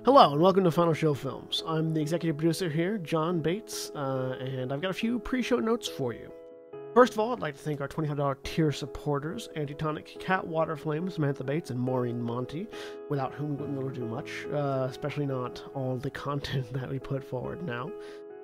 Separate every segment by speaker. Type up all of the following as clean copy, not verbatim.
Speaker 1: Hello and welcome to Final Show Films. I'm the executive producer here, John Bates, and I've got a few pre-show notes for you. First of all, I'd like to thank our $25 tier supporters, Antitonic, Waterflame, Samantha Bates, and Maureen Montee, without whom we wouldn't be able to do much, especially not all the content that we put forward now.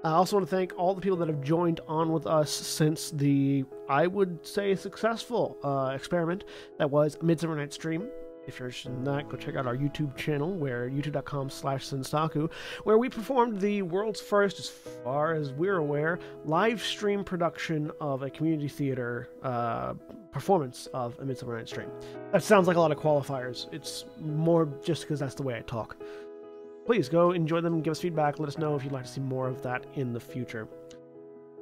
Speaker 1: I also want to thank all the people that have joined on with us since the, I would say, successful experiment that was Midsummer Night's Dream. If you're interested in that, go check out our YouTube channel, where youtube.com/Sensaku, where we performed the world's first, as far as we're aware, live stream production of a community theater performance of A Midsummer Night's Dream. That sounds like a lot of qualifiers. It's more just because that's the way I talk. Please go enjoy them, give us feedback, let us know if you'd like to see more of that in the future.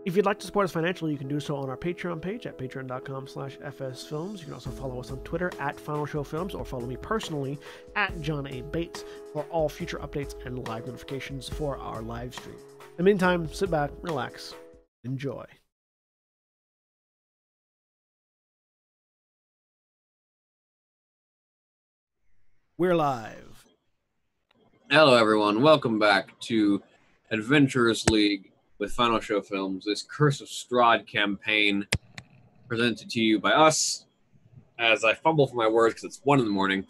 Speaker 1: If you'd like to support us financially, you can do so on our Patreon page at patreon.com/FSFilms. You can also follow us on Twitter at Final Show Films, or follow me personally at John A. Bates for all future updates and live notifications for our live stream. In the meantime, sit back, relax, enjoy. We're live.
Speaker 2: Hello, everyone. Welcome back to Adventurers League with Final Show Films, this Curse of Strahd campaign presented to you by us, as I fumble for my words because it's 1 in the morning.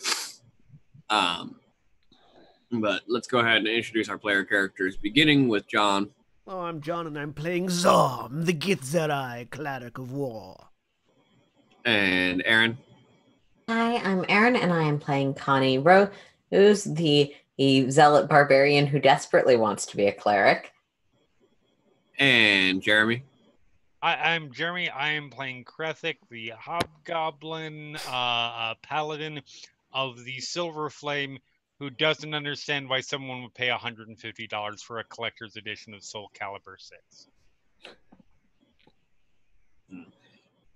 Speaker 2: But let's go ahead and introduce our player characters, beginning with John.
Speaker 1: Oh, I'm John, and I'm playing Zorm, the Gitzerai, Cleric of War.
Speaker 2: And Aaron.
Speaker 3: Hi, I'm Aaron, and I am playing Connie Rowe, who's the zealot barbarian who desperately wants to be a cleric.
Speaker 2: And Jeremy.
Speaker 4: I'm Jeremy. I am playing Krethic, the hobgoblin paladin of the Silver Flame, who doesn't understand why someone would pay $150 for a collector's edition of Soul Calibur 6.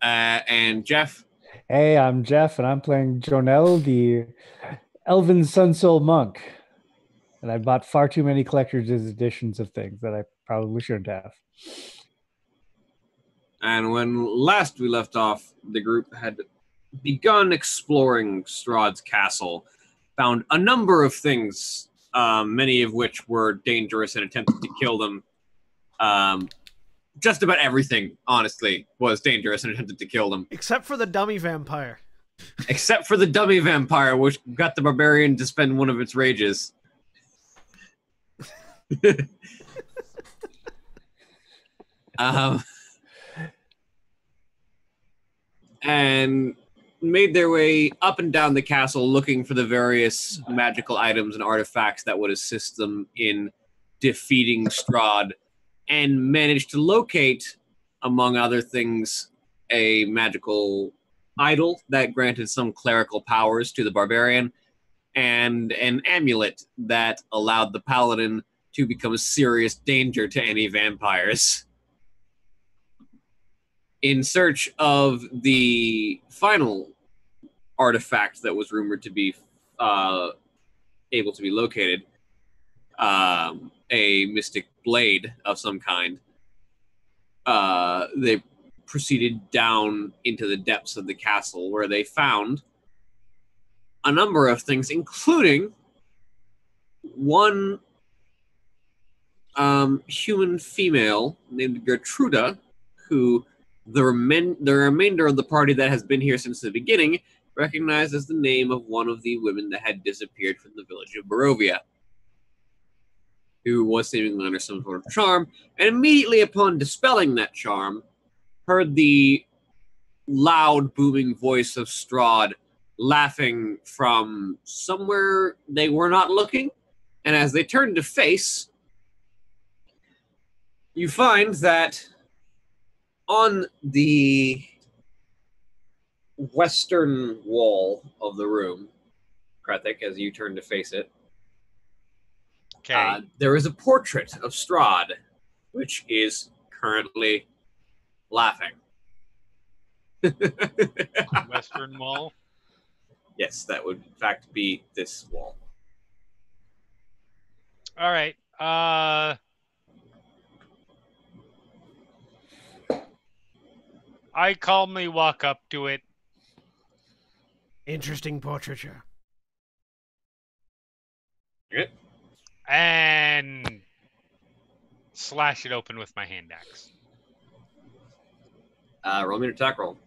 Speaker 2: And Jeff.
Speaker 5: Hey, I'm Jeff, and I'm playing Jonel, the Elven Sunsoul Monk. And I bought far too many collector's editions of things that I probably shouldn't have.
Speaker 2: And when last we left off, the group had begun exploring Strahd's castle, found a number of things, many of which were dangerous and attempted to kill them. Just about everything, honestly, was dangerous and attempted to kill them.
Speaker 1: Except for the dummy vampire.
Speaker 2: Except for the dummy vampire, which got the barbarian to spend one of its rages. And made their way up and down the castle looking for the various magical items and artifacts that would assist them in defeating Strahd, and managed to locate, among other things, a magical idol that granted some clerical powers to the barbarian, and an amulet that allowed the paladin to become a serious danger to any vampires. In search of the final artifact that was rumored to be able to be located, a mystic blade of some kind, they proceeded down into the depths of the castle, where they found a number of things, including one human female named Gertruda, who the remainder of the party that has been here since the beginning recognized as the name of one of the women that had disappeared from the village of Barovia, who was seemingly under some sort of charm, and immediately upon dispelling that charm, heard the loud, booming voice of Strahd laughing from somewhere they were not looking, and as they turned to face, you find that on the western wall of the room, Krethic, as you turn to face it,
Speaker 4: Okay.
Speaker 2: there is a portrait of Strahd, which is currently laughing.
Speaker 4: Western Wall.
Speaker 2: Yes, that would in fact be this wall.
Speaker 4: All right. I calmly walk up to it.
Speaker 1: Interesting portraiture.
Speaker 2: Okay.
Speaker 4: And slash it open with my hand axe.
Speaker 2: Roll me an attack roll.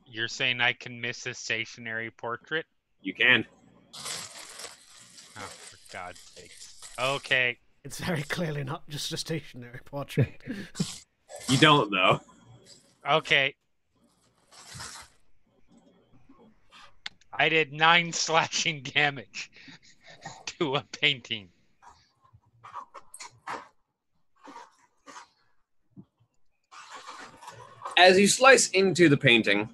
Speaker 4: You're saying I can miss a stationary portrait?
Speaker 2: You can.
Speaker 4: Oh, for God's sake. Okay.
Speaker 1: It's very clearly not just a stationary portrait.
Speaker 2: You don't, though.
Speaker 4: Okay. I did 9 slashing damage to a painting.
Speaker 2: As you slice into the painting,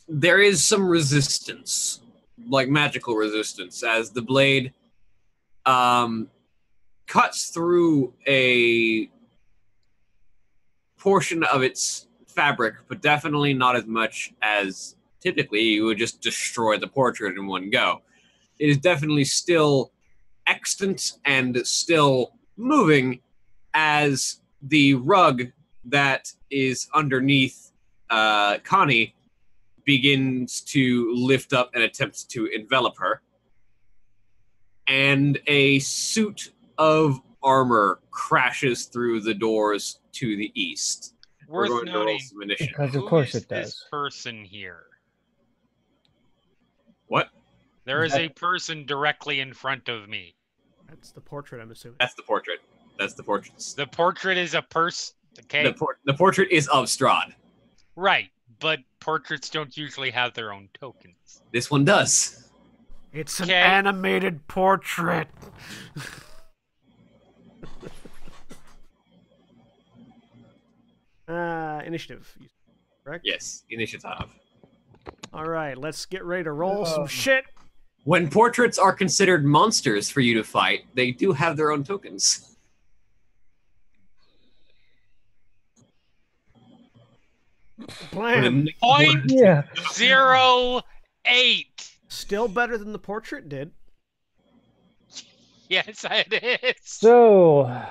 Speaker 2: there is some resistance, like magical resistance, as the blade cuts through a portion of its fabric, but definitely not as much as typically you would just destroy the portrait in one go. It is definitely still extant and still moving as the rug that is underneath Connie begins to lift up and attempts to envelop her. And a suit of armor crashes through the doors to the east. We're
Speaker 4: Worth
Speaker 2: going to roll
Speaker 4: noting,
Speaker 2: some initiative.
Speaker 5: Because of
Speaker 4: who
Speaker 5: course
Speaker 4: is
Speaker 5: it
Speaker 4: this
Speaker 5: does.
Speaker 4: person here?
Speaker 2: What?
Speaker 4: There is a person directly in front of me.
Speaker 1: That's the portrait, I'm assuming.
Speaker 2: That's the portrait. That's the portrait.
Speaker 4: The portrait is a person. Okay,
Speaker 2: The portrait is of Strahd.
Speaker 4: right. But portraits don't usually have their own tokens.
Speaker 2: This one does.
Speaker 1: It's an
Speaker 4: Okay.
Speaker 1: animated portrait. Initiative, correct?
Speaker 2: Yes, initiative.
Speaker 1: All right, let's get ready to roll some shit.
Speaker 2: When portraits are considered monsters for you to fight, they do have their own tokens.
Speaker 1: Blam.
Speaker 4: Point
Speaker 5: Yeah.
Speaker 4: 08.
Speaker 1: Still better than the portrait did.
Speaker 4: Yes, it is.
Speaker 5: So,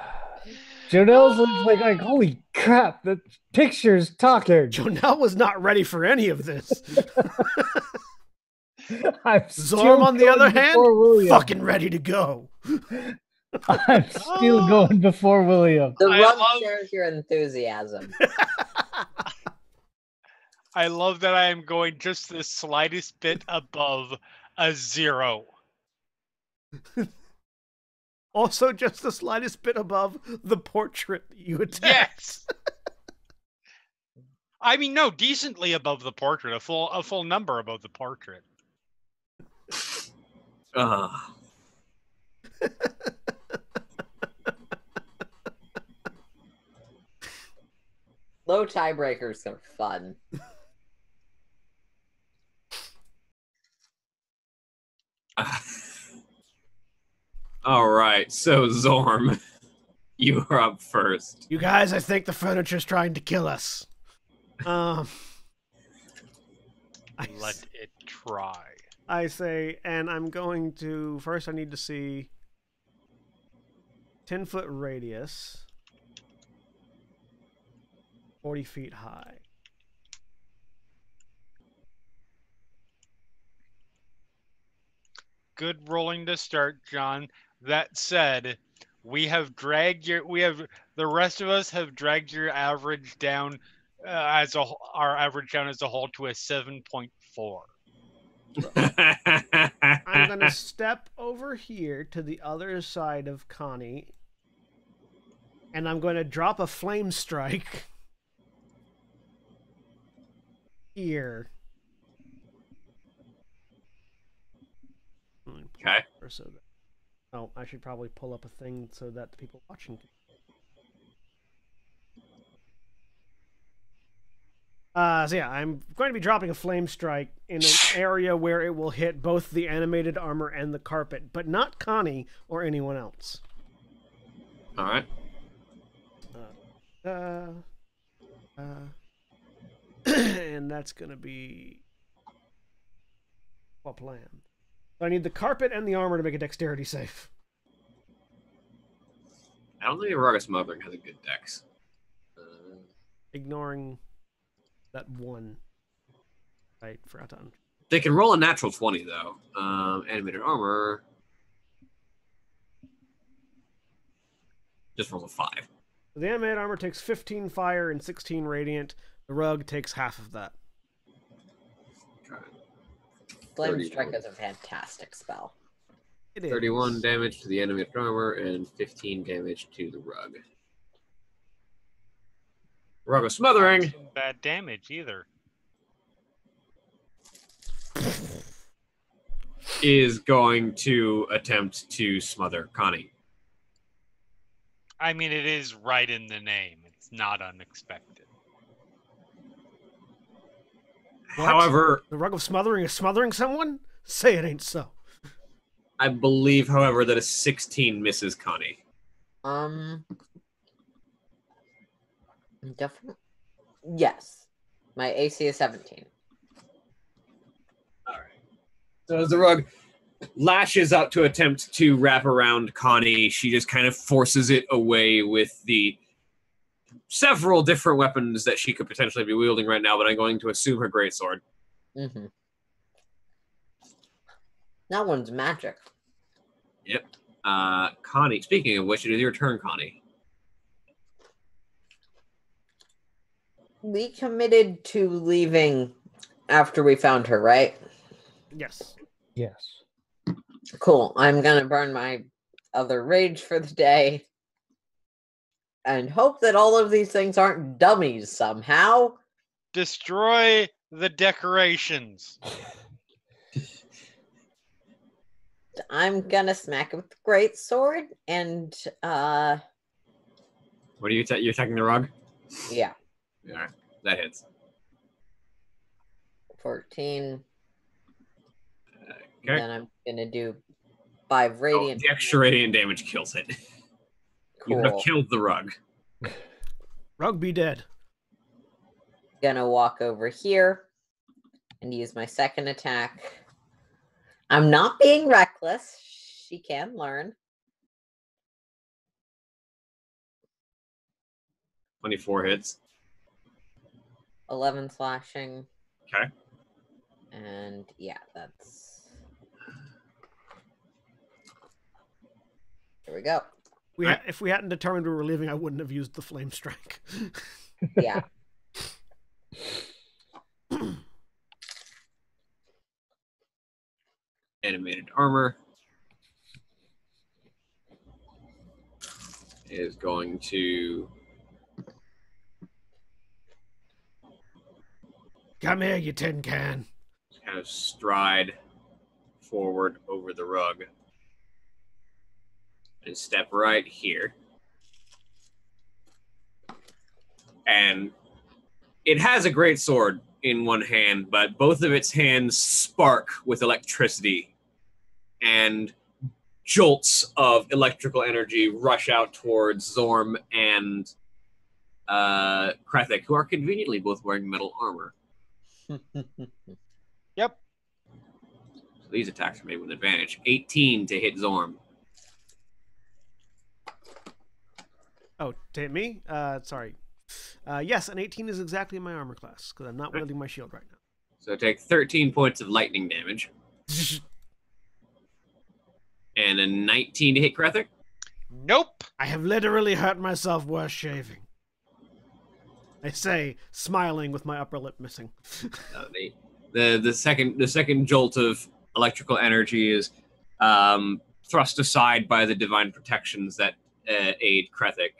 Speaker 5: Jonel's like, holy crap, the picture's talking.
Speaker 1: Jonelle was not ready for any of this.
Speaker 5: I'm
Speaker 1: Zorm,
Speaker 5: still
Speaker 1: on the
Speaker 5: going
Speaker 1: other hand,
Speaker 5: before William.
Speaker 1: fucking ready to go.
Speaker 5: I'm still going before William.
Speaker 3: The
Speaker 4: I
Speaker 3: rug
Speaker 4: love-
Speaker 3: shares your enthusiasm.
Speaker 4: I love that I am going just the slightest bit above a 0.
Speaker 1: Also, just the slightest bit above the portrait that you attacked.
Speaker 4: Yes. I mean, no, decently above the portrait, a full number above the portrait.
Speaker 3: Low tiebreakers are fun.
Speaker 2: All right, so Zorm, you are up first.
Speaker 1: You guys, I think the furniture's trying to kill us. I
Speaker 4: Let it try.
Speaker 1: say, and I'm going to first. I need to see 10-foot radius, 40 feet high.
Speaker 4: Good rolling to start, John. That said, the rest of us have dragged your average down our average down as a whole to a 7.4.
Speaker 1: I'm gonna step over here to the other side of Connie, and I'm going to drop a flame strike here.
Speaker 2: Okay.
Speaker 1: So that, oh, I should probably pull up a thing so that the people watching can. So yeah, I'm going to be dropping a flame strike in an area where it will hit both the animated armor and the carpet, but not Connie or anyone else.
Speaker 2: All right.
Speaker 1: And that's going to be well planned. So I need the carpet and the armor to make a dexterity save.
Speaker 2: I don't think Auraga Smothering has a good dex.
Speaker 1: Ignoring that one. I forgot to
Speaker 2: They can roll a natural 20, though. Animated armor. Just rolls a 5.
Speaker 1: The animated armor takes 15 fire and 16 radiant. The rug takes half of that.
Speaker 2: Okay.
Speaker 3: Flame
Speaker 2: 31.
Speaker 3: Strike is a fantastic spell.
Speaker 1: It is.
Speaker 2: 31 damage to the animated armor and 15 damage to the rug. Rug of Smothering
Speaker 4: Not bad damage either.
Speaker 2: is going to attempt to smother Connie.
Speaker 4: I mean, it is right in the name. It's not unexpected.
Speaker 1: What?
Speaker 2: However,
Speaker 1: The rug of smothering is smothering someone? Say it ain't so.
Speaker 2: I believe, however, that a 16 misses Connie.
Speaker 3: Definitely. Yes. My AC is 17.
Speaker 2: All right. So as the rug lashes out to attempt to wrap around Connie, she just kind of forces it away with the several different weapons that she could potentially be wielding right now, but I'm going to assume her greatsword.
Speaker 3: Mm-hmm. That one's magic.
Speaker 2: Yep. Connie, speaking of which, it is your turn, Connie.
Speaker 3: We committed to leaving after we found her, right?
Speaker 1: Yes.
Speaker 5: Yes.
Speaker 3: Cool. I'm gonna burn my other rage for the day. And hope that all of these things aren't dummies somehow.
Speaker 4: Destroy the decorations.
Speaker 3: I'm gonna smack it with the great sword and
Speaker 2: What are you? You're attacking the rug?
Speaker 3: yeah.
Speaker 2: All right, that hits.
Speaker 3: 14.
Speaker 2: Okay.
Speaker 3: Then I'm gonna do 5 radiant.
Speaker 2: The extra radiant damage kills it. You have
Speaker 3: Cool.
Speaker 2: killed the rug.
Speaker 1: Rug be dead.
Speaker 3: Gonna walk over here and use my second attack. I'm not being reckless. She can learn.
Speaker 2: 24 hits.
Speaker 3: 11 slashing.
Speaker 2: Okay.
Speaker 3: And yeah, that's. Here we go.
Speaker 1: If we hadn't determined we were leaving, I wouldn't have used the flame strike.
Speaker 3: Yeah.
Speaker 2: Animated armor is going to
Speaker 1: Come here, you tin can.
Speaker 2: kind of stride forward over the rug and step right here. And it has a great sword in one hand, but both of its hands spark with electricity, and jolts of electrical energy rush out towards Zorm and Krethik, who are conveniently both wearing metal armor.
Speaker 4: Yep.
Speaker 2: So these attacks are made with advantage. 18 to hit Zorm.
Speaker 1: Oh, to hit me? Sorry. Yes, an 18 is exactly my armor class, because I'm not wielding my shield right now.
Speaker 2: So take 13 points of lightning damage. And a 19 to hit Krethik.
Speaker 4: Nope.
Speaker 1: I have literally hurt myself worse shaving. I say, smiling with my upper lip missing.
Speaker 2: The second jolt of electrical energy is thrust aside by the divine protections that aid Krethik.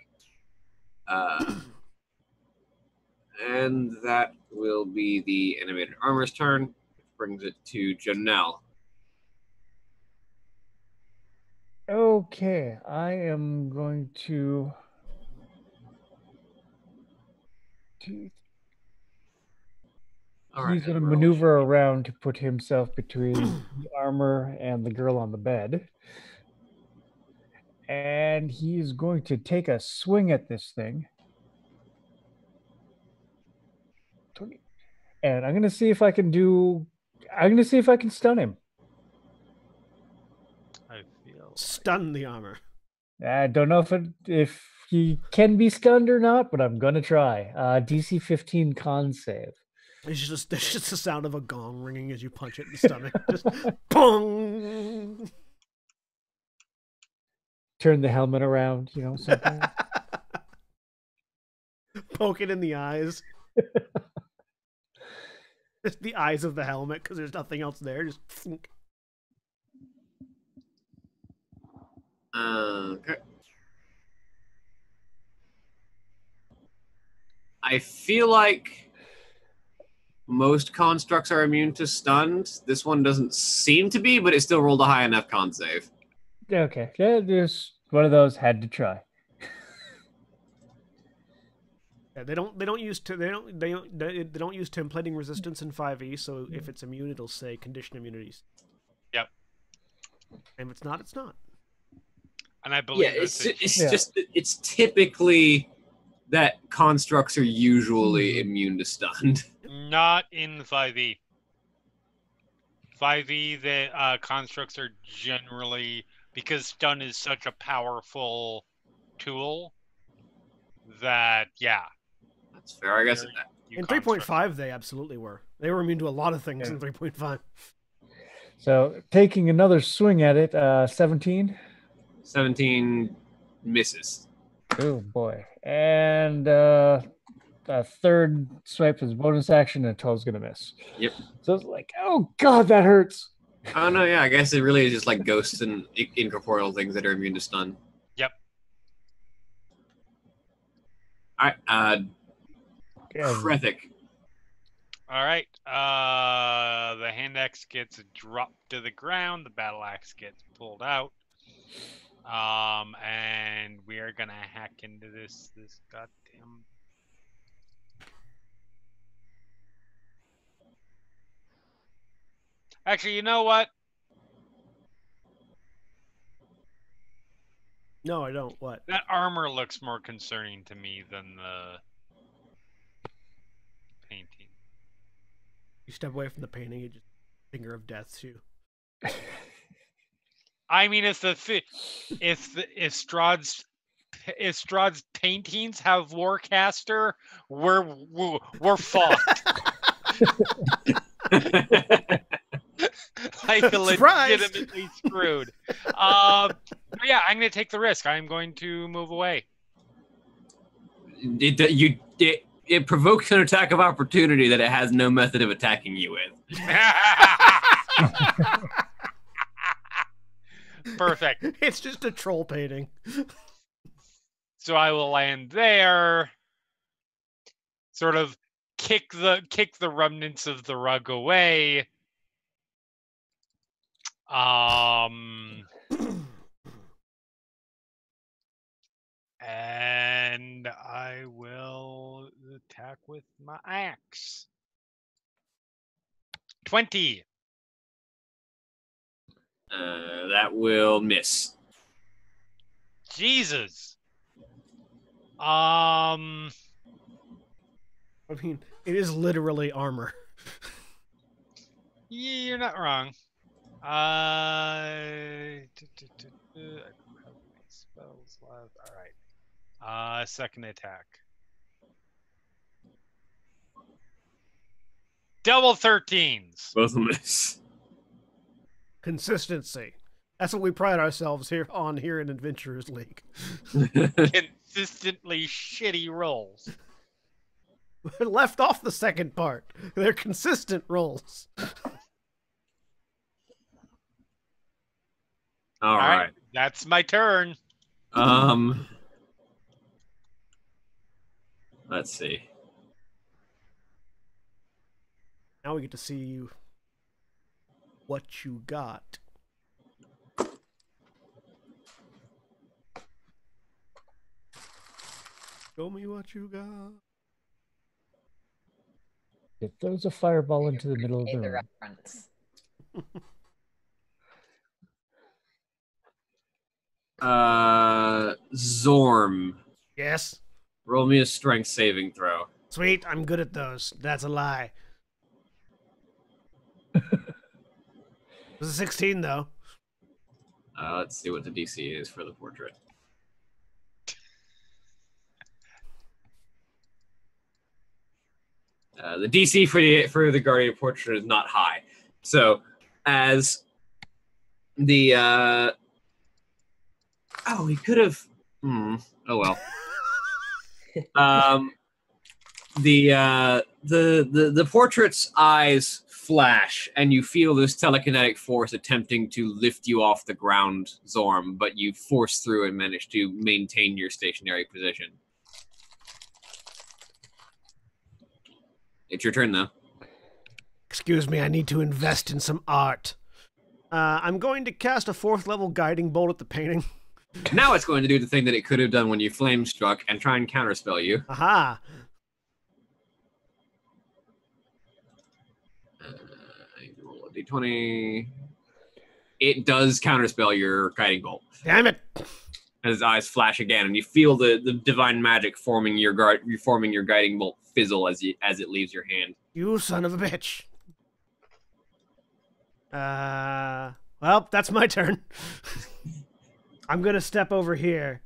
Speaker 2: And that will be the animated armor's turn, which brings it to Janelle.
Speaker 5: Okay, I am going to
Speaker 2: All right,
Speaker 5: he's going to
Speaker 2: roll.
Speaker 5: maneuver around to put himself between the armor and the girl on the bed. And he's going to take a swing at this thing. And I'm going to see if I can stun him.
Speaker 4: I feel
Speaker 1: Stun the armor.
Speaker 5: I don't know if he can be stunned or not, but I'm going to try. DC 15 con save.
Speaker 1: There's just the sound of a gong ringing as you punch it in the stomach. Just pong.
Speaker 5: Turn the helmet around, something.
Speaker 1: Poke it in the eyes. Just the eyes of the helmet because there's nothing else there. Just.
Speaker 2: Okay. I feel like most constructs are immune to stunned. This one doesn't seem to be, but it still rolled a high enough con save.
Speaker 5: Okay, yeah, there's one of those had to try.
Speaker 1: Yeah, they don't use templating resistance in 5e. So if it's immune, it'll say condition immunities.
Speaker 4: Yep.
Speaker 1: And if it's not, it's not.
Speaker 4: And I believe
Speaker 2: it's typically that constructs are usually immune to stunned.
Speaker 4: not in 5e. 5e, the constructs are generally, because stun is such a powerful tool that
Speaker 2: That's fair. I guess
Speaker 1: In 3.5, they absolutely were. They were immune to a lot of things in 3.5.
Speaker 5: So taking another swing at it, 17.
Speaker 2: 17 misses.
Speaker 5: Oh boy. And a third swipe is bonus action, and 12's gonna miss.
Speaker 2: Yep.
Speaker 5: So it's like, oh god, that hurts.
Speaker 2: Oh no, yeah, I guess it really is just like ghosts and incorporeal things that are immune to stun.
Speaker 4: Yep.
Speaker 2: Alright, Krethic.
Speaker 4: All right. The hand axe gets dropped to the ground. The battle axe gets pulled out. And we are gonna hack into this goddamn. Actually, you know what?
Speaker 1: No, I don't. What?
Speaker 4: That armor looks more concerning to me than the painting.
Speaker 1: You step away from the painting, you just finger of death too.
Speaker 4: I mean, if Strahd's paintings have Warcaster, we're fucked. Like legitimately screwed. Yeah, I'm gonna take the risk. I'm going to move away.
Speaker 2: It provokes an attack of opportunity that it has no method of attacking you with.
Speaker 4: Perfect.
Speaker 1: It's just a troll painting.
Speaker 4: So I will land there. Sort of kick the remnants of the rug away. And I will attack with my axe. 20.
Speaker 2: That will miss.
Speaker 4: Jesus.
Speaker 1: I mean, it is literally armor.
Speaker 4: You're not wrong. I don't have any spells left. All right. Second attack. Double 13s.
Speaker 2: Both will miss.
Speaker 1: Consistency. That's what we pride ourselves here in Adventurers League.
Speaker 4: Consistently shitty rolls.
Speaker 1: Left off the second part. They're consistent rolls.
Speaker 2: All right.
Speaker 4: That's my turn.
Speaker 2: Let's see.
Speaker 1: Now we get to see what you got. Show me what you got.
Speaker 5: It throws a fireball into the middle of the room.
Speaker 3: Reference.
Speaker 2: Zorm.
Speaker 1: Yes.
Speaker 2: Roll me a strength saving throw.
Speaker 1: Sweet, I'm good at those. That's a lie. It was a 16, though.
Speaker 2: Let's see what the DC is for the portrait. The DC for the Guardian Portrait is not high. So as the we could have. Oh well. The portrait's eyes flash, and you feel this telekinetic force attempting to lift you off the ground, Zorm, but you force through and manage to maintain your stationary position. It's your turn, though.
Speaker 1: Excuse me, I need to invest in some art. I'm going to cast a 4th level guiding bolt at the painting.
Speaker 2: Now it's going to do the thing that it could have done when you flame struck and try and counterspell you.
Speaker 1: Aha!
Speaker 2: Roll a d20. It does counterspell your guiding bolt.
Speaker 1: Damn it!
Speaker 2: As his eyes flash again, and you feel the divine magic forming your guiding bolt fizzle as it leaves your hand.
Speaker 1: You son of a bitch. Well, that's my turn. I'm going to step over here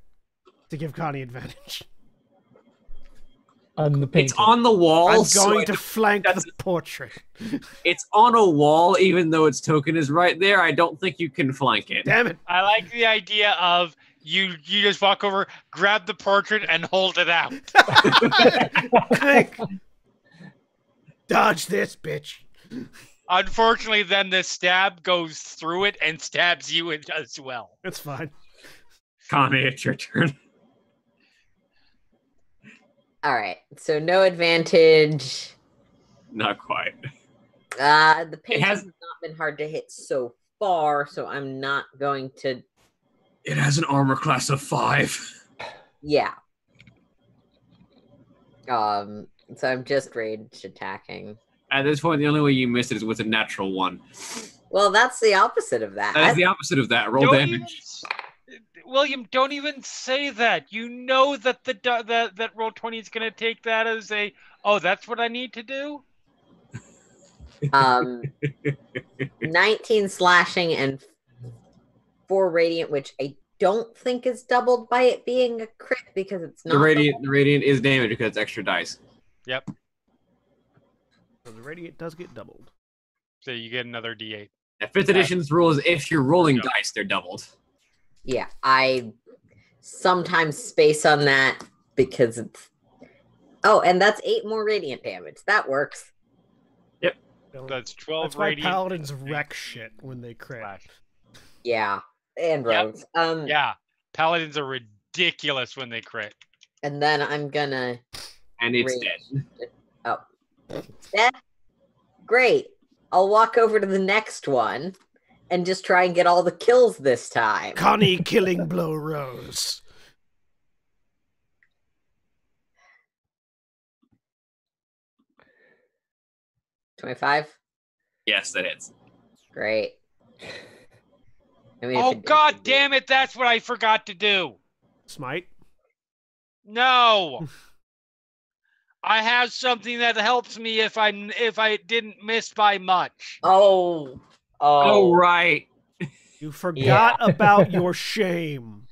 Speaker 1: to give Connie advantage.
Speaker 5: On the painting.
Speaker 2: It's on the wall.
Speaker 1: I'm going to flank the portrait.
Speaker 2: It's on a wall, even though its token is right there. I don't think you can flank it.
Speaker 1: Damn it.
Speaker 4: I like the idea of you just walk over, grab the portrait, and hold it out.
Speaker 1: Clank. Dodge this, bitch.
Speaker 4: Unfortunately, then the stab goes through it and stabs you as well.
Speaker 1: It's fine.
Speaker 2: Connie, it's your turn.
Speaker 3: All right, so no advantage.
Speaker 2: Not quite.
Speaker 3: The paint
Speaker 2: has-
Speaker 3: has not been hard to hit so far, so I'm not going to.
Speaker 2: It has an armor class of 5.
Speaker 3: Yeah. So I'm just rage attacking.
Speaker 2: At this point, the only way you miss it is with a natural 1.
Speaker 3: Well, that's the opposite of that.
Speaker 2: That is the opposite of that. Roll damage.
Speaker 4: William, don't even say that. You know that that roll 20 is going to take that as a, oh, that's what I need to do?
Speaker 3: 19 slashing and 4 radiant, which I don't think is doubled by it being a crit because it's not.
Speaker 2: The radiant is damage because it's extra dice.
Speaker 4: Yep.
Speaker 1: So the radiant does get doubled.
Speaker 4: So you get another D8.
Speaker 2: At 5th edition's rule is if you're rolling dice, they're doubled.
Speaker 3: Yeah, I sometimes space on that because it's. Oh, and that's 8 more radiant damage. That works.
Speaker 4: That's 12
Speaker 1: That's why
Speaker 4: radiant.
Speaker 1: paladins wreck shit when they crit.
Speaker 4: Slash.
Speaker 3: Yeah, and
Speaker 4: Yep.
Speaker 3: rogues.
Speaker 4: Yeah, paladins are ridiculous when they crit.
Speaker 3: And then I'm gonna.
Speaker 2: And it's
Speaker 3: Rage.
Speaker 2: dead.
Speaker 3: Oh, it's dead. Great. I'll walk over to the next one and just try and get all the kills this time.
Speaker 1: Connie killing blow rose.
Speaker 3: $25.
Speaker 2: Yes, that hits.
Speaker 3: Great. I mean,
Speaker 4: Oh, God damn it, that's what I forgot to do.
Speaker 1: Smite.
Speaker 4: No. I have something that helps me if I didn't miss by much.
Speaker 3: Oh.
Speaker 2: Oh, right.
Speaker 1: You forgot about your shame.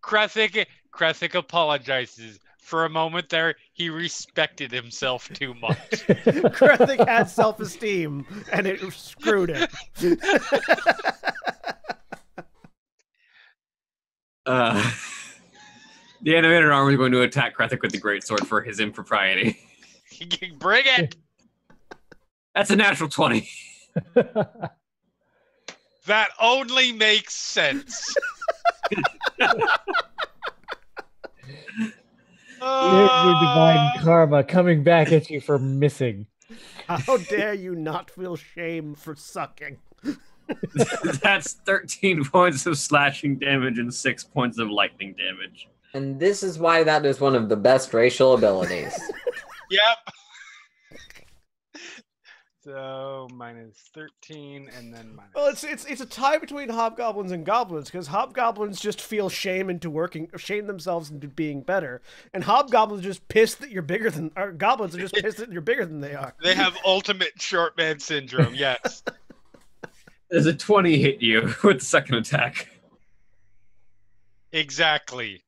Speaker 4: Krethic apologizes. For a moment there, he respected himself too much.
Speaker 1: Krethic had self-esteem, and it screwed him.
Speaker 2: The animated arm is going to attack Krethic with the greatsword for his impropriety.
Speaker 4: Bring it!
Speaker 2: That's a natural 20.
Speaker 4: That only makes sense.
Speaker 5: Here's your divine karma coming back at you for missing.
Speaker 1: How dare you not feel shame for sucking?
Speaker 2: That's 13 points of slashing damage and 6 points of lightning damage.
Speaker 3: And this is why that is one of the best racial abilities.
Speaker 4: Yep. So minus 13 and then minus.
Speaker 1: Well, it's a tie between hobgoblins and goblins because hobgoblins just feel shame themselves into being better, and hobgoblins are just pissed that you're bigger than. Or goblins are just pissed that you're bigger than they are.
Speaker 4: They have ultimate short man syndrome. Yes.
Speaker 2: Does a 20 hit you with the second attack?
Speaker 4: Exactly.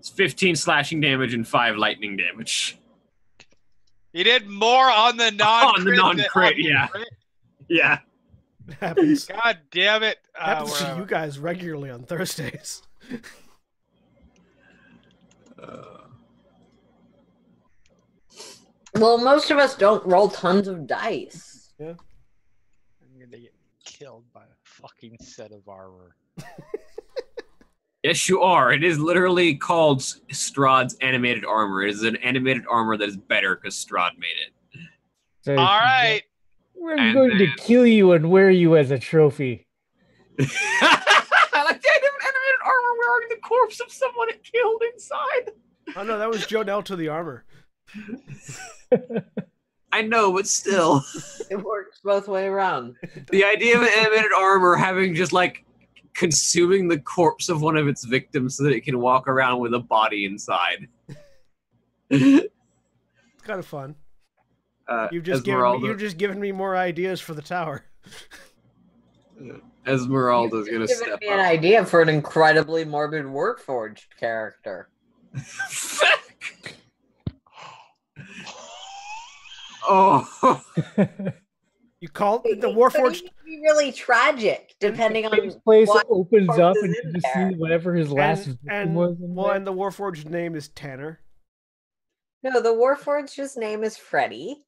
Speaker 2: It's 15 slashing damage and 5 lightning damage.
Speaker 4: He did more on the non-crit.
Speaker 2: On the non-crit, yeah. Yeah.
Speaker 1: It happens.
Speaker 4: God damn it.
Speaker 1: Happens to you guys regularly on Thursdays.
Speaker 3: Well, most of us don't roll tons of dice.
Speaker 1: Yeah.
Speaker 4: I'm gonna get killed by a fucking set of armor.
Speaker 2: Yes, you are. It is literally called Strahd's animated armor. It is an animated armor that is better because Strahd made it.
Speaker 5: So
Speaker 4: All right.
Speaker 5: we're
Speaker 2: And
Speaker 5: going to kill you and wear you as a trophy.
Speaker 2: I like the idea of an animated armor wearing the corpse of someone it killed inside.
Speaker 1: Oh no, that was Jonelle to the armor.
Speaker 2: I know, but still.
Speaker 3: It works both way around.
Speaker 2: The idea of an animated armor having just like consuming the corpse of one of its victims so that it can walk around with a body inside.
Speaker 1: It's kind of fun. You've
Speaker 2: Esmeralda,
Speaker 1: just given me more ideas for the tower.
Speaker 2: Esmeralda's gonna
Speaker 3: Given
Speaker 2: step
Speaker 3: me an
Speaker 2: up.
Speaker 3: idea for an incredibly morbid Warforged character.
Speaker 2: Oh,
Speaker 1: You call
Speaker 3: It
Speaker 1: the
Speaker 3: could
Speaker 1: Warforged.
Speaker 3: even be really tragic, depending on
Speaker 5: His place
Speaker 3: what
Speaker 5: opens
Speaker 3: corpse
Speaker 5: up
Speaker 3: is
Speaker 5: and
Speaker 3: in
Speaker 5: you just
Speaker 3: there.
Speaker 5: see whatever his last victim
Speaker 1: And
Speaker 5: was. In
Speaker 1: well,
Speaker 5: there.
Speaker 1: and the Warforged name is Tanner.
Speaker 3: No, the Warforged's name is Freddy.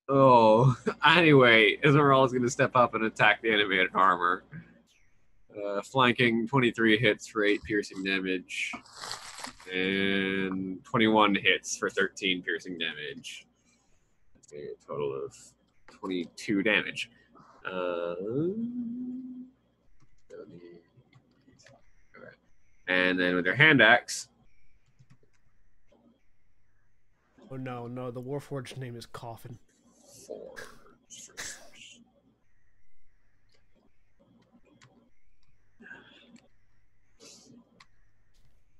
Speaker 2: oh. Anyway, Esmeralda's gonna step up and attack the animated armor. Flanking 23 hits for 8 piercing damage. And 21 hits for 13 piercing damage. A total of 22 damage. Okay. And then with their hand axe,
Speaker 1: Oh no, the Warforged name is Coffin.
Speaker 2: 4.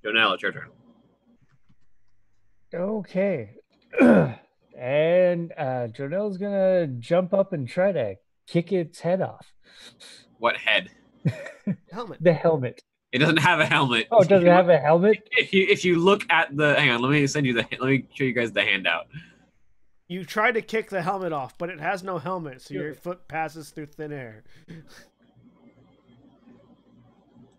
Speaker 2: Jonelle, it's your turn.
Speaker 5: Okay. And Jonelle's gonna jump up and try to kick its head off.
Speaker 2: What head?
Speaker 1: Helmet.
Speaker 5: The helmet.
Speaker 2: It doesn't have a helmet.
Speaker 5: Oh, does it have a helmet?
Speaker 2: If you look at the hang on, let me show you guys the handout.
Speaker 1: You try to kick the helmet off, but it has no helmet, so your foot passes through thin air.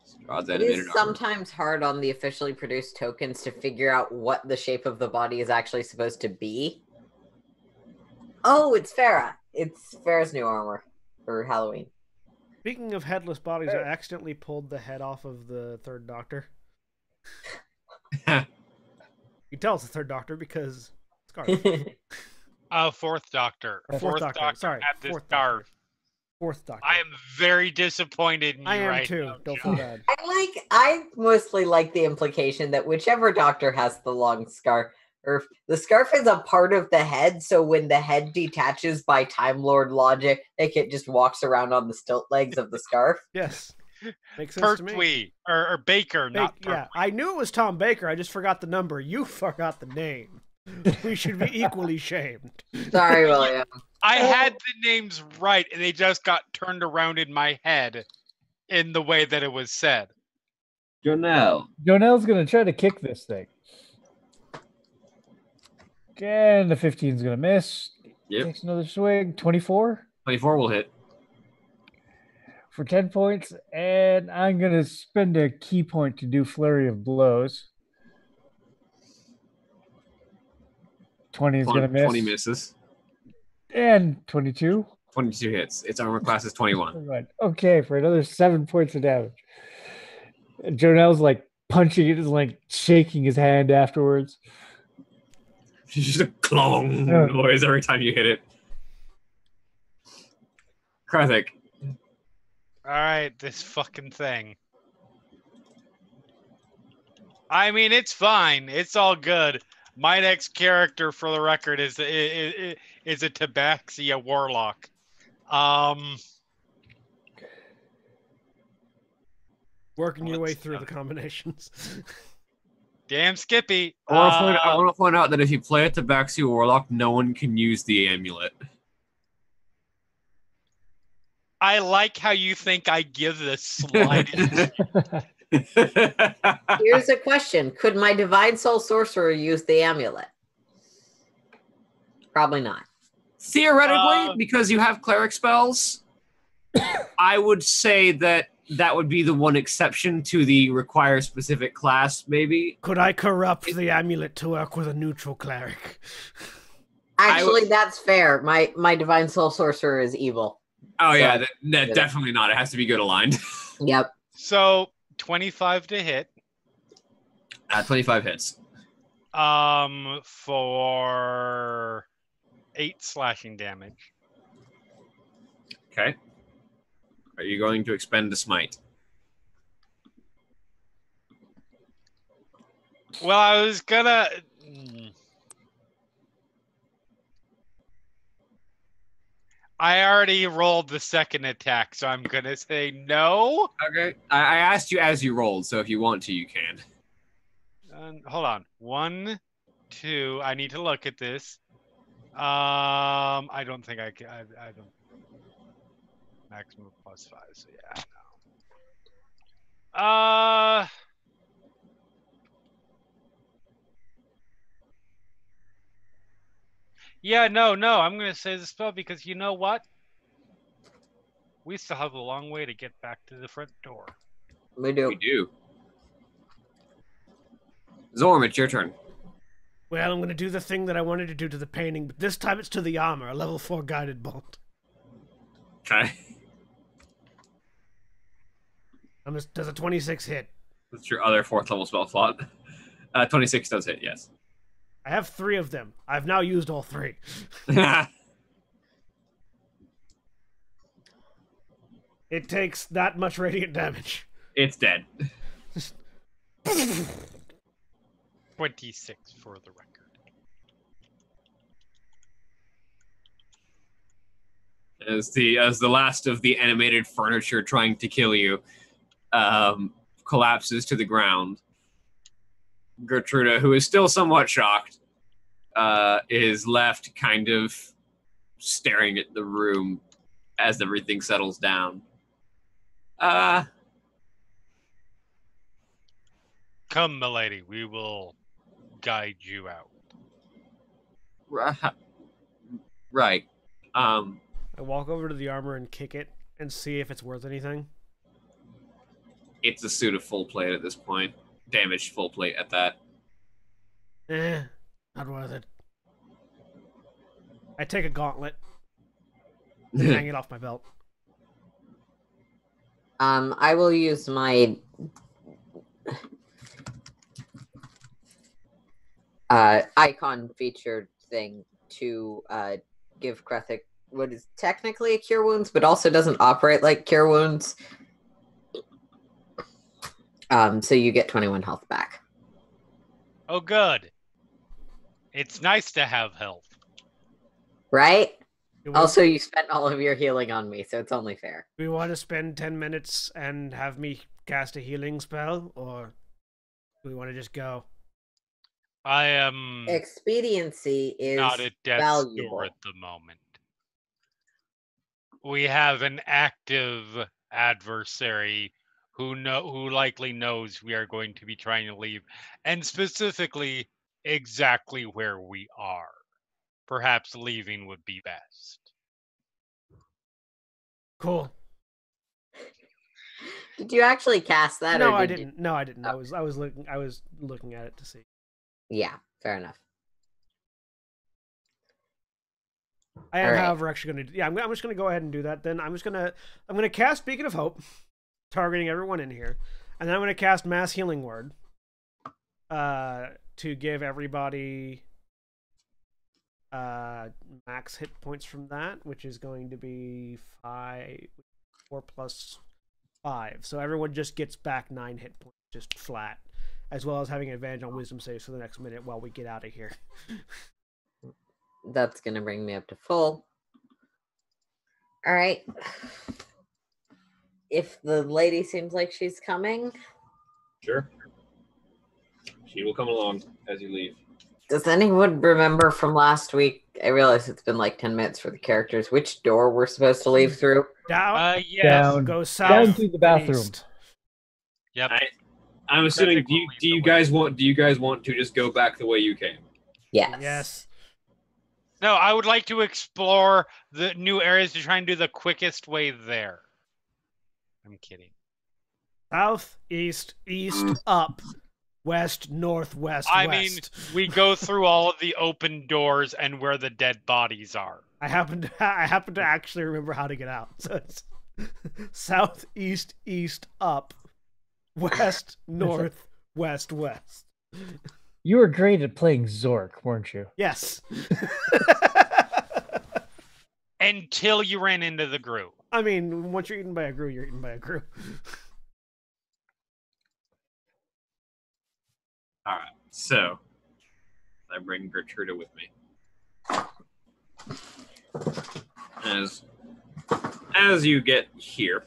Speaker 2: Strahd's
Speaker 3: It
Speaker 2: animated
Speaker 3: is
Speaker 2: armor.
Speaker 3: sometimes hard on the officially produced tokens to figure out what the shape of the body is actually supposed to be. Oh, it's Farah. It's Farah's new armor for Halloween.
Speaker 1: Speaking of headless bodies, I accidentally pulled the head off of the Third Doctor. You can tell it's the Third Doctor because scarf.
Speaker 4: Fourth Doctor.
Speaker 1: Fourth Doctor, sorry,
Speaker 4: Had this
Speaker 1: fourth
Speaker 4: scarf.
Speaker 1: Fourth Doctor.
Speaker 4: I am very disappointed in you
Speaker 1: I am
Speaker 4: right
Speaker 1: too.
Speaker 4: now,
Speaker 1: Don't
Speaker 4: John.
Speaker 1: feel bad.
Speaker 3: I mostly like the implication that whichever doctor has the long scarf, or the scarf is a part of the head, so when the head detaches by Time Lord logic, it just walks around on the stilt legs of the scarf.
Speaker 1: Yes. Makes sense to me.
Speaker 4: Pertwee. Or Baker, not
Speaker 1: Yeah,
Speaker 4: Pertwee.
Speaker 1: I knew it was Tom Baker. I just forgot the number. You forgot the name. We should be equally shamed.
Speaker 3: Sorry, William.
Speaker 4: I had the names right, and they just got turned around in my head in the way that it was said.
Speaker 2: Jonelle.
Speaker 5: Jonelle's gonna try to kick this thing. And the 15 is gonna miss.
Speaker 2: Yep.
Speaker 5: Takes another swing. 24
Speaker 2: 24 will hit.
Speaker 5: for 10 points. And I'm gonna spend a key point to do flurry of blows. 20 is gonna miss.
Speaker 2: 20 misses.
Speaker 5: And 22.
Speaker 2: 22 hits. Its armor class is 21.
Speaker 5: Right. Okay, for another 7 points of damage. And Jonelle's like punching it, is like shaking his hand afterwards.
Speaker 2: It's just a clong
Speaker 5: Yeah.
Speaker 2: noise every time you hit it. Karthik.
Speaker 4: All right, this fucking thing. I mean, it's fine. It's all good. My next character, for the record, is a Tabaxia warlock.
Speaker 1: Working your way
Speaker 4: Let's-
Speaker 1: through the combinations.
Speaker 4: Damn Skippy.
Speaker 2: I want to point out that if you play a Tabaxi Warlock, no one can use the amulet.
Speaker 4: I like how you think I give this slide.
Speaker 3: Here's a question. Could my Divine Soul Sorcerer use the amulet? Probably not.
Speaker 2: Theoretically, because you have cleric spells, I would say that would be the one exception to the require specific class, maybe.
Speaker 1: Could I corrupt the amulet to work with a neutral cleric?
Speaker 3: Actually, that's fair. My Divine Soul Sorcerer is evil.
Speaker 2: Oh, so, yeah, definitely not. It has to be good aligned.
Speaker 3: Yep.
Speaker 4: So, 25 to hit.
Speaker 2: 25 hits.
Speaker 4: For 8 slashing damage.
Speaker 2: Okay. Are you going to expend a smite?
Speaker 4: Well, I was gonna... I already rolled the second attack, so I'm gonna say no.
Speaker 2: Okay. I asked you as you rolled, so if you want to, you can.
Speaker 4: Hold on. 1, 2. I need to look at this. I don't think I can. I don't. Maximum +5. So yeah. No. Yeah. No. I'm gonna say the spell because you know what? We still have a long way to get back to the front door.
Speaker 3: We do.
Speaker 2: We do. Zorm, it's your turn.
Speaker 1: Well, I'm going to do the thing that I wanted to do to the painting, but this time it's to the armor, a level 4 guided bolt.
Speaker 2: Okay.
Speaker 1: Does a 26 hit?
Speaker 2: That's your other 4th level spell slot. 26 does hit, yes.
Speaker 1: I have 3 of them. I've now used all 3. It takes that much radiant damage.
Speaker 2: It's dead.
Speaker 4: 26 for the record.
Speaker 2: As the last of the animated furniture trying to kill you collapses to the ground, Gertruda, who is still somewhat shocked, is left kind of staring at the room as everything settles down.
Speaker 4: Come, milady, we will guide you out.
Speaker 2: Right.
Speaker 1: I walk over to the armor and kick it and see if it's worth anything.
Speaker 2: It's a suit of full plate at this point. Damaged full plate at that.
Speaker 1: Not worth it. I take a gauntlet and hang it off my belt.
Speaker 3: I will use my icon featured thing to give Krethik what is technically a Cure Wounds, but also doesn't operate like Cure Wounds. So you get 21 health back.
Speaker 4: Oh, good. It's nice to have health.
Speaker 3: Right? Also, you spent all of your healing on me, so it's only fair.
Speaker 1: Do we want to spend 10 minutes and have me cast a healing spell, or do we want to just go?
Speaker 4: I am
Speaker 3: expediency is
Speaker 4: not at death's door at the moment. We have an active adversary who likely knows we are going to be trying to leave, and specifically exactly where we are. Perhaps leaving would be best.
Speaker 1: Cool.
Speaker 3: Did you actually cast that?
Speaker 1: No,
Speaker 3: or
Speaker 1: I didn't. No, I didn't.
Speaker 3: Oh.
Speaker 1: I was looking at it to see.
Speaker 3: Yeah, fair enough.
Speaker 1: I am, however, actually going to. Yeah, I'm just going to go ahead and do that. Then I'm going to cast Beacon of Hope, targeting everyone in here, and then I'm going to cast Mass Healing Word, to give everybody max hit points from that, which is going to be 4 plus 5. So everyone just gets back 9 hit points, just flat, as well as having an advantage on Wisdom saves for the next minute while we get out of here.
Speaker 3: That's going to bring me up to full. All right. If the lady seems like she's coming.
Speaker 2: Sure. She will come along as you leave.
Speaker 3: Does anyone remember from last week? I realize it's been like 10 minutes for the characters. Which door we're supposed to leave through?
Speaker 1: Down.
Speaker 4: Yes.
Speaker 1: Go south.
Speaker 5: Down to the bathroom.
Speaker 1: East.
Speaker 4: Yep.
Speaker 2: I'm assuming.
Speaker 4: Krethik will lead
Speaker 2: Do you
Speaker 4: the way.
Speaker 2: guys want to just go back the way you came?
Speaker 3: Yes.
Speaker 1: Yes.
Speaker 4: No, I would like to explore the new areas to try and do the quickest way there. I'm kidding.
Speaker 1: South, east, east, up, west, north, west,
Speaker 4: I
Speaker 1: west.
Speaker 4: mean, we go through all of the open doors and where the dead bodies are.
Speaker 1: I happen to actually remember how to get out. So it's south, east, east, up, west, north, west, west.
Speaker 5: You were great at playing Zork, weren't you?
Speaker 1: Yes.
Speaker 4: Until you ran into the Gru.
Speaker 1: I mean, once you're eaten by a Gru, you're eaten by a Gru.
Speaker 2: All right. So I bring Gertruda with me. As you get here,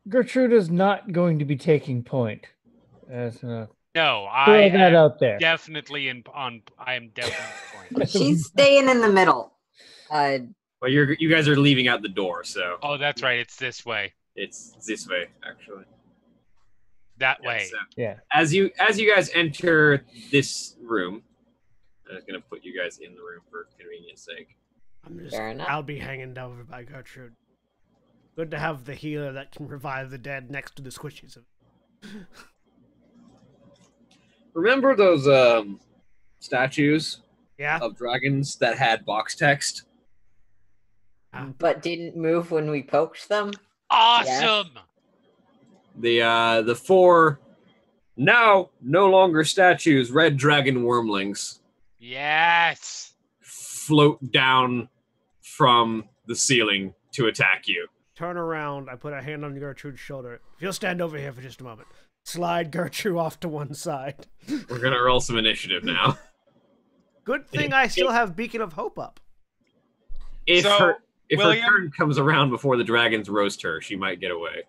Speaker 5: Gertruda's not going to be taking point. As
Speaker 4: No,
Speaker 5: throw
Speaker 4: I
Speaker 5: that
Speaker 4: am
Speaker 5: out there.
Speaker 4: definitely I am definitely point.
Speaker 3: She's staying in the middle.
Speaker 2: well, you guys are leaving out the door, so
Speaker 4: Oh, that's right. It's this way.
Speaker 2: it's this way actually.
Speaker 4: That way.
Speaker 2: So
Speaker 5: Yeah.
Speaker 2: as you guys enter this room, I'm just gonna put you guys in the room for convenience sake.
Speaker 3: Fair enough.
Speaker 1: I'll be hanging over by Gertrude. Good to have the healer that can revive the dead next to the squishies.
Speaker 2: Remember those statues
Speaker 1: Yeah.
Speaker 2: of dragons that had box text?
Speaker 3: But didn't move when we poked them?
Speaker 4: Awesome.
Speaker 2: The four now no longer statues, red dragon wormlings
Speaker 4: Yes.
Speaker 2: float down from the ceiling to attack you.
Speaker 1: Turn around. I put a hand on Gertrude's shoulder. If you'll stand over here for just a moment. Slide Gertrude off to one side.
Speaker 2: We're gonna roll some initiative now.
Speaker 1: Good thing I still have Beacon of Hope up.
Speaker 2: If
Speaker 4: So,
Speaker 2: her
Speaker 4: William?
Speaker 2: turn comes around before the dragons roast her, she might get away.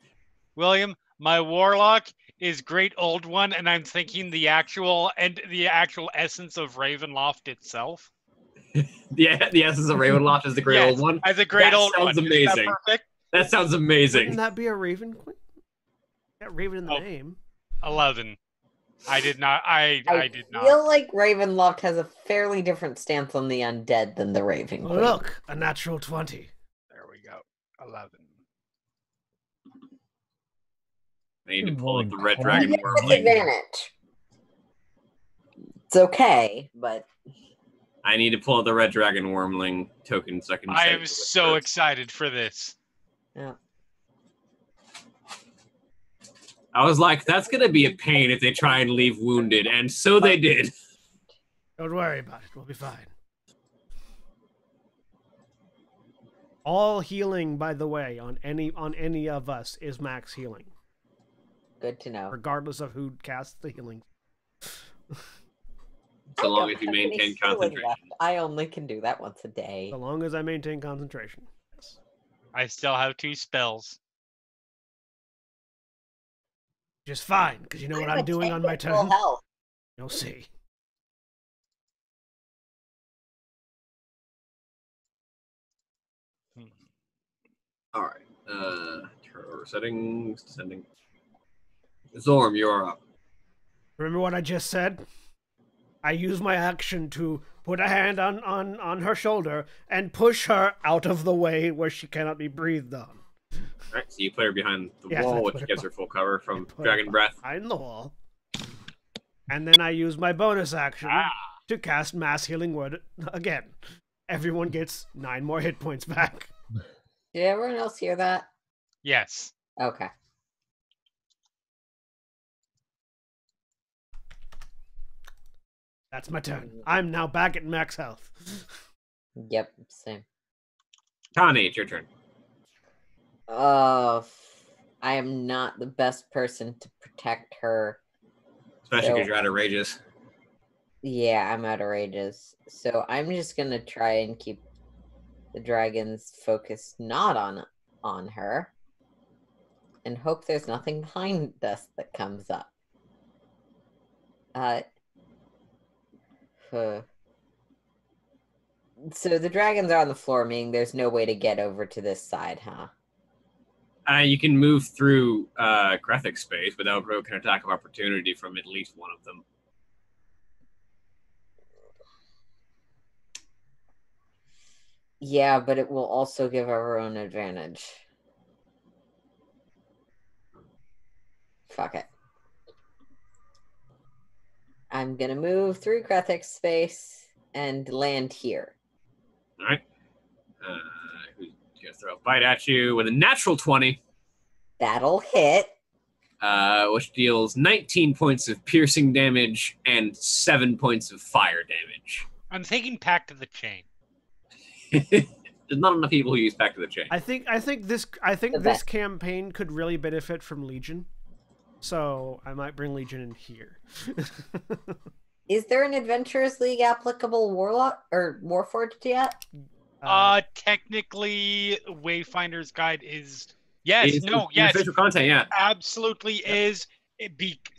Speaker 4: William, my warlock is Great Old One, and I'm thinking the actual essence of Ravenloft itself.
Speaker 2: The essence of Ravenloft is the great
Speaker 4: Yes,
Speaker 2: old one.
Speaker 4: as a Great
Speaker 2: That
Speaker 4: Old
Speaker 2: sounds
Speaker 4: One.
Speaker 2: amazing.
Speaker 4: Isn't that perfect?
Speaker 2: That sounds
Speaker 1: Wouldn't
Speaker 2: amazing.
Speaker 1: that be a Raven Queen? Got Raven in the
Speaker 4: Oh.
Speaker 1: name.
Speaker 4: 11. I did not. I did not.
Speaker 3: feel like Ravenloft has a fairly different stance on the undead than the Raven Queen.
Speaker 1: Look, a natural 20.
Speaker 4: There we go. 11.
Speaker 2: I need to
Speaker 5: Good
Speaker 2: pull up
Speaker 5: lord,
Speaker 2: the red
Speaker 5: Clyde.
Speaker 2: dragon
Speaker 3: You get
Speaker 2: wormling.
Speaker 3: disadvantage. It's okay, but
Speaker 2: I need to pull up the red dragon wormling token so I can.
Speaker 4: I
Speaker 2: save
Speaker 4: am
Speaker 2: the
Speaker 4: so
Speaker 2: whispers.
Speaker 4: excited for this.
Speaker 3: yeah.
Speaker 2: I was like, that's gonna be a pain if they try and leave wounded, and so they did.
Speaker 1: Don't worry about it. We'll be fine. All healing, by the way, on any of us is max healing,
Speaker 3: Good to know.
Speaker 1: regardless of who casts the healing.
Speaker 2: So long
Speaker 3: I
Speaker 2: as you
Speaker 3: don't have any
Speaker 2: maintain
Speaker 3: healing
Speaker 2: concentration.
Speaker 3: left. I only can do that once a day.
Speaker 1: So long as I maintain concentration. Yes.
Speaker 4: I still have 2 spells.
Speaker 1: Just fine, because you know what I'm doing on my
Speaker 3: at full
Speaker 1: turn?
Speaker 3: health.
Speaker 1: You'll see.
Speaker 2: All right. Turn over settings. Descending. Zorm, you are up.
Speaker 1: Remember what I just said? I use my action to put a hand on her shoulder and push her out of the way where she cannot be breathed on.
Speaker 2: All right. So you put her behind the
Speaker 1: Yes,
Speaker 2: wall,
Speaker 1: I
Speaker 2: which
Speaker 1: put her
Speaker 2: gives her full cover from
Speaker 1: Put her
Speaker 2: dragon breath.
Speaker 1: behind the wall. And then I use my bonus action to cast Mass Healing Word again. Everyone gets 9 more hit points back.
Speaker 3: Did everyone else hear that?
Speaker 4: Yes.
Speaker 3: Okay.
Speaker 1: That's my turn. I'm now back at max health.
Speaker 3: Yep, same.
Speaker 2: Connie, it's your turn.
Speaker 3: I am not the best person to protect her.
Speaker 2: Especially
Speaker 3: So-
Speaker 2: because you're out of rages.
Speaker 3: Yeah, I'm out of rages. So I'm just gonna try and keep the dragons focused not on her. And hope there's nothing behind us that comes up. So the dragons are on the floor, meaning there's no way to get over to this side, huh?
Speaker 2: You can move through Graphic space without provoking an attack of opportunity from at least one of them.
Speaker 3: Yeah, but it will also give our own advantage. Fuck it. I'm gonna move through Graphic space and land here.
Speaker 2: All right. Who's gonna throw a bite at you with a natural 20,
Speaker 3: That'll hit.
Speaker 2: which deals 19 points of piercing damage and 7 points of fire damage.
Speaker 4: I'm thinking Pact of the Chain.
Speaker 2: There's not enough people who use Pact of the Chain.
Speaker 1: I think this
Speaker 3: best.
Speaker 1: campaign could really benefit from Legion, so I might bring Legion in here.
Speaker 3: Is there an Adventurers League applicable Warlock or Warforged yet?
Speaker 4: Technically, Wayfinder's Guide is yes,
Speaker 2: It's
Speaker 4: no,
Speaker 2: in
Speaker 4: yes,
Speaker 2: official content, yeah.
Speaker 4: absolutely is.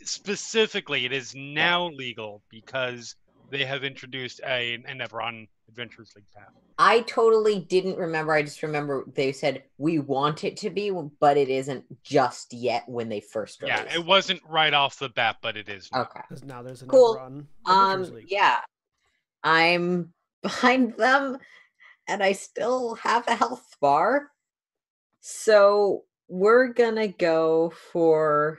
Speaker 4: Specifically, it is now legal because they have introduced an Endeavor Adventurers League path.
Speaker 3: I totally didn't remember. I just remember they said we want it to be, but it isn't just yet when they first released.
Speaker 4: Yeah, it wasn't right off the bat, but it is now.
Speaker 3: Okay.
Speaker 1: Because now there's an
Speaker 3: Cool.
Speaker 1: Everon Adventures League.
Speaker 3: Yeah. I'm behind them and I still have a health bar. So we're gonna go for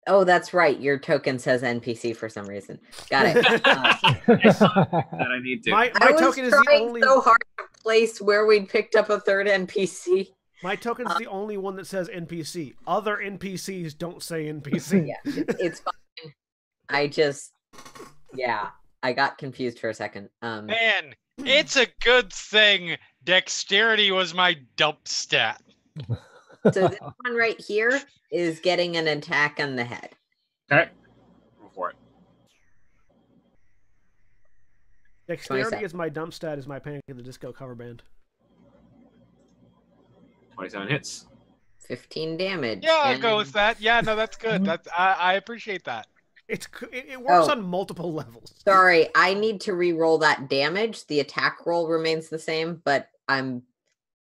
Speaker 3: oh, that's right. Your token says NPC for some reason. Got it.
Speaker 2: That I need to.
Speaker 1: My
Speaker 3: I was
Speaker 1: token is the
Speaker 3: trying
Speaker 1: only.
Speaker 3: so hard to place where we'd picked up a third NPC.
Speaker 1: My token's the only one that says NPC. Other NPCs don't say NPC.
Speaker 3: Yeah, it's fine. I just, yeah, I got confused for a second.
Speaker 4: Man, it's a good thing Dexterity was my dump stat.
Speaker 3: So this one right here is getting an attack on the head.
Speaker 2: Okay. Go for it.
Speaker 1: Dexterity
Speaker 3: 27.
Speaker 1: is my dump stat, is my Panic at the Disco cover band.
Speaker 2: 27 hits.
Speaker 3: 15 damage.
Speaker 4: Yeah, I'll
Speaker 3: and-
Speaker 4: go with that. Yeah, no, that's good. That's I appreciate that.
Speaker 1: It works
Speaker 3: Oh.
Speaker 1: on multiple levels.
Speaker 3: Sorry, I need to re-roll that damage. The attack roll remains the same, but I'm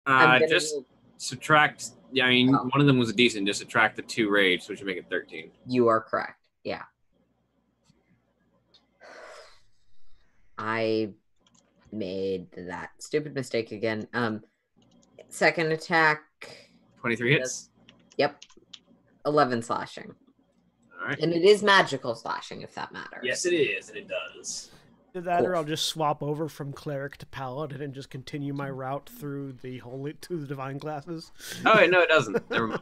Speaker 3: gonna
Speaker 2: Just
Speaker 3: move-
Speaker 2: subtract. Yeah, I mean,
Speaker 3: Oh.
Speaker 2: one of them was a decent. Just subtract the 2 rage, which would make it 13.
Speaker 3: You are correct. Yeah. I made that stupid mistake again. Second attack.
Speaker 2: 23 hits.
Speaker 3: Yep. 11 slashing.
Speaker 2: All right.
Speaker 3: And it is magical slashing, if that matters.
Speaker 2: Yes, it is, and it does.
Speaker 1: Either that, or
Speaker 3: Cool.
Speaker 1: I'll just swap over from cleric to paladin and just continue my route through the divine classes.
Speaker 2: Oh, wait, no, it doesn't. Never mind.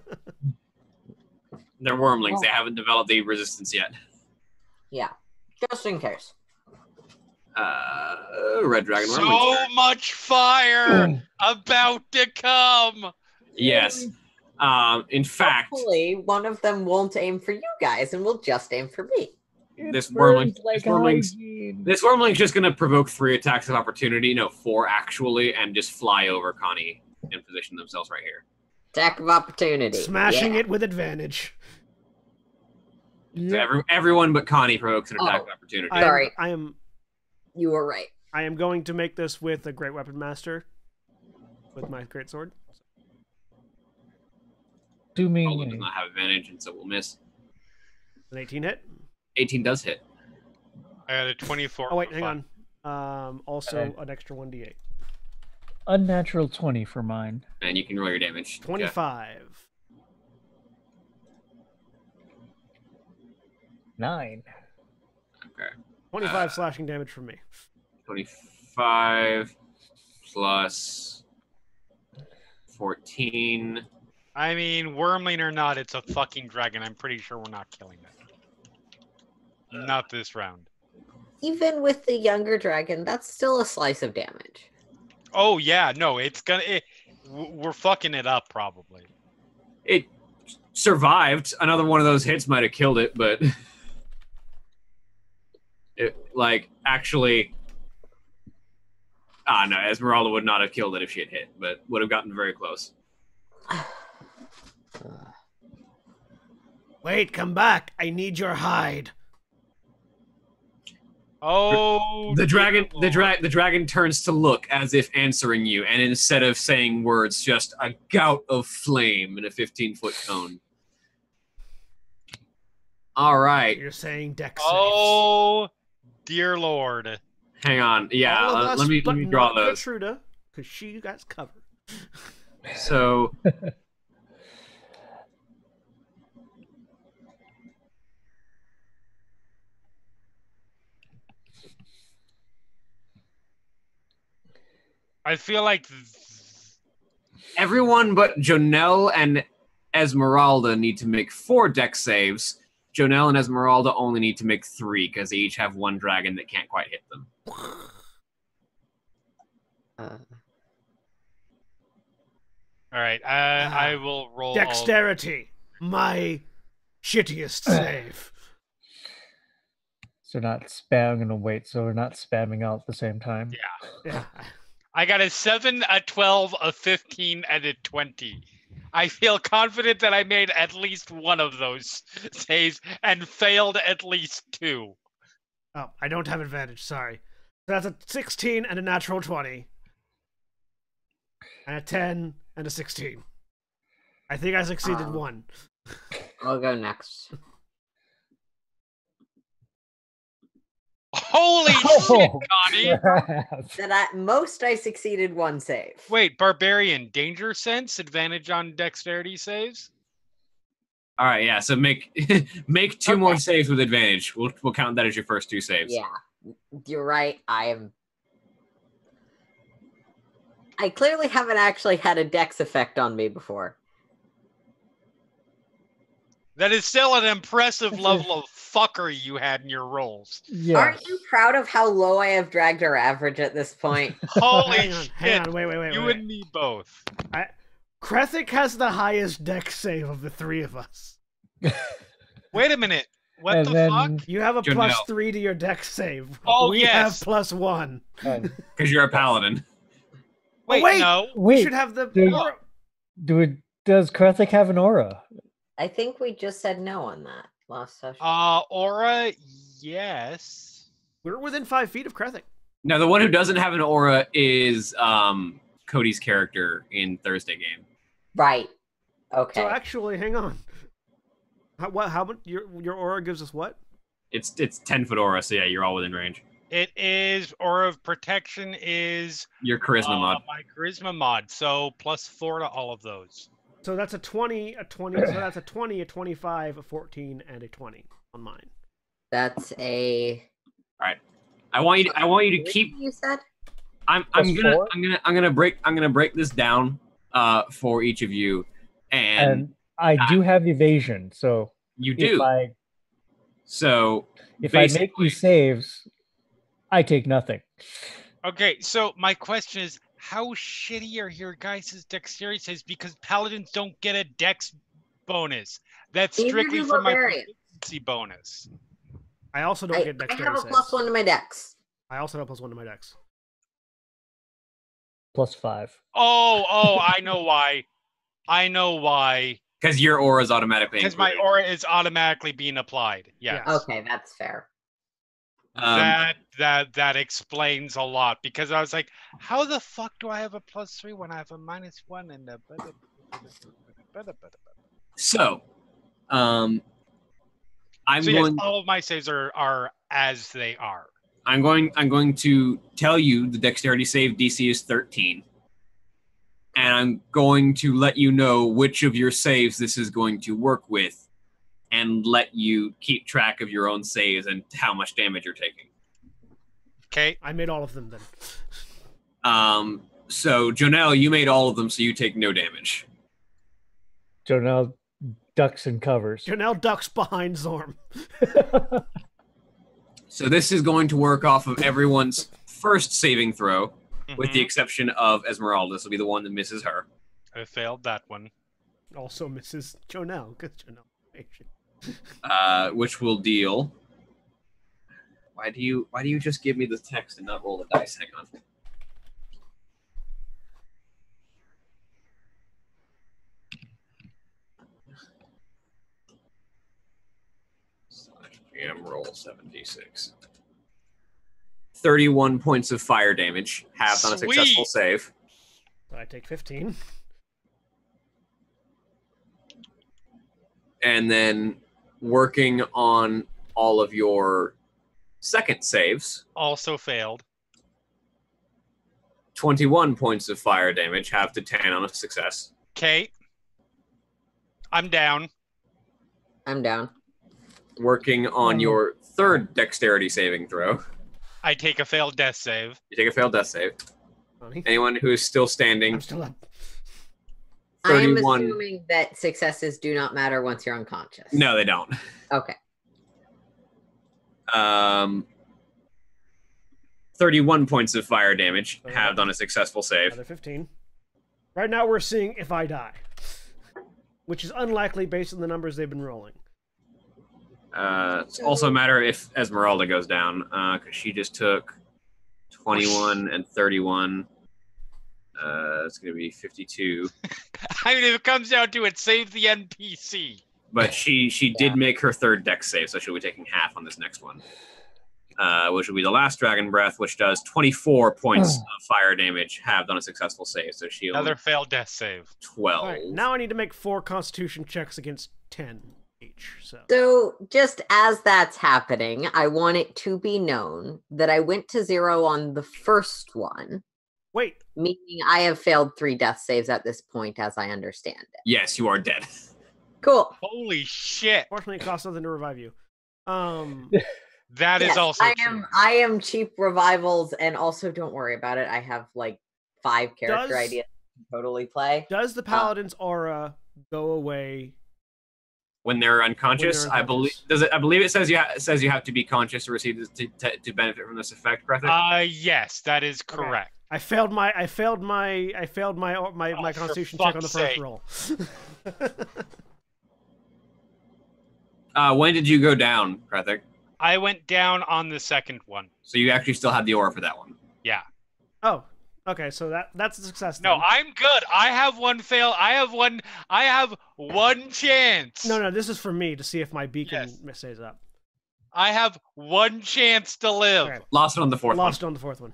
Speaker 2: They're wormlings. They haven't developed the resistance yet.
Speaker 3: Yeah. Just in case.
Speaker 2: Red Dragon
Speaker 4: So
Speaker 2: wormlings. turn.
Speaker 4: much fire about to come.
Speaker 2: Yes. In fact,
Speaker 3: Hopefully, one of them won't aim for you guys and will just aim for me.
Speaker 2: this wormling's just going to provoke 3 attacks of opportunity. No, 4 actually, and just fly over Connie and position themselves right here.
Speaker 3: Attack of opportunity.
Speaker 1: Smashing
Speaker 3: Yeah.
Speaker 1: it with advantage.
Speaker 2: So everyone but Connie provokes an attack of opportunity.
Speaker 3: Sorry.
Speaker 1: I am
Speaker 3: You were right.
Speaker 1: going to make this with a Great Weapon Master with my great sword.
Speaker 5: Do me.
Speaker 2: Roland does not have advantage, and so we'll miss.
Speaker 1: An 18 hit.
Speaker 2: 18 does hit.
Speaker 4: I got a 24.
Speaker 1: Oh wait, hang on. Also
Speaker 5: Okay.
Speaker 1: an extra 1d8.
Speaker 5: Unnatural 20 for mine.
Speaker 2: And you can roll your damage.
Speaker 1: 25.
Speaker 5: 9.
Speaker 2: Okay.
Speaker 1: 25 slashing damage from me.
Speaker 2: 25 plus 14.
Speaker 4: I mean, wormling or not, it's a fucking dragon. I'm pretty sure we're not killing it. Not this round.
Speaker 3: Even with the younger dragon, that's still a slice of damage.
Speaker 4: Oh yeah, no, it's gonna. We're fucking it up probably.
Speaker 2: It survived. Another one of those hits might have killed it, but it, like, actually, no, Esmeralda would not have killed it if she had hit, but would have gotten very close.
Speaker 1: Wait, come back. I need your hide.
Speaker 4: Oh,
Speaker 2: The
Speaker 4: dear
Speaker 2: dragon,
Speaker 4: Lord.
Speaker 2: the dragon turns to look as if answering you, and instead of saying words, just a gout of flame in a 15-foot cone. All right,
Speaker 1: You're saying deck saves.
Speaker 4: Oh, dear Lord.
Speaker 2: hang on. Yeah,
Speaker 1: All of us,
Speaker 2: let me
Speaker 1: but
Speaker 2: draw
Speaker 1: not
Speaker 2: those.
Speaker 1: Gertruda, because she got covered.
Speaker 2: So
Speaker 4: I feel like
Speaker 2: everyone but Jonelle and Esmeralda need to make 4 deck saves. Jonelle and Esmeralda only need to make 3 because they each have 1 dragon that can't quite hit them.
Speaker 3: Uh,
Speaker 4: all right. I will roll
Speaker 1: Dexterity, my shittiest save.
Speaker 5: So not spam. I'm gonna wait. So we're not spamming out at the same time.
Speaker 1: Yeah.
Speaker 4: I got a 7, a 12, a 15, and a 20. I feel confident that I made at least one of those saves and failed at least 2.
Speaker 1: Oh, I don't have advantage. Sorry. So that's a 16 and a natural 20, and a 10 and a 16. I think I succeeded one.
Speaker 3: I'll go next.
Speaker 4: Holy shit, Connie!
Speaker 3: That at most I succeeded 1 save.
Speaker 4: Wait, barbarian, danger sense, advantage on dexterity saves?
Speaker 2: All right, yeah. So make 2 more saves with advantage. We'll count that as your first 2 saves.
Speaker 3: Yeah, you're right. I clearly haven't actually had a dex effect on me before.
Speaker 4: That is still an impressive level of fuckery you had in your rolls.
Speaker 5: Yeah.
Speaker 3: Aren't you proud of how low I have dragged our average at this point?
Speaker 4: Holy
Speaker 1: Hang on,
Speaker 4: shit!
Speaker 1: wait.
Speaker 4: You and me both.
Speaker 1: Krethic has the highest dex save of the 3 of us.
Speaker 4: Wait a minute. What
Speaker 5: And
Speaker 4: the
Speaker 5: then-
Speaker 4: fuck?
Speaker 1: You have a
Speaker 2: Jonelle.
Speaker 1: +3 to your dex save.
Speaker 4: Oh,
Speaker 1: we
Speaker 4: yes.
Speaker 1: have +1.
Speaker 2: Because you're a paladin.
Speaker 4: Wait,
Speaker 1: wait!
Speaker 4: no.
Speaker 1: We should have the.
Speaker 5: Does Krethic have an aura?
Speaker 3: I think we just said no on that last session.
Speaker 4: Aura, yes.
Speaker 1: We're within 5 feet of Krethic.
Speaker 2: Now, the one who doesn't have an aura is Cody's character in Thursday Game.
Speaker 3: Right. Okay.
Speaker 1: So actually, hang on. How much your aura gives us what?
Speaker 2: It's 10-foot aura, so yeah, you're all within range.
Speaker 4: It is Aura of Protection is
Speaker 2: Your charisma mod.
Speaker 4: my charisma mod, so +4 to all of those.
Speaker 1: So that's a 20, a 20. So that's a 20, a 25, a 14, and a 20 on mine.
Speaker 3: That's a.
Speaker 2: All right. I want you to keep.
Speaker 3: You said.
Speaker 2: I'm gonna break this down for each of you, and
Speaker 5: I do have evasion, so
Speaker 2: you do.
Speaker 5: If I make these saves, I take nothing.
Speaker 4: Okay, so my question is, how shitty are your guys' dexterity saves? Because paladins don't get a dex bonus. That's
Speaker 3: Neither
Speaker 4: strictly
Speaker 3: do
Speaker 4: for my
Speaker 3: barbarians.
Speaker 4: proficiency bonus.
Speaker 1: I also don't get
Speaker 3: I
Speaker 1: dexterity
Speaker 3: have a
Speaker 1: saves.
Speaker 3: +1 to my dex.
Speaker 1: I also have +1 to my dex.
Speaker 5: +5.
Speaker 4: Oh, I know why. I know why.
Speaker 2: Because your aura is automatically.
Speaker 4: Because my aura is automatically being applied. Yes.
Speaker 1: Yes.
Speaker 3: Okay, that's fair.
Speaker 4: That explains a lot, because I was like, how the fuck do I have a +3 when I have a -1 and a
Speaker 2: So, I'm
Speaker 4: so yes,
Speaker 2: going.
Speaker 4: all of my saves are as they are.
Speaker 2: I'm going to tell you the dexterity save DC is 13. And I'm going to let you know which of your saves this is going to work with, and let you keep track of your own saves and how much damage you're taking.
Speaker 4: Okay.
Speaker 1: I made all of them then.
Speaker 2: So Jonelle, you made all of them, so you take no damage.
Speaker 5: Jonelle ducks and covers.
Speaker 1: Jonelle ducks behind Zorm.
Speaker 2: So this is going to work off of everyone's first saving throw, with the
Speaker 4: Mhm.
Speaker 2: exception of Esmeralda. This will be the one that misses her.
Speaker 4: I failed that one.
Speaker 1: Also Mrs. Jonelle, because Jonelle.
Speaker 2: Which will deal. Why do you just give me the text and not roll the dice? Hang on. PM roll 76. 31 points of fire damage, halved on a successful
Speaker 4: Sweet.
Speaker 2: save.
Speaker 1: So I take 15.
Speaker 2: And then working on all of your second saves,
Speaker 4: Also failed.
Speaker 2: 21 points of fire damage, halved to 10 on a success.
Speaker 4: Okay. I'm down.
Speaker 3: I'm down.
Speaker 2: Working on your third dexterity saving throw,
Speaker 4: I take a failed death save.
Speaker 2: you take a failed death save.
Speaker 1: Funny.
Speaker 2: Anyone who is still standing,
Speaker 1: I'm still up.
Speaker 3: I am
Speaker 2: 31.
Speaker 3: assuming that successes do not matter once you're unconscious.
Speaker 2: No, they don't.
Speaker 3: Okay.
Speaker 2: 31 points of fire damage, halved on a successful save.
Speaker 1: Another 15. Right now we're seeing if I die, which is unlikely based on the numbers they've been rolling.
Speaker 2: It's also a matter if Esmeralda goes down, because she just took 21 and 31. It's going to be 52.
Speaker 4: I mean, if it comes down to it, save the NPC.
Speaker 2: But she did make her third dex save, so she'll be taking half on this next one. Which will be the last Dragon Breath, which does 24 points of fire damage, halved on a successful save. So she'll
Speaker 4: Another failed death save.
Speaker 2: 12.
Speaker 1: All right, now I need to make 4 Constitution checks against 10 each.
Speaker 3: So just as that's happening, I want it to be known that I went to 0 on the first one,
Speaker 1: Wait,
Speaker 3: meaning I have failed 3 death saves at this point, as I understand it.
Speaker 2: Yes, you are dead.
Speaker 3: Cool.
Speaker 4: Holy shit.
Speaker 1: fortunately it costs nothing to revive you.
Speaker 4: That is
Speaker 3: Yes,
Speaker 4: also
Speaker 3: I
Speaker 4: true.
Speaker 3: I am cheap revivals, and also don't worry about it. I have like 5 character
Speaker 1: Does-
Speaker 3: ideas to totally play.
Speaker 1: Does the Paladin's aura go away?
Speaker 2: When they're unconscious,
Speaker 1: When they're
Speaker 2: I believe
Speaker 1: unconscious.
Speaker 2: I believe it says you have to be conscious to receive this, to benefit from this effect, correct?
Speaker 4: Yes, that is
Speaker 1: Okay.
Speaker 4: correct.
Speaker 1: I failed my
Speaker 4: Oh, for
Speaker 1: Constitution check on the
Speaker 4: fuck's
Speaker 1: first
Speaker 4: sake.
Speaker 1: roll.
Speaker 2: When did you go down, Krathik?
Speaker 4: I went down on the second one.
Speaker 2: So you actually still had the aura for that one.
Speaker 4: Yeah.
Speaker 1: Oh, okay. So that's a success.
Speaker 4: No,
Speaker 1: then.
Speaker 4: I'm good. I have one fail. I have one chance.
Speaker 1: No. This is for me to see if my beacon
Speaker 4: Yes.
Speaker 1: stays up.
Speaker 4: I have one chance to live.
Speaker 1: Okay.
Speaker 2: Lost it on the fourth
Speaker 1: Lost
Speaker 2: one.
Speaker 1: on the fourth one,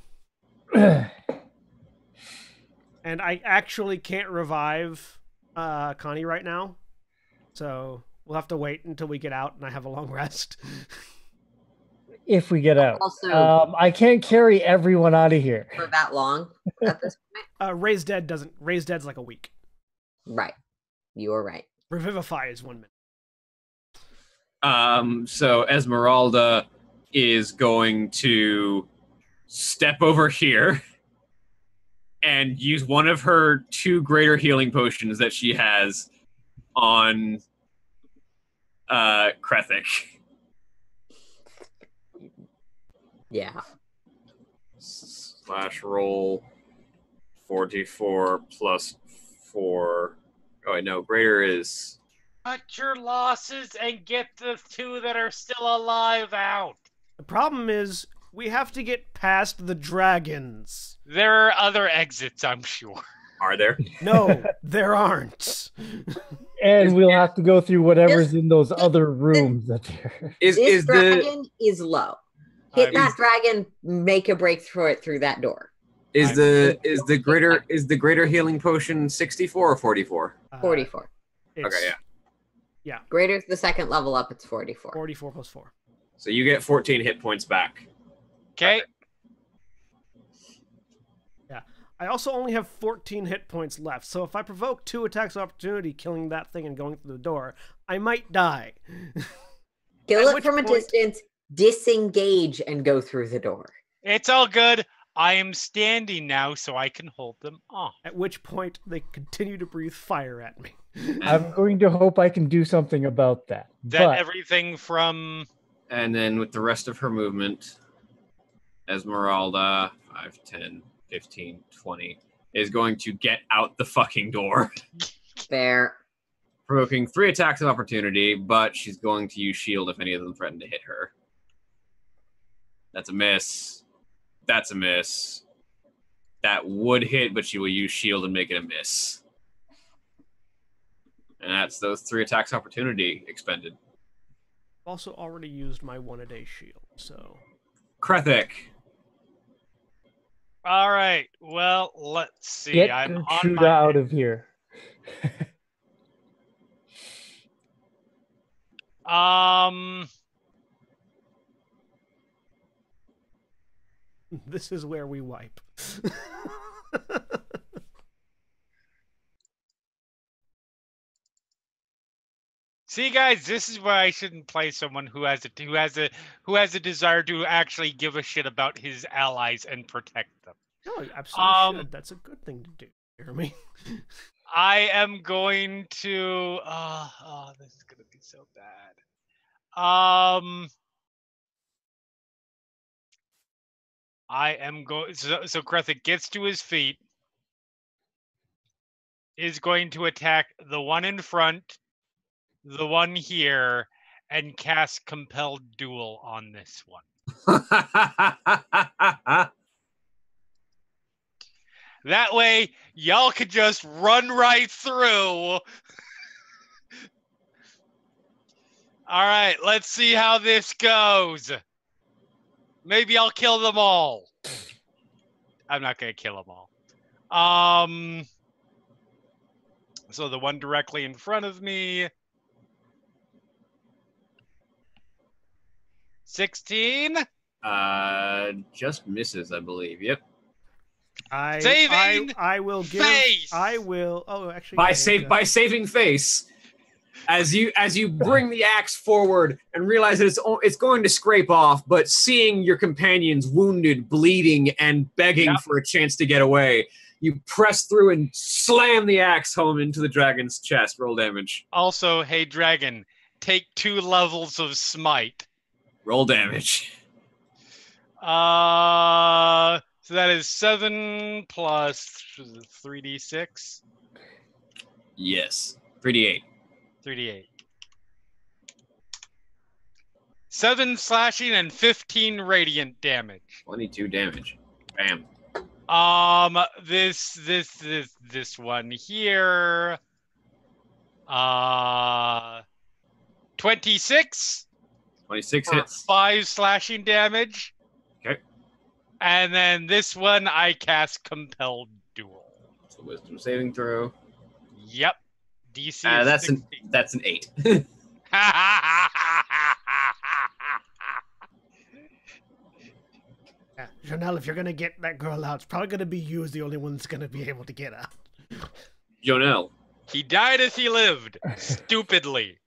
Speaker 1: and I actually can't revive Connie right now, so we'll have to wait until we get out and I have a long rest.
Speaker 5: If we get out.
Speaker 3: Also-
Speaker 5: I can't carry everyone out of here.
Speaker 3: For that long at this point.
Speaker 1: Raise Dead doesn't. Raise Dead's like a week.
Speaker 3: Right. You are right.
Speaker 1: Revivify is 1 minute.
Speaker 2: So Esmeralda is going to step over here and use one of her 2 greater healing potions that she has on Krathik.
Speaker 3: Yeah.
Speaker 2: / roll 44 plus 4. Oh wait, no, greater is
Speaker 4: Cut your losses and get the 2 that are still alive out.
Speaker 1: The problem is we have to get past the dragons.
Speaker 4: There are other exits, I'm sure.
Speaker 2: are there?
Speaker 1: No, there aren't.
Speaker 5: And we'll have to go through whatever's in those other rooms that there.
Speaker 2: Is
Speaker 3: This
Speaker 2: the
Speaker 3: dragon is low. Hit
Speaker 4: I'm-
Speaker 3: that dragon, make a break through it through that door.
Speaker 2: is the greater healing potion 64 or 44?
Speaker 3: 44.
Speaker 1: It's
Speaker 2: Okay, yeah.
Speaker 3: Greater is the second level up, it's 44.
Speaker 1: 44 plus 4.
Speaker 2: So you get 14 hit points back.
Speaker 4: Okay.
Speaker 1: I also only have 14 hit points left, so if I provoke 2 attacks of opportunity killing that thing and going through the door, I might die.
Speaker 3: Kill
Speaker 1: At
Speaker 3: it
Speaker 1: which
Speaker 3: from a
Speaker 1: point-
Speaker 3: distance, disengage, and go through the door.
Speaker 4: It's all good. I am standing now, so I can hold them off.
Speaker 1: At which point they continue to breathe fire at me.
Speaker 5: I'm going to hope I can do something about that.
Speaker 4: That
Speaker 5: But
Speaker 4: everything from
Speaker 2: And then with the rest of her movement, Esmeralda, 5, 10, 15, 20, is going to get out the fucking door,
Speaker 3: Fair.
Speaker 2: provoking 3 attacks of opportunity, but she's going to use shield if any of them threaten to hit her. That's a miss. That's a miss. That would hit, but she will use shield and make it a miss. And that's those 3 attacks of opportunity expended.
Speaker 1: I've also already used my 1-a-day shield, so...
Speaker 2: Krathik,
Speaker 4: All right. Well, let's see.
Speaker 5: Get
Speaker 4: I'm on
Speaker 5: Gertruda
Speaker 4: my
Speaker 5: out of here.
Speaker 1: This is where we wipe.
Speaker 4: See, guys, this is why I shouldn't play someone who has a desire to actually give a shit about his allies and protect them.
Speaker 1: No, you absolutely should. That's a good thing to do, Jeremy.
Speaker 4: I am going to. This is gonna be so bad. I am going. So Krethic gets to his feet. Is going to attack the one in front, the one here, and cast Compelled Duel on this one. That way, y'all could just run right through. All right, let's see how this goes. Maybe I'll kill them all. I'm not going to kill them all. So the one directly in front of me. 16?
Speaker 2: Just misses, I believe. Yep.
Speaker 4: I
Speaker 1: will give.
Speaker 4: face.
Speaker 1: I will. Oh, actually,
Speaker 2: By saving face, as you bring the axe forward and realize that it's going to scrape off, but seeing your companions wounded, bleeding, and begging for a chance to get away, you press through and slam the axe home into the dragon's chest. Roll damage.
Speaker 4: Also, hey dragon, take 2 levels of smite.
Speaker 2: Roll damage.
Speaker 4: So that is 7 plus 3d6.
Speaker 2: Yes. 3d8.
Speaker 4: 3d8. 7 slashing and 15 radiant damage.
Speaker 2: 22 damage. Bam.
Speaker 4: This one here. 26.
Speaker 2: 26
Speaker 4: for
Speaker 2: hits.
Speaker 4: 5 slashing damage.
Speaker 2: Okay.
Speaker 4: And then this one I cast Compelled Duel.
Speaker 2: So wisdom saving throw.
Speaker 4: Yep. DC is
Speaker 2: that's an 8.
Speaker 1: Yeah, Jonelle, if you're gonna get that girl out, it's probably gonna be you as the only one that's gonna be able to get out.
Speaker 2: Jonelle.
Speaker 4: He died as he lived, stupidly.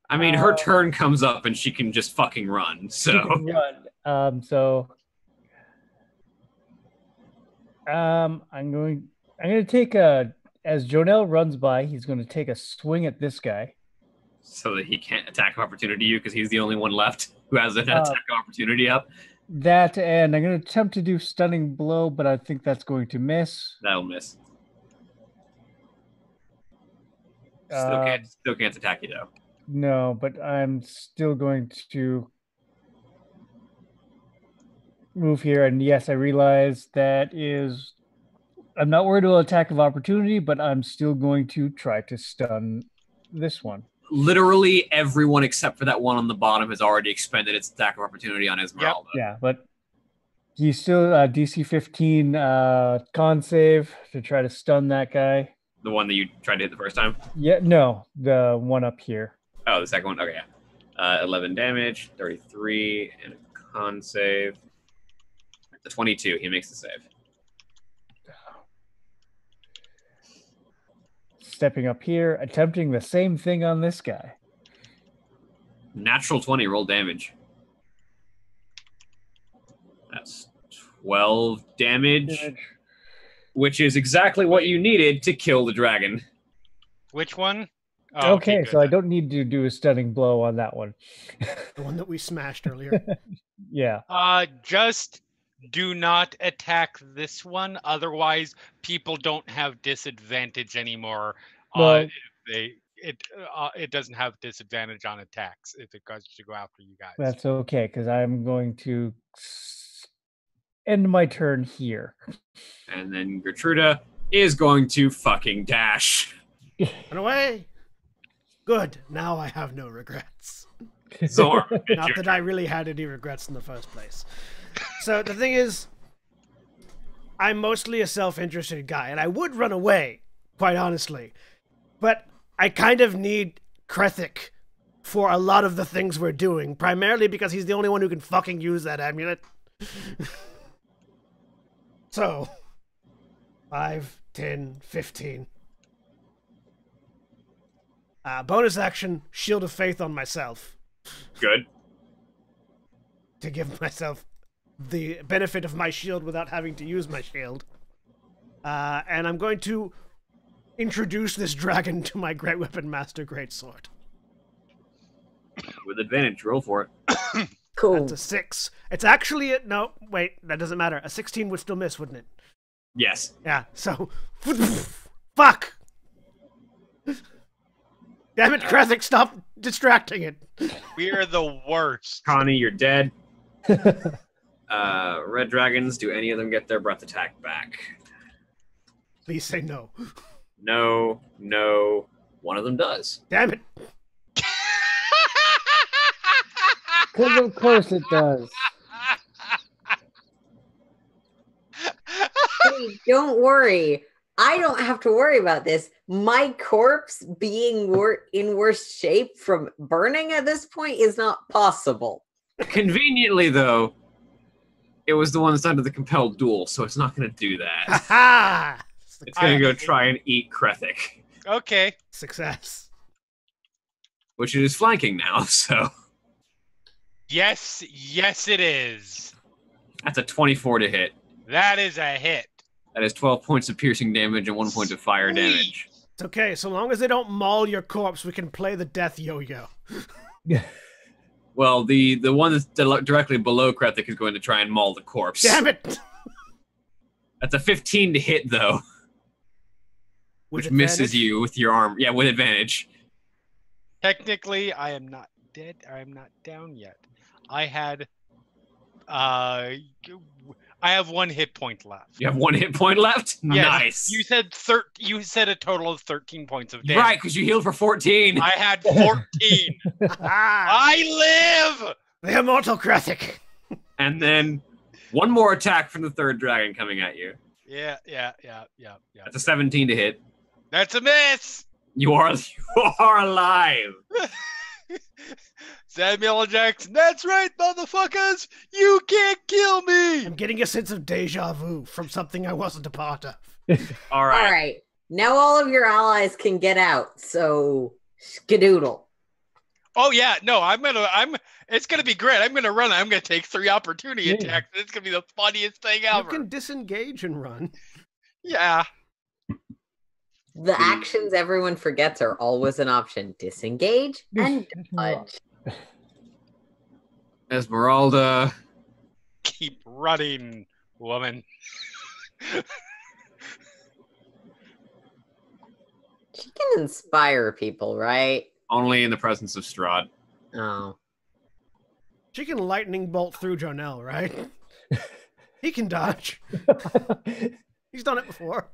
Speaker 2: I mean, her turn comes up and she can just fucking run. So
Speaker 5: run. I'm going to take as Jonelle runs by, he's going to take a swing at this guy.
Speaker 2: So that he can't attack of opportunity you because he's the only one left who has an attack of opportunity up.
Speaker 5: That, and I'm going to attempt to do stunning blow, but I think that's going to miss.
Speaker 2: That'll miss. Still can't attack you though.
Speaker 5: No, but I'm still going to move here. And yes, I realize I'm not worried about attack of opportunity, but I'm still going to try to stun this one.
Speaker 2: Literally everyone except for that one on the bottom has already expended its attack of opportunity on Esmeralda.
Speaker 5: Yep. Yeah, but he's still DC 15 con save to try to stun that guy.
Speaker 2: The one that you tried to hit the first time?
Speaker 5: Yeah, no, the one up here.
Speaker 2: Oh, the second one? Okay, yeah. 11 damage, 33, and a con save. The 22, he makes the save.
Speaker 5: Stepping up here, attempting the same thing on this guy.
Speaker 2: Natural 20, roll damage. That's 12 damage. Which is exactly what you needed to kill the dragon.
Speaker 4: Which one?
Speaker 5: Oh, okay, so I don't need to do a stunning blow on that one.
Speaker 1: The one that we smashed earlier.
Speaker 5: Yeah.
Speaker 4: Just do not attack this one. Otherwise, people don't have disadvantage anymore.
Speaker 5: Well,
Speaker 4: it doesn't have disadvantage on attacks if it goes to go after you guys.
Speaker 5: That's okay, because I'm going to end my turn here.
Speaker 2: And then Gertruda is going to fucking dash.
Speaker 1: Run away! Good. Now I have no regrets.
Speaker 2: Zorm.
Speaker 1: Not that I really had any regrets in the first place. So the thing is, I'm mostly a self-interested guy, and I would run away, quite honestly. But I kind of need Krethic for a lot of the things we're doing, primarily because he's the only one who can fucking use that amulet. So, 5, 10, 15. Bonus action, Shield of Faith on myself.
Speaker 2: Good.
Speaker 1: To give myself the benefit of my shield without having to use my shield. And I'm going to introduce this dragon to my Great Weapon Master Greatsword.
Speaker 2: With advantage, roll for it.
Speaker 3: Cool.
Speaker 1: That's a 6. It's actually no, wait, that doesn't matter. A 16 would still miss, wouldn't it?
Speaker 2: Yes.
Speaker 1: Yeah, so fuck! Damn it, Krethic, stop distracting it.
Speaker 4: We are the worst.
Speaker 2: Connie, you're dead. Red dragons, do any of them get their breath attack back?
Speaker 1: Please say no.
Speaker 2: No, no. One of them does.
Speaker 1: Damn it.
Speaker 5: Because of course it does.
Speaker 3: Hey, don't worry. I don't have to worry about this. My corpse being in worse shape from burning at this point is not possible.
Speaker 2: Conveniently, though, it was the one that's under the compelled duel, so it's not going to do that.
Speaker 1: Ha!
Speaker 2: It's going to go try and eat Krethic,
Speaker 4: Okay.
Speaker 1: Success.
Speaker 2: which it is flanking now, so
Speaker 4: Yes, yes, it is.
Speaker 2: that's a 24 to hit.
Speaker 4: That is a hit.
Speaker 2: That is 12 points of piercing damage and 1 point of fire
Speaker 4: Sweet.
Speaker 2: damage.
Speaker 1: It's okay, so long as they don't maul your corpse, we can play the death yo-yo.
Speaker 2: Well, the one that's directly below Krethic is going to try and maul the corpse.
Speaker 1: Damn it!
Speaker 2: That's a 15 to hit, though,
Speaker 1: With
Speaker 2: which misses
Speaker 1: advantage?
Speaker 2: you with your arm. Yeah, with advantage.
Speaker 4: Technically, I am not dead. I am not down yet. I have 1 hit point left.
Speaker 2: You have 1 hit point left?
Speaker 4: Yes.
Speaker 2: Nice.
Speaker 4: You said You said a total of 13 points of damage.
Speaker 2: Right, because you healed for 14.
Speaker 4: I had 14.
Speaker 1: Ah,
Speaker 4: I live.
Speaker 1: the immortal Krethic.
Speaker 2: And then one more attack from the third dragon coming at you.
Speaker 4: Yeah.
Speaker 2: That's a 17 to hit.
Speaker 4: That's a miss.
Speaker 2: You are alive.
Speaker 4: Samuel L. Jackson. That's right, motherfuckers. You can't kill me.
Speaker 1: I'm getting a sense of deja vu from something I wasn't a part of.
Speaker 2: All right.
Speaker 3: All right. Now all of your allies can get out. So skedoodle.
Speaker 4: Oh yeah, no, it's gonna be great. I'm gonna run. I'm gonna take 3 opportunity
Speaker 5: Yeah.
Speaker 4: attacks. It's gonna be the funniest thing
Speaker 1: You
Speaker 4: ever.
Speaker 1: can disengage and run.
Speaker 4: Yeah.
Speaker 3: The actions everyone forgets are always an option. Disengage and dodge.
Speaker 2: Esmeralda.
Speaker 4: Keep running, woman.
Speaker 3: She can inspire people, right?
Speaker 2: Only in the presence of Strahd.
Speaker 3: Oh.
Speaker 1: She can lightning bolt through Jonelle, right? He can dodge. He's done it before.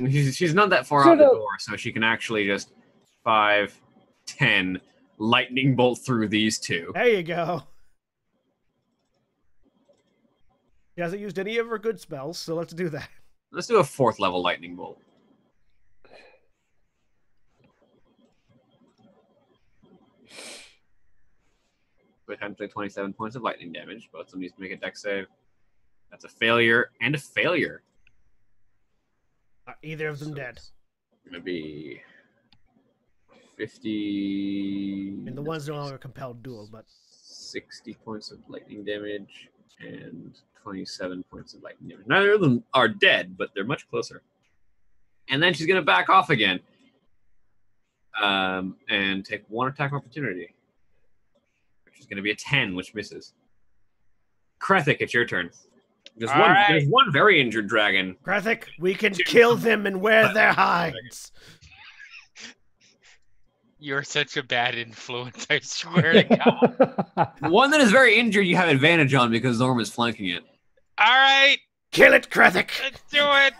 Speaker 2: She's not that far out the door, so she can actually just 5, 10, lightning bolt through these two.
Speaker 1: There you go. She hasn't used any of her good spells, so let's do that.
Speaker 2: Let's do a 4th level lightning bolt. Potentially 27 points of lightning damage. Both of them need to make a dex save. That's a failure and a failure.
Speaker 1: Are either of them
Speaker 2: So
Speaker 1: dead?
Speaker 2: it's gonna be 50.
Speaker 1: I mean, the one's no longer compelled duel, but
Speaker 2: 60 points of lightning damage and 27 points of lightning damage. Neither of them are dead, but they're much closer. And then she's gonna back off again. And take 1 attack of opportunity. Which is gonna be a 10, which misses. Krethic, it's your turn. There's
Speaker 4: All
Speaker 2: one.
Speaker 4: right.
Speaker 2: There's one very injured dragon.
Speaker 1: Krethic, we can kill them and wear their hides.
Speaker 4: You're such a bad influence, I swear to God.
Speaker 2: The one that is very injured, you have advantage on because Norm is flanking it.
Speaker 4: All right,
Speaker 1: Kill it, Krethic.
Speaker 4: let's do it.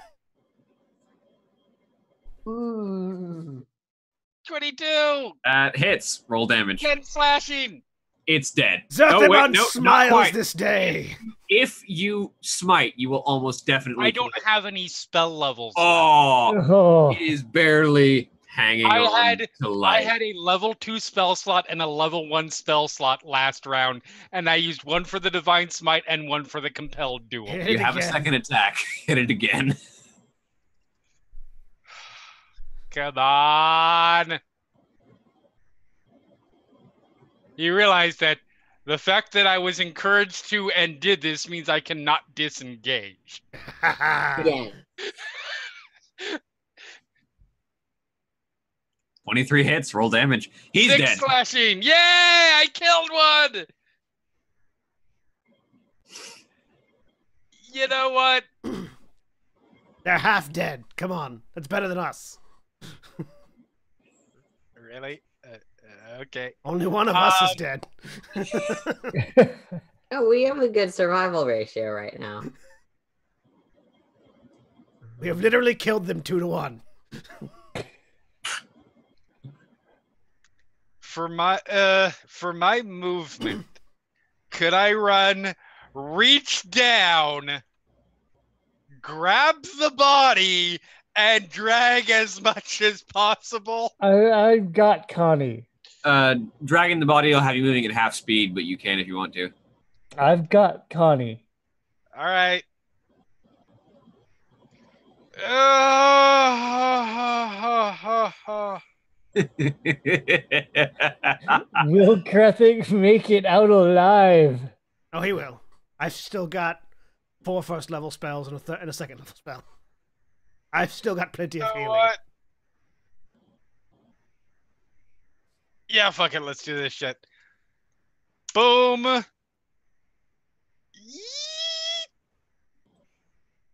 Speaker 3: Ooh.
Speaker 4: 22.
Speaker 2: That hits. Roll damage.
Speaker 4: 10 slashing.
Speaker 2: It's dead.
Speaker 1: Zerthimon
Speaker 2: not
Speaker 1: smiles
Speaker 2: quite.
Speaker 1: this day.
Speaker 2: If you smite, you will almost definitely.
Speaker 4: I don't have any spell levels.
Speaker 5: Oh.
Speaker 2: It is barely hanging on to life.
Speaker 4: I had a level 2 spell slot and a level 1 spell slot last round, and I used one for the Divine Smite and one for the Compelled Duel.
Speaker 2: You have a second attack. Hit it again.
Speaker 4: Come on. You realize that the fact that I was encouraged to and did this means I cannot disengage.
Speaker 3: Yeah.
Speaker 2: 23 hits, roll damage. He's
Speaker 4: 6
Speaker 2: dead.
Speaker 4: slashing. Yay! I killed one! You know what?
Speaker 1: They're half dead. Come on. That's better than us.
Speaker 4: Really? Okay.
Speaker 1: Only one of us is dead.
Speaker 3: Oh, we have a good survival ratio right now.
Speaker 1: We have literally killed them 2-1.
Speaker 4: For my movement, could I run, reach down, grab the body, and drag as much as possible?
Speaker 5: I've got Connie.
Speaker 2: Dragging the body will have you moving at half speed, but you can if you want to.
Speaker 5: I've got Connie.
Speaker 4: All right.
Speaker 5: Will Krethik make it out alive?
Speaker 1: Oh, he will. I've still got 4 first level spells and a second level spell. I've still got plenty of healing.
Speaker 4: What? Yeah, fuck it. Let's do this shit. Boom. Yeet.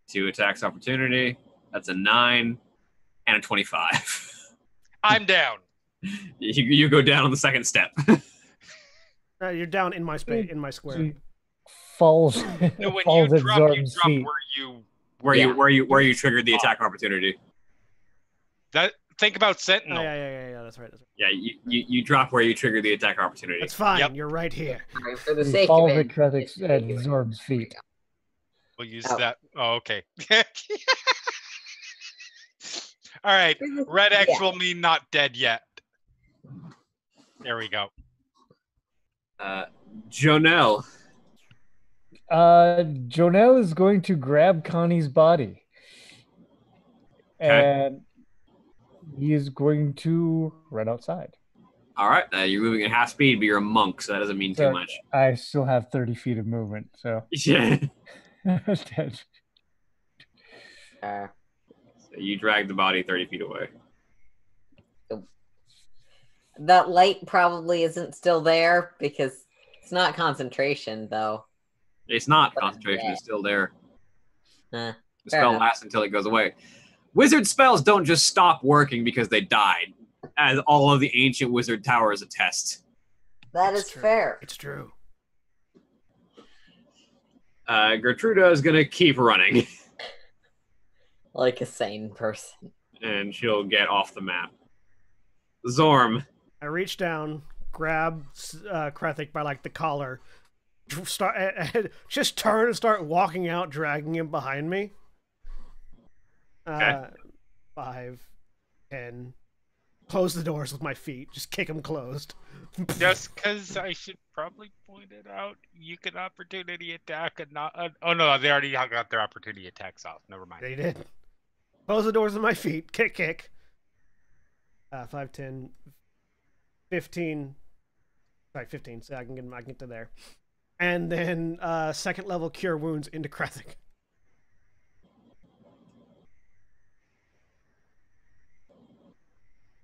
Speaker 2: 2 attacks opportunity. That's a 9 and a 25.
Speaker 4: I'm down.
Speaker 2: You go down on the second step.
Speaker 1: You're down in my space, in my square.
Speaker 5: She falls.
Speaker 4: No, when
Speaker 5: falls
Speaker 4: you
Speaker 5: at
Speaker 4: drop
Speaker 5: Zorm's feet.
Speaker 2: where you triggered the attack opportunity.
Speaker 4: Think about
Speaker 1: Oh,
Speaker 4: Sentinel.
Speaker 1: yeah, that's right.
Speaker 2: Yeah, you drop where you trigger the attack opportunity.
Speaker 1: That's fine.
Speaker 4: Yep.
Speaker 1: You're right here.
Speaker 3: Right, for the
Speaker 5: She
Speaker 3: sake
Speaker 5: falls
Speaker 3: of
Speaker 5: at
Speaker 3: it.
Speaker 5: Krethik's at Zorm's feet.
Speaker 4: We'll use
Speaker 3: Oh.
Speaker 4: that. Oh, okay. All right. Red X will mean not dead yet. There we go.
Speaker 2: Jonelle.
Speaker 5: Jonelle is going to grab Connie's body.
Speaker 2: Okay.
Speaker 5: And he is going to run outside.
Speaker 2: All right, you're moving at half speed, but you're a monk, so that doesn't mean too
Speaker 5: So-
Speaker 2: much.
Speaker 5: I still have 30 feet of movement, so.
Speaker 2: Yeah.
Speaker 5: Dead.
Speaker 3: Uh,
Speaker 2: So you drag the body 30 feet away.
Speaker 3: that light probably isn't still there because it's not concentration, though.
Speaker 2: It's not concentration; it's still there.
Speaker 3: Huh.
Speaker 2: The
Speaker 3: Fair
Speaker 2: spell
Speaker 3: enough.
Speaker 2: lasts until it goes away. Wizard spells don't just stop working because they died, as all of the ancient wizard towers attest.
Speaker 3: That
Speaker 1: It's
Speaker 3: is
Speaker 1: true.
Speaker 3: fair.
Speaker 1: It's true.
Speaker 2: Gertruda is going to keep running,
Speaker 3: Like a sane person.
Speaker 2: and she'll get off the map. Zorm.
Speaker 1: I reach down, grab Krethik by like the collar, just turn and start walking out, dragging him behind me.
Speaker 2: Okay.
Speaker 1: 5, 10. Close the doors with my feet. Just kick them closed.
Speaker 4: Just because I should probably point it out, you can opportunity attack and not. Oh no, they already got their opportunity attacks off. Never mind.
Speaker 1: They did. Close the doors with my feet. Kick, kick. 5, 10, 15. Sorry, 15. So I can get to there. And then second level cure wounds into Krethik.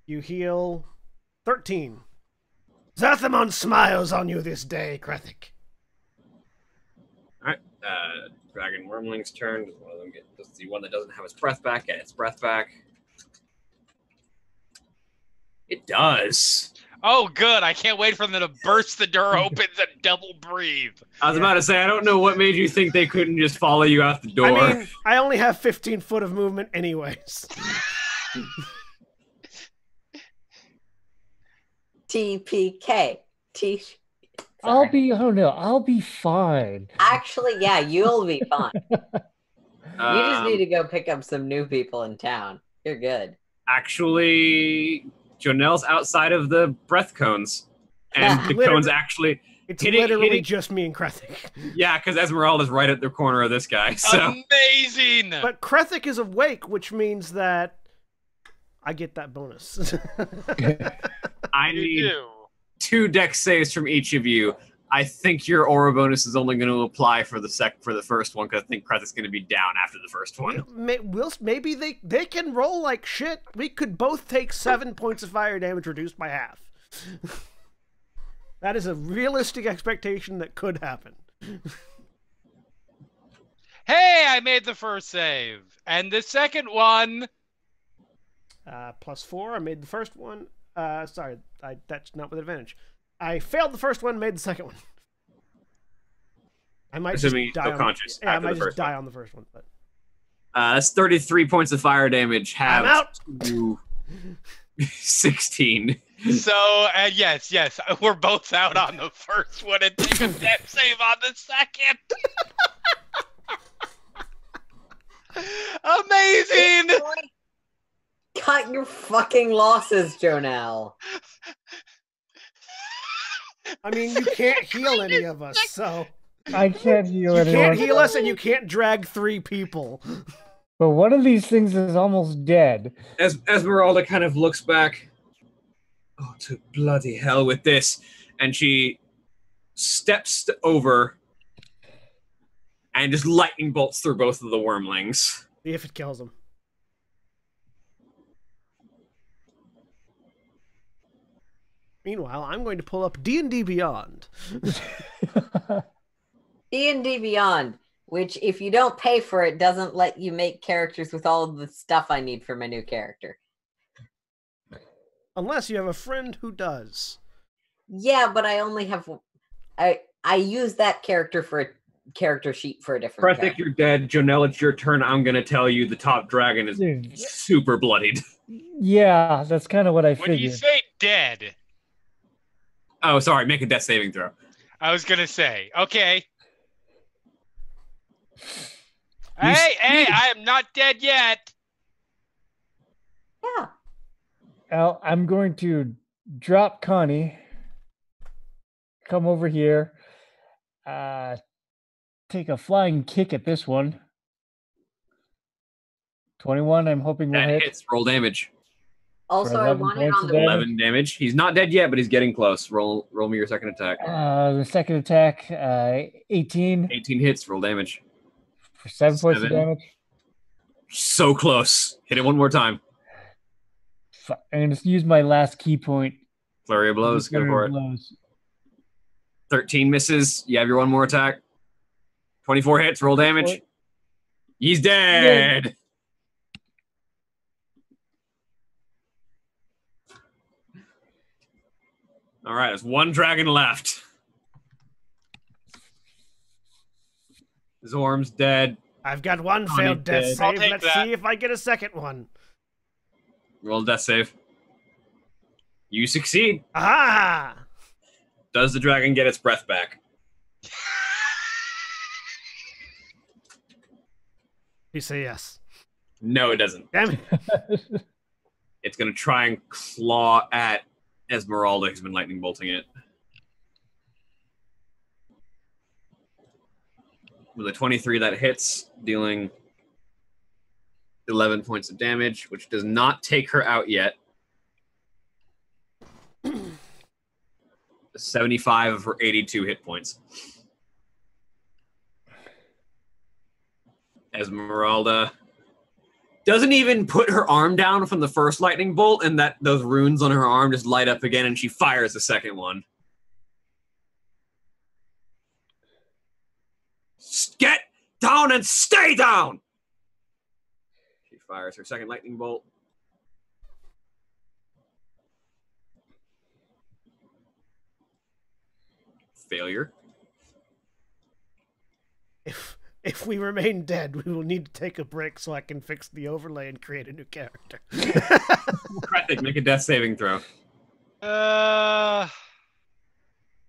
Speaker 1: You heal 13. Zathamon smiles on you this day, Krethik.
Speaker 2: All right. Dragon Wormling's turn. Does one of them does the one that doesn't have its breath back get its breath back? It does.
Speaker 4: Oh, good. I can't wait for them to burst the door open and double breathe.
Speaker 2: I was about to say, I don't know what made you think they couldn't just follow you out the door.
Speaker 1: I mean, I only have 15 foot of movement anyways.
Speaker 3: TPK.
Speaker 5: I'll be. Oh no, I'll be fine.
Speaker 3: Actually, yeah, you'll be fine. You just need
Speaker 2: Um,
Speaker 3: to go pick up some new people in town. You're good.
Speaker 2: actually, Jonel's outside of the breath cones, and the
Speaker 1: Literally-
Speaker 2: cones actually
Speaker 1: It's
Speaker 2: hitting-
Speaker 1: literally
Speaker 2: hitting-
Speaker 1: just me and Krethic.
Speaker 2: yeah, because Esmeralda's right at the corner of this guy. So
Speaker 4: Amazing.
Speaker 1: But Krethic is awake, which means that I get that bonus.
Speaker 2: I
Speaker 4: You
Speaker 2: need
Speaker 4: do.
Speaker 2: 2 dex saves from each of you. I think your aura bonus is only going to apply for the first one, because I think Krethic's going to be down after the first one.
Speaker 1: Maybe they can roll like shit. We could both take 7 points of fire damage reduced by half. That is a realistic expectation that could happen.
Speaker 4: Hey, I made the first save. And the second one.
Speaker 1: +4. I made the first one. Sorry, that's not with advantage. I failed the first one, made the second one. I might
Speaker 2: Assuming
Speaker 1: just die
Speaker 2: still
Speaker 1: on
Speaker 2: conscious
Speaker 1: I
Speaker 2: after
Speaker 1: might
Speaker 2: the
Speaker 1: just
Speaker 2: first
Speaker 1: die
Speaker 2: one.
Speaker 1: on the first one. But
Speaker 2: That's 33 points of fire damage.
Speaker 1: I'm out.
Speaker 2: To 16.
Speaker 4: So, yes, we're both out on the first one and take a death save on the second. Amazing.
Speaker 3: Cut your fucking losses, Jonelle.
Speaker 1: I mean, you can't heal any of us, so
Speaker 5: I can't heal
Speaker 1: you
Speaker 5: anyone.
Speaker 1: can't heal us, and you can't drag 3 people.
Speaker 5: But one of these things is almost dead.
Speaker 2: Esmeralda kind of looks back. Oh, to bloody hell with this. And she steps over and just lightning bolts through both of the wormlings.
Speaker 1: See if it kills them. Meanwhile, I'm going to pull up D&D Beyond.
Speaker 3: D&D Beyond, which if you don't pay for it, doesn't let you make characters with all of the stuff I need for my new character.
Speaker 1: Unless you have a friend who does.
Speaker 3: Yeah, but I only have... I use that character for a character sheet for a different
Speaker 2: Krethik,
Speaker 3: character.
Speaker 2: you're dead. Jonelle, it's your turn. I'm going to tell you the top dragon is
Speaker 5: Dude,
Speaker 2: super bloodied.
Speaker 5: yeah, that's kind of what I
Speaker 4: When you
Speaker 5: figured.
Speaker 4: say dead,
Speaker 2: Oh, sorry. Make a death saving throw.
Speaker 4: I was going to say, okay.
Speaker 2: You
Speaker 4: Hey, I am not dead yet.
Speaker 3: Yeah.
Speaker 5: Al, I'm going to drop Connie, come over here, take a flying kick at this one. 21, I'm hoping will
Speaker 2: That
Speaker 5: hit.
Speaker 2: hits. Roll damage.
Speaker 3: Also, I
Speaker 5: 11
Speaker 3: want it
Speaker 5: points
Speaker 3: on
Speaker 5: of
Speaker 3: the...
Speaker 5: damage.
Speaker 2: 11 damage. He's not dead yet, but he's getting close. Roll me your second attack.
Speaker 5: The second attack, 18
Speaker 2: 18 hits. Roll damage.
Speaker 5: for 7 points of
Speaker 2: 7.
Speaker 5: damage.
Speaker 2: So close. Hit it one more time.
Speaker 5: I'm going to use my last key point.
Speaker 2: Flurry of blows. Go for it.
Speaker 5: Blows.
Speaker 2: 13 misses. You have your one more attack. 24 hits. Roll damage. He's dead. All right, there's one dragon left. Zorm's dead.
Speaker 1: I've got one
Speaker 2: Oh,
Speaker 1: failed
Speaker 2: he
Speaker 1: death
Speaker 2: did.
Speaker 4: I'll
Speaker 1: save.
Speaker 4: take
Speaker 1: Let's
Speaker 4: that.
Speaker 1: see if I get a second one.
Speaker 2: Roll a death save. You succeed.
Speaker 1: Aha!
Speaker 2: Does the dragon get its breath back?
Speaker 1: You say yes.
Speaker 2: No, it doesn't.
Speaker 1: Damn it.
Speaker 2: It's going to try and claw at Esmeralda, who's been lightning bolting it. With a 23, that hits, dealing 11 points of damage, which does not take her out yet. 75 of her 82 hit points. Esmeralda doesn't even put her arm down from the first lightning bolt, and that those runes on her arm just light up again, and she fires the second one. Get down and stay down! She fires her second lightning bolt. Failure.
Speaker 1: If we remain dead, we will need to take a break so I can fix the overlay and create a new character.
Speaker 2: Krethic, make a death saving throw.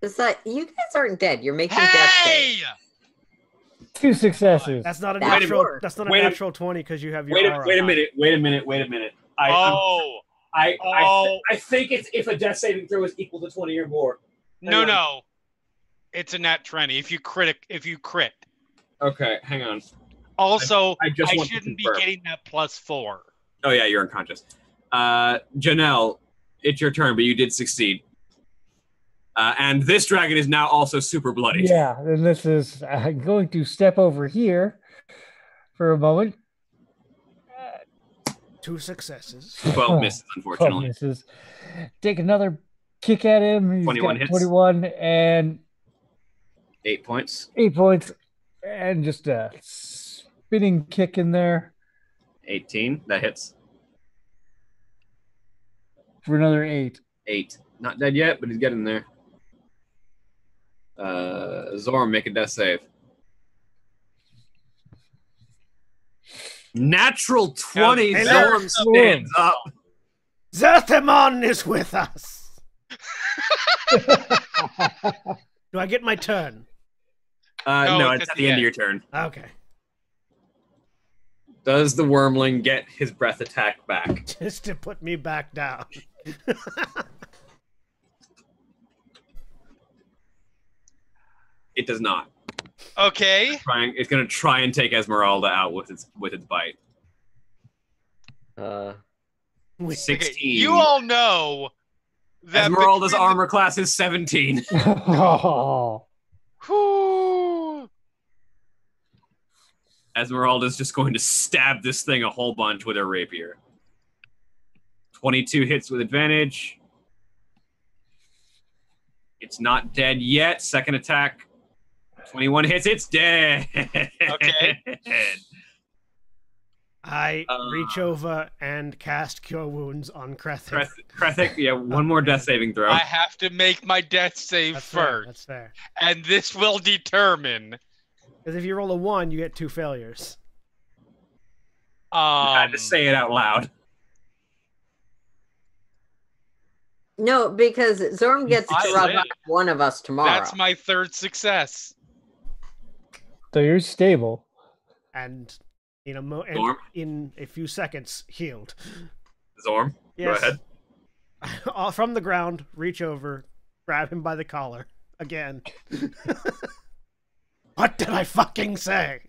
Speaker 3: Besides, you guys aren't dead. You're making death saves.
Speaker 4: Hey!
Speaker 5: 2 successes.
Speaker 1: That's not a
Speaker 3: That
Speaker 1: natural.
Speaker 3: worked.
Speaker 1: That's not a
Speaker 2: Wait a-
Speaker 1: natural 20 because you have your
Speaker 2: Wait
Speaker 1: aura.
Speaker 2: a minute.
Speaker 4: Oh,
Speaker 2: I think it's if a death saving throw is equal to 20 or more.
Speaker 4: no. It's a nat 20 if you crit.
Speaker 2: Okay, hang on.
Speaker 4: Also,
Speaker 2: I just
Speaker 4: I
Speaker 2: want to
Speaker 4: shouldn't be
Speaker 2: confirm.
Speaker 4: getting that +4.
Speaker 2: Oh yeah, you're unconscious. Janelle, it's your turn, but you did succeed. And this dragon is now also super bloody.
Speaker 5: Yeah, and this is I'm going to step over here for a moment.
Speaker 1: 2 successes.
Speaker 2: 12 misses,
Speaker 5: 12
Speaker 2: unfortunately.
Speaker 5: misses. Take another kick at him. He's
Speaker 2: 21
Speaker 5: got
Speaker 2: hits.
Speaker 5: 21 and
Speaker 2: 8 points.
Speaker 5: 8 points, and just a spinning kick in there
Speaker 2: 18. That hits.
Speaker 5: for another 8.
Speaker 2: 8. Not dead yet, but he's getting there. Zorm, make a death save. Natural 20.
Speaker 1: Hey,
Speaker 2: Zorm stands up.
Speaker 1: Zerthimon is with us. Do I get my turn?
Speaker 2: No,
Speaker 4: it's
Speaker 2: it's at the end of your turn.
Speaker 1: Okay.
Speaker 2: Does the wormling get his breath attack back?
Speaker 1: Just to put me back down.
Speaker 2: It does not.
Speaker 4: Okay.
Speaker 2: It's going to try and take Esmeralda out with its bite. 16.
Speaker 4: Okay, you all know that
Speaker 2: Esmeralda's
Speaker 4: between
Speaker 2: armor class is 17.
Speaker 5: Oh,
Speaker 4: Whew.
Speaker 2: Esmeralda's just going to stab this thing a whole bunch with her rapier. 22 hits with advantage. It's not dead yet. Second attack. 21 hits. It's dead.
Speaker 4: Okay.
Speaker 1: I reach over and cast Cure Wounds on Krethik.
Speaker 2: Krethik, yeah, one more death saving throw.
Speaker 4: I have to make my death save
Speaker 1: That's fair.
Speaker 4: first,
Speaker 1: That's fair.
Speaker 4: and this will determine.
Speaker 1: Because if you roll a 1, you get 2 failures.
Speaker 2: I had to say it out loud.
Speaker 3: No, because Zorm gets
Speaker 4: I
Speaker 3: to rub
Speaker 4: live.
Speaker 3: off one of us tomorrow.
Speaker 4: That's my third success.
Speaker 5: so you're stable.
Speaker 1: And
Speaker 2: Zorm?
Speaker 1: in a few seconds, healed.
Speaker 2: Zorm,
Speaker 1: Yes.
Speaker 2: go ahead.
Speaker 1: From the ground, reach over, grab him by the collar. Again. What did I fucking say?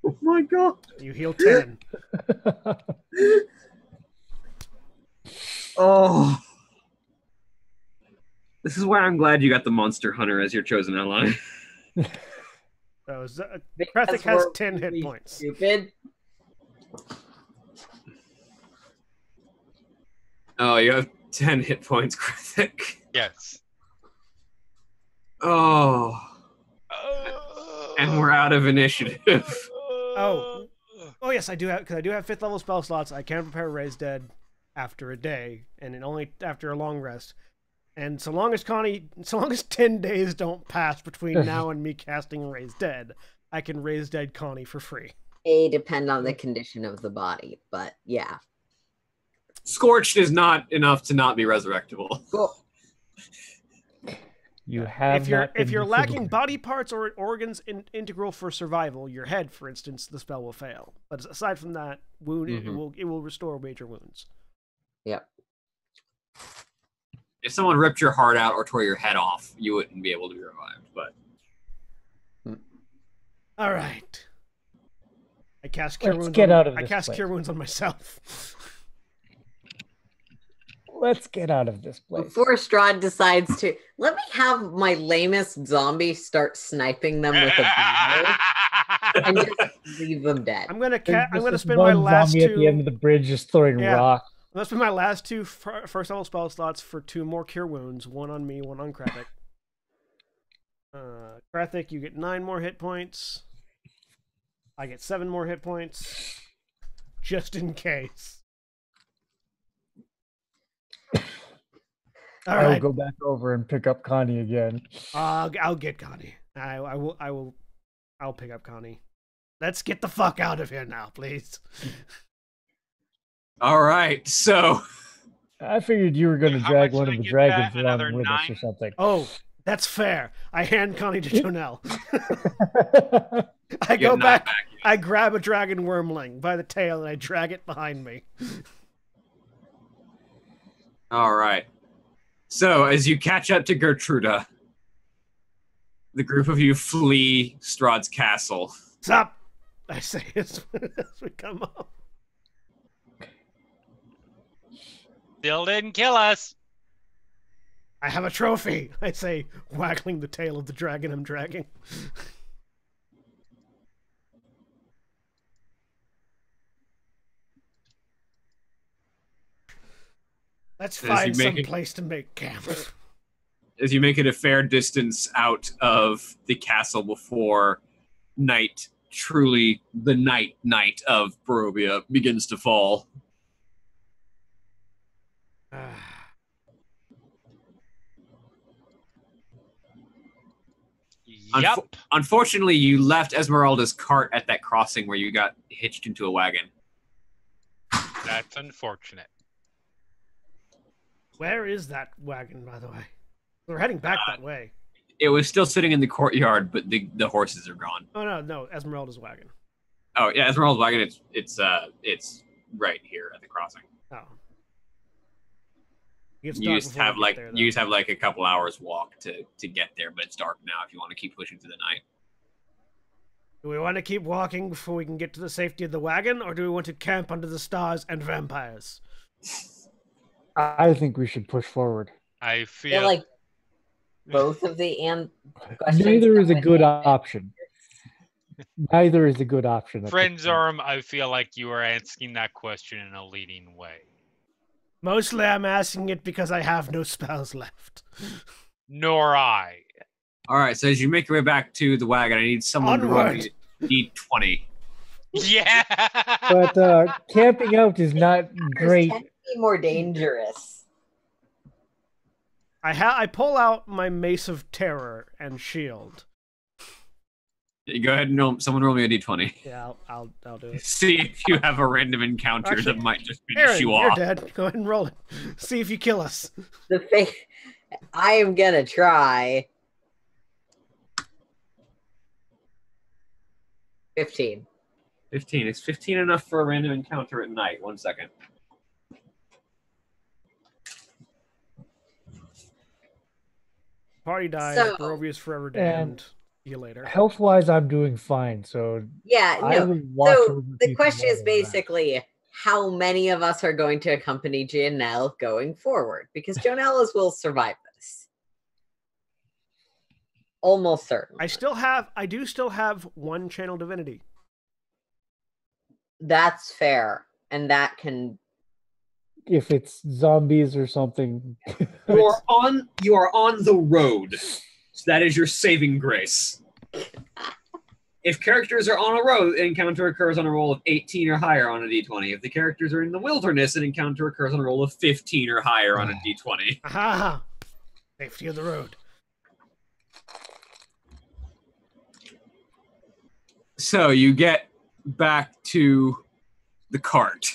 Speaker 2: Oh my god.
Speaker 1: You heal 10.
Speaker 2: Oh. This is why I'm glad you got the Monster Hunter as your chosen ally.
Speaker 1: So
Speaker 3: Because
Speaker 1: Krethik has
Speaker 3: we're
Speaker 1: 10 hit
Speaker 3: really
Speaker 1: points.
Speaker 3: Stupid.
Speaker 2: Oh, you have 10 hit points, Krethik.
Speaker 4: Yes.
Speaker 2: Oh. And we're out of initiative.
Speaker 1: Oh yes, I do have, because I do have 5th level spell slots. I can prepare Raise Dead after a day, and only after a long rest. And so long as 10 days don't pass between now and me casting Raise Dead, I can Raise Dead Connie for free.
Speaker 3: It depend on the condition of the body, but yeah.
Speaker 2: Scorched is not enough to not be resurrectable.
Speaker 3: Cool.
Speaker 5: You have
Speaker 1: If you're lacking body parts or organs integral for survival, your head, for instance, the spell will fail. But aside from that, it will restore major wounds.
Speaker 3: Yep.
Speaker 2: If someone ripped your heart out or tore your head off, you wouldn't be able to be revived. But
Speaker 1: All right. I cast Cure
Speaker 5: Let's
Speaker 1: Wounds.
Speaker 5: get out of
Speaker 1: I
Speaker 5: this
Speaker 1: cast
Speaker 5: place.
Speaker 1: Cure Wounds on myself.
Speaker 5: Let's get out of this place.
Speaker 3: Before Strahd decides to, let me have my lamest zombie start sniping them with a bow and just leave them dead.
Speaker 1: I'm gonna
Speaker 5: There's
Speaker 1: I'm gonna
Speaker 5: just
Speaker 1: spend my
Speaker 5: one
Speaker 1: last
Speaker 5: zombie at the end
Speaker 1: two.
Speaker 5: of the bridge just throwing
Speaker 1: Yeah.
Speaker 5: rocks.
Speaker 1: I'm gonna spend my last 2 first level spell slots for 2 more Cure Wounds. 1 on me, 1 on Krethik. Krethik, you get 9 more hit points. I get 7 more hit points, just in case. All
Speaker 5: I'll
Speaker 1: right,
Speaker 5: go back over and pick up Connie again.
Speaker 1: I'll get Connie. I'll pick up Connie. Let's get the fuck out of here now, please.
Speaker 2: All right, so
Speaker 5: I figured you were going to
Speaker 4: How
Speaker 5: drag
Speaker 4: much
Speaker 5: one
Speaker 4: did
Speaker 5: of
Speaker 4: I
Speaker 5: the
Speaker 4: get
Speaker 5: dragons
Speaker 4: that? Another
Speaker 5: along with us
Speaker 4: 9?
Speaker 5: or something.
Speaker 1: Oh, that's fair. I hand Connie to Jonelle. I
Speaker 2: you
Speaker 1: go
Speaker 2: have 9
Speaker 1: back.
Speaker 2: back.
Speaker 1: I grab a dragon wormling by the tail and I drag it behind me.
Speaker 2: All right. So as you catch up to Gertruda, the group of you flee Strahd's castle.
Speaker 1: Stop! I say as we come up.
Speaker 4: Still didn't kill us.
Speaker 1: I have a trophy, I say, waggling the tail of the dragon I'm dragging. Let's find some place to make camp.
Speaker 2: As you make it a fair distance out of the castle before night, truly the night of Barovia begins to fall.
Speaker 4: Yep.
Speaker 2: Unfortunately, you left Esmeralda's cart at that crossing where you got hitched into a wagon.
Speaker 4: That's unfortunate.
Speaker 1: Where is that wagon, by the way? We're heading back that way.
Speaker 2: It was still sitting in the courtyard, but the horses are gone.
Speaker 1: Oh no, Esmeralda's wagon.
Speaker 2: Oh yeah, Esmeralda's wagon. It's right here at the crossing.
Speaker 1: Oh.
Speaker 2: You just have like a couple hours walk to get there, but it's dark now. If you want to keep pushing through the night.
Speaker 1: Do we want to keep walking before we can get to the safety of the wagon, or do we want to camp under the stars and vampires?
Speaker 5: I think we should push forward.
Speaker 4: I feel
Speaker 3: like both of the
Speaker 5: Neither is a good option. Neither is a good option.
Speaker 4: Friend Zorm, I feel like you are asking that question in a leading way.
Speaker 1: Mostly I'm asking it because I have no spells left.
Speaker 4: Nor I.
Speaker 2: All right, so as you make your way back to the wagon, I need someone to roll me a D20.
Speaker 4: Yeah.
Speaker 5: But camping out is not great.
Speaker 3: Can be more dangerous.
Speaker 1: I pull out my Mace of Terror and shield.
Speaker 2: Go ahead and someone roll me a D20.
Speaker 1: Yeah, I'll do it.
Speaker 2: See if you have a random encounter that might just finish
Speaker 1: Aaron,
Speaker 2: you
Speaker 1: you're
Speaker 2: off.
Speaker 1: dead. Go ahead and roll it. See if you kill us.
Speaker 3: I am gonna try. 15.
Speaker 2: 15. Is 15 enough for a random encounter at night? 1 second.
Speaker 1: Party dies.
Speaker 3: So-
Speaker 1: Barovia's forever damned. See you later.
Speaker 5: Health-wise, I'm doing fine. So
Speaker 3: Yeah,
Speaker 5: I
Speaker 3: no.
Speaker 5: would watch
Speaker 3: So
Speaker 5: over
Speaker 3: the
Speaker 5: people
Speaker 3: question is
Speaker 5: while they're
Speaker 3: basically how many of us are going to accompany Janelle going forward? Because Jonelle will survive this. Almost certain.
Speaker 1: I do still have one channel divinity.
Speaker 3: That's fair. And that can
Speaker 5: if it's zombies or something.
Speaker 2: You are on the road. So that is your saving grace. If characters are on a road, an encounter occurs on a roll of 18 or higher on a d20. If the characters are in the wilderness, an encounter occurs on a roll of 15 or higher on a d20.
Speaker 1: Aha! Safety of the road.
Speaker 2: So you get back to the cart,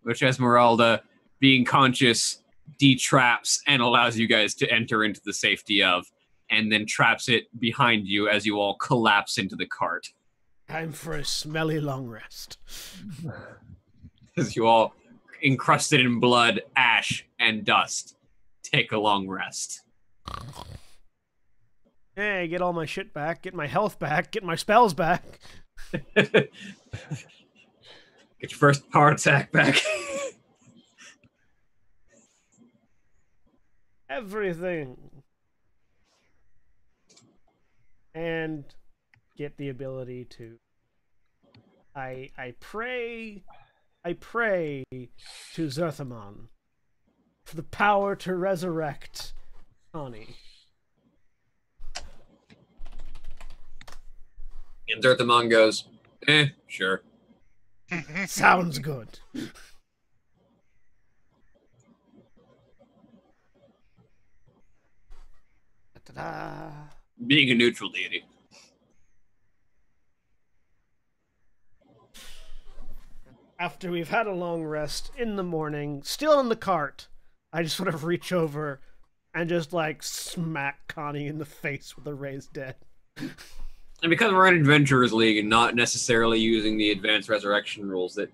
Speaker 2: which Esmeralda, being conscious, detraps and allows you guys to enter into the safety of, and then traps it behind you as you all collapse into the cart.
Speaker 1: Time for a smelly long rest.
Speaker 2: As you all, encrusted in blood, ash, and dust, take a long rest.
Speaker 1: Hey, get all my shit back, get my health back, get my spells back.
Speaker 2: Get your first power attack back.
Speaker 1: Everything. And get the ability to I pray to Zerthamon for the power to resurrect Ani.
Speaker 2: And Zerthamon goes, sure.
Speaker 1: Sounds good. Ta-da.
Speaker 2: Being a neutral deity.
Speaker 1: after we've had a long rest in the morning, still in the cart, I just sort of reach over and just like smack Connie in the face with a raised dead.
Speaker 2: And because we're an Adventurers League and not necessarily using the advanced resurrection rules that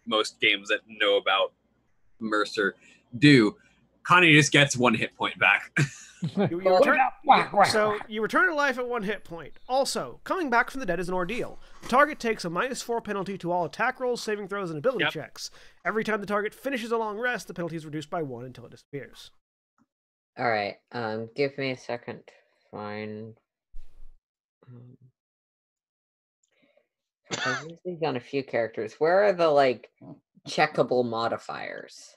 Speaker 2: most games that know about Mercer do, Connie just gets 1 hit point back.
Speaker 1: You return to life at 1 hit point. Also, coming back from the dead is an ordeal. The target takes a -4 penalty to all attack rolls, saving throws, and ability checks. Every time the target finishes a long rest, the penalty is reduced by 1 until it disappears.
Speaker 3: All right. Give me a second. Fine. I've usually done a few characters. Where are the like checkable modifiers?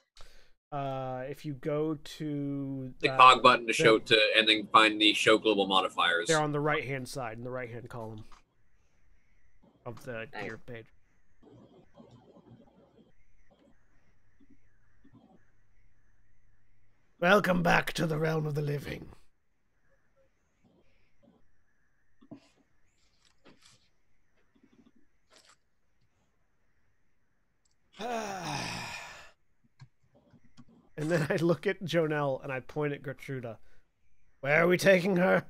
Speaker 1: If you go to
Speaker 2: the cog button to show and then find the show global modifiers.
Speaker 1: They're on the right hand side in the right hand column of the gear page. Welcome back to the realm of the living. And then I look at Jonelle and I point at Gertruda. Where are we taking her?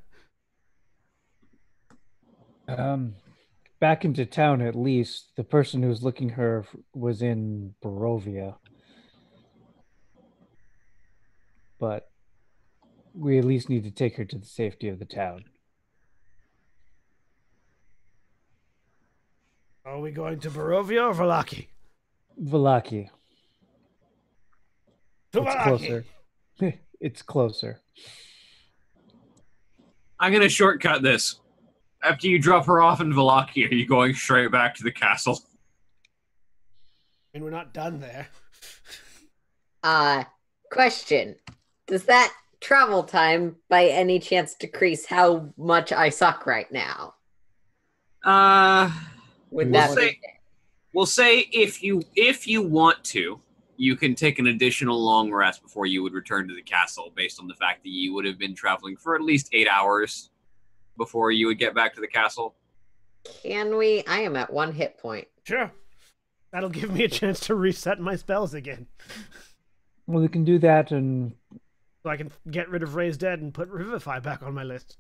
Speaker 5: Back into town at least. The person who was looking her was in Barovia. But we at least need to take her to the safety of the town.
Speaker 1: Are we going to Barovia or Vallaki?
Speaker 5: Vallaki. It's
Speaker 1: Vallaki.
Speaker 5: closer. It's closer.
Speaker 2: I'm going to shortcut this. After you drop her off in Vallaki, are you going straight back to the castle?
Speaker 1: And we're not done there.
Speaker 3: Question. Does that travel time by any chance decrease how much I suck right now?
Speaker 2: We'll say if you want to, you can take an additional long rest before you would return to the castle, based on the fact that you would have been traveling for at least 8 hours before you would get back to the castle.
Speaker 3: Can we? I am at 1 hit point.
Speaker 1: Sure. That'll give me a chance to reset my spells again.
Speaker 5: Well, we can do that, and
Speaker 1: so I can get rid of Raise Dead and put Revivify back on my list.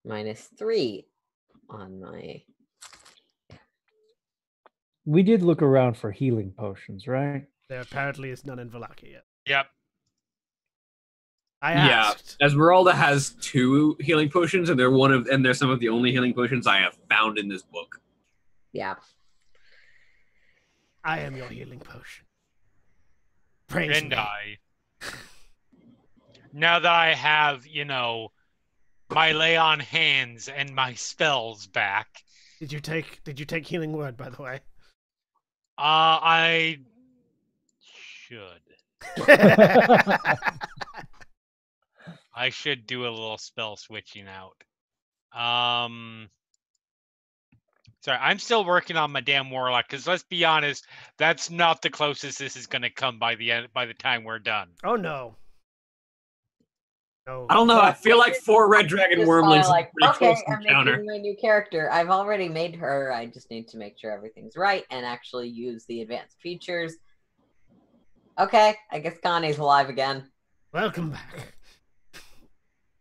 Speaker 3: -3 on my...
Speaker 5: We did look around for healing potions, right?
Speaker 1: There apparently is none in Vallaki yet.
Speaker 4: Yep.
Speaker 1: I asked.
Speaker 2: Yeah, Esmeralda has 2 healing potions, and they're some of the only healing potions I have found in this book.
Speaker 3: Yeah.
Speaker 1: I am your healing potion. Praise me.
Speaker 4: Now that I have, my lay on hands and my spells back.
Speaker 1: Did you take healing word, by the way?
Speaker 4: I should. I should do a little spell switching out. Sorry, I'm still working on my damn warlock, because let's be honest, that's not the closest this is gonna come by the time we're done.
Speaker 1: Oh no. No.
Speaker 2: I don't know. I feel like 4 red dragon wormlings is a pretty close encounter.
Speaker 3: I'm making my new character. I've already made her. I just need to make sure everything's right and actually use the advanced features. Okay, I guess Connie's alive again.
Speaker 1: Welcome back.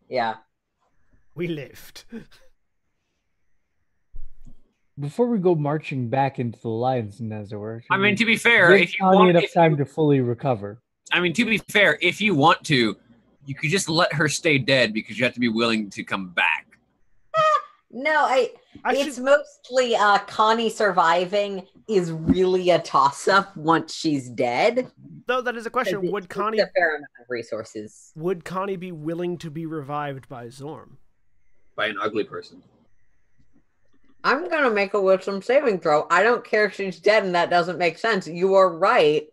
Speaker 3: Yeah.
Speaker 1: We lived.
Speaker 5: Before we go marching back into the lines, as it were.
Speaker 2: I mean, to be fair,
Speaker 5: if you want enough time to fully recover.
Speaker 2: I mean, to be fair, if you want to, you could just let her stay dead because you have to be willing to come back.
Speaker 3: No, it's mostly Connie surviving is really a toss-up once she's dead.
Speaker 1: Though that is a question. Would Connie
Speaker 3: a fair amount of resources?
Speaker 1: Would Connie be willing to be revived by Zorm?
Speaker 2: By an ugly person.
Speaker 3: I'm gonna make a wisdom saving throw. I don't care if she's dead and that doesn't make sense. You are right.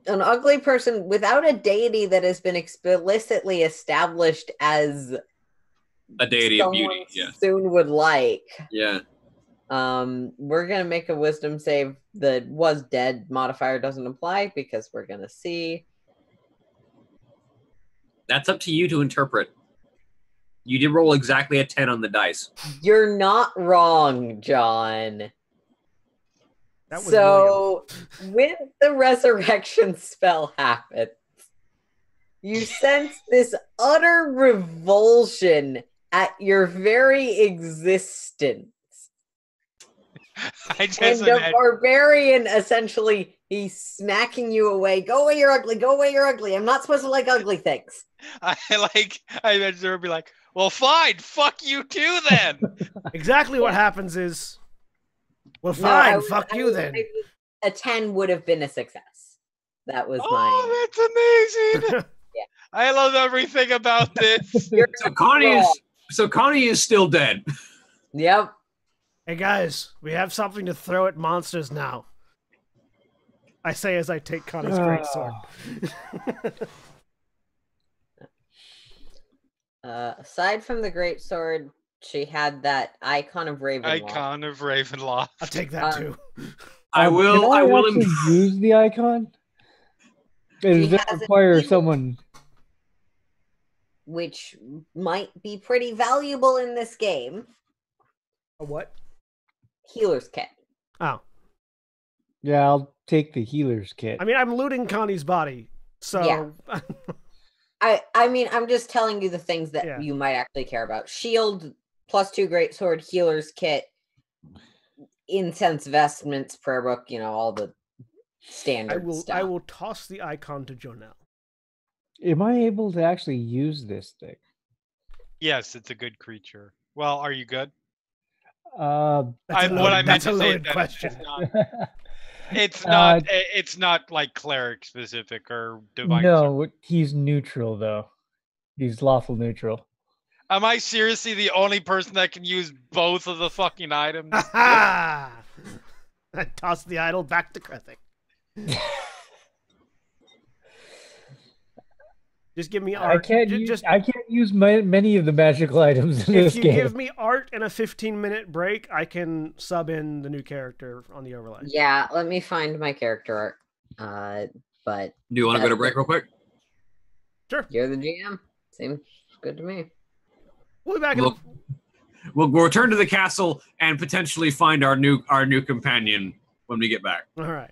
Speaker 3: An ugly person without a deity that has been explicitly established as
Speaker 2: a deity of beauty, yeah.
Speaker 3: Soon would like.
Speaker 2: Yeah.
Speaker 3: We're gonna make a wisdom save. The was dead modifier doesn't apply because we're gonna see.
Speaker 2: That's up to you to interpret. You did roll exactly a 10 on the dice.
Speaker 3: You're not wrong, John.
Speaker 1: That was
Speaker 3: So, when the resurrection spell happens, you sense this utter revulsion at your very existence.
Speaker 4: I just
Speaker 3: And the
Speaker 4: imagine,
Speaker 3: barbarian, essentially, he's smacking you away. Go away, you're ugly. Go away, you're ugly. I'm not supposed to like ugly things.
Speaker 4: I imagine her be like, well, fine, fuck you too then.
Speaker 1: Exactly what
Speaker 3: Yeah.
Speaker 1: happens is, well,
Speaker 3: No, I
Speaker 1: fine,
Speaker 3: was-
Speaker 1: fuck
Speaker 3: I
Speaker 1: you
Speaker 3: was-
Speaker 1: then.
Speaker 3: A 10 would have been a success. That was my.
Speaker 4: Oh, that's amazing.
Speaker 3: Yeah.
Speaker 4: I love everything about this.
Speaker 3: You're
Speaker 2: So Connie is still dead.
Speaker 3: Yep.
Speaker 1: Hey guys, we have something to throw at monsters now. I say as I take Connie's greatsword.
Speaker 3: Aside from the great sword, she had that icon of Ravenloft.
Speaker 4: Icon of Ravenloft.
Speaker 1: I'll take that too.
Speaker 2: I will.
Speaker 5: Can
Speaker 2: I will.
Speaker 5: actually use the icon? Or
Speaker 3: She
Speaker 5: does it
Speaker 3: has a
Speaker 5: require
Speaker 3: healer.
Speaker 5: someone?
Speaker 3: Which might be pretty valuable in this game.
Speaker 1: A what?
Speaker 3: Healer's kit.
Speaker 1: Oh.
Speaker 5: Yeah, I'll take the healer's kit.
Speaker 1: I mean, I'm looting Connie's body, so...
Speaker 3: Yeah. I mean, I'm just telling you the things that
Speaker 1: Yeah.
Speaker 3: you might actually care about. Shield, +2 greatsword, healer's kit, incense vestments, prayer book, all the standard stuff.
Speaker 1: I will toss the icon to Jonelle.
Speaker 5: Am I able to actually use this thing?
Speaker 4: Yes, it's a good creature. Well, are you good?
Speaker 1: That's a loaded question.
Speaker 4: It's not like cleric specific or divine.
Speaker 5: No, he's neutral though. He's lawful neutral.
Speaker 4: Am I seriously the only person that can use both of the fucking items?
Speaker 1: I toss the idol back to Krethik. Just give me art.
Speaker 5: I can't use many of the magical items in this
Speaker 1: If you
Speaker 5: game.
Speaker 1: give me art and a 15-minute break, I can sub in the new character on the overlay.
Speaker 3: Yeah, let me find my character art. But
Speaker 2: Do you want to go to break real quick?
Speaker 1: Sure.
Speaker 3: You're the GM. Seems good to me.
Speaker 1: We'll be back
Speaker 2: We'll return to the castle and potentially find our new companion when we get back.
Speaker 1: All right.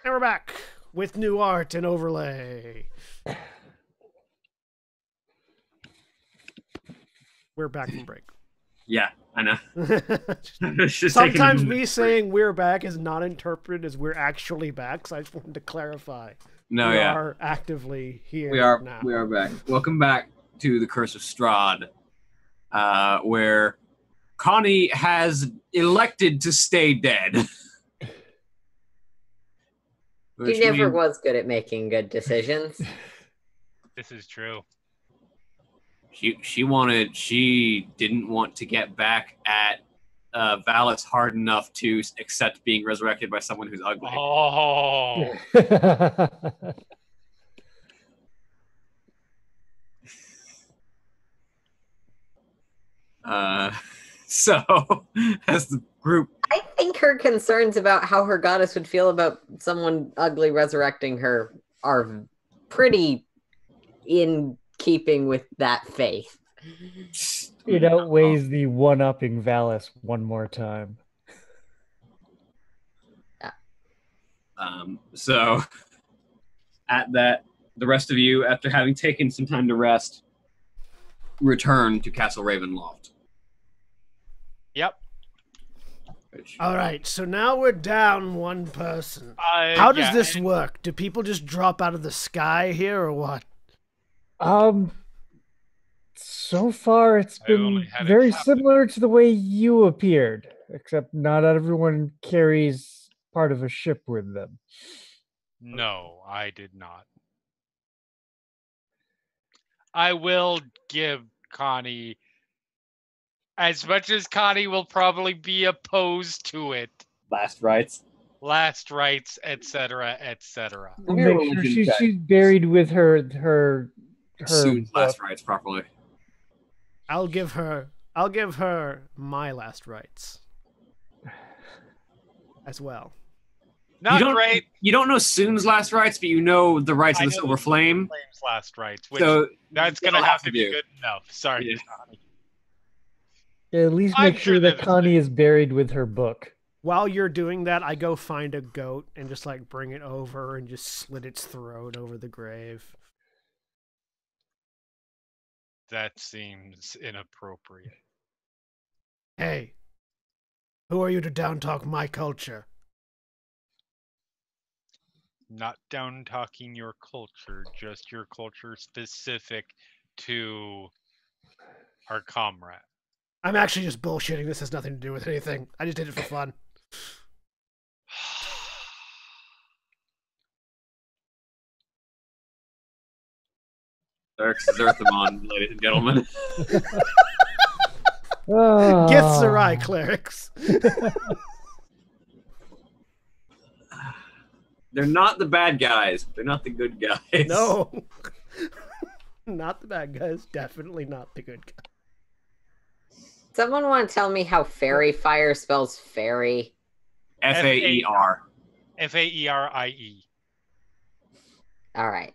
Speaker 1: And we're back with new art and overlay. We're back from break.
Speaker 2: Yeah, I know. It's just taking a
Speaker 1: Sometimes
Speaker 2: minute.
Speaker 1: me saying we're back is not interpreted as we're actually back, so I just wanted to clarify.
Speaker 2: No,
Speaker 1: we
Speaker 2: yeah.
Speaker 1: are actively here
Speaker 2: We are
Speaker 1: now.
Speaker 2: we are back. Welcome back to the Curse of Strahd, where Connie has elected to stay dead.
Speaker 3: He
Speaker 2: Which
Speaker 3: never
Speaker 2: means-
Speaker 3: was good at making good decisions.
Speaker 4: This is true.
Speaker 2: She didn't want to get back at Valis hard enough to accept being resurrected by someone who's ugly.
Speaker 4: Oh,
Speaker 2: So as the group,
Speaker 3: I think her concerns about how her goddess would feel about someone ugly resurrecting her are pretty in keeping with that faith.
Speaker 5: It outweighs the one-upping Valis one more time.
Speaker 2: So at that, the rest of you, after having taken some time to rest, return to Castle Ravenloft.
Speaker 4: yep.
Speaker 1: All right, so now we're down one person. How does this work? Do people just drop out of the sky here, or what?
Speaker 5: So far it's
Speaker 4: I only
Speaker 5: been
Speaker 4: had it
Speaker 5: very
Speaker 4: happen.
Speaker 5: similar to the way you appeared, except not everyone carries part of a ship with them.
Speaker 4: No, I did not. I will give Connie, as much as Connie will probably be opposed to it,
Speaker 2: Last rites.
Speaker 4: last rites, etc., etc.
Speaker 2: Give me a
Speaker 5: Make sure
Speaker 2: religion check.
Speaker 5: she's buried with her
Speaker 2: Soon's
Speaker 5: book.
Speaker 2: last rites properly.
Speaker 1: I'll give her my last rites as well.
Speaker 4: Not great.
Speaker 2: You don't know Soon's last rites, but you know the rites
Speaker 4: I
Speaker 2: of the
Speaker 4: know
Speaker 2: Silver Flame.
Speaker 4: Flame's last rites, which
Speaker 2: So
Speaker 4: that's
Speaker 2: you'll
Speaker 4: gonna have to
Speaker 2: to
Speaker 4: be
Speaker 2: do.
Speaker 4: good enough. Sorry,
Speaker 2: Yeah.
Speaker 4: Connie.
Speaker 5: Yeah, at least
Speaker 4: I'm
Speaker 5: make
Speaker 4: sure
Speaker 5: sure that
Speaker 4: that-
Speaker 5: Connie is buried with her book.
Speaker 1: While you're doing that, I go find a goat and just like bring it over and just slit its throat over the grave.
Speaker 4: That seems inappropriate.
Speaker 1: Hey, who are you to down talk my culture?
Speaker 4: Not down talking your culture, just your culture specific to our comrade.
Speaker 1: I'm actually just bullshitting. This has nothing to do with anything. I just did it for fun.
Speaker 2: Zerthimon, ladies and gentlemen.
Speaker 1: Gifts Sarai clerics.
Speaker 2: They're not the bad guys. They're not the good guys.
Speaker 1: No. Not the bad guys. Definitely not the good guys.
Speaker 3: Someone want to tell me how fairy fire spells fairy?
Speaker 2: Faer.
Speaker 4: Faerie.
Speaker 3: All right.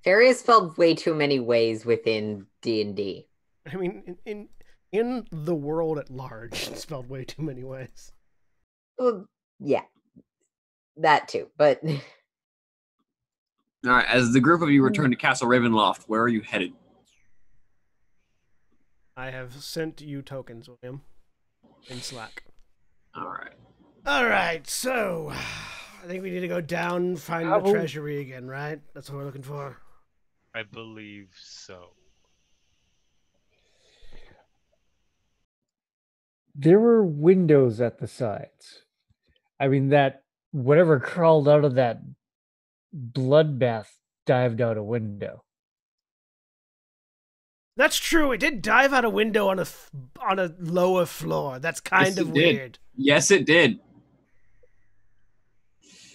Speaker 3: Fairy is spelled way too many ways within D&D.
Speaker 1: I mean, in the world at large, it's spelled way too many ways.
Speaker 3: Well, yeah. That too, but
Speaker 2: All right. As the group of you return to Castle Ravenloft, where are you headed?
Speaker 1: I have sent you tokens, William, in Slack.
Speaker 2: All right.
Speaker 1: All right, so I think we need to go down, find the treasury again, right? That's what we're looking for.
Speaker 4: I believe so.
Speaker 5: There were windows at the sides. I mean, that whatever crawled out of that bloodbath dived out a window.
Speaker 1: That's true. It did dive out a window on a lower floor. That's kind
Speaker 2: Yes,
Speaker 1: of
Speaker 2: it did.
Speaker 1: weird.
Speaker 2: Yes, it did.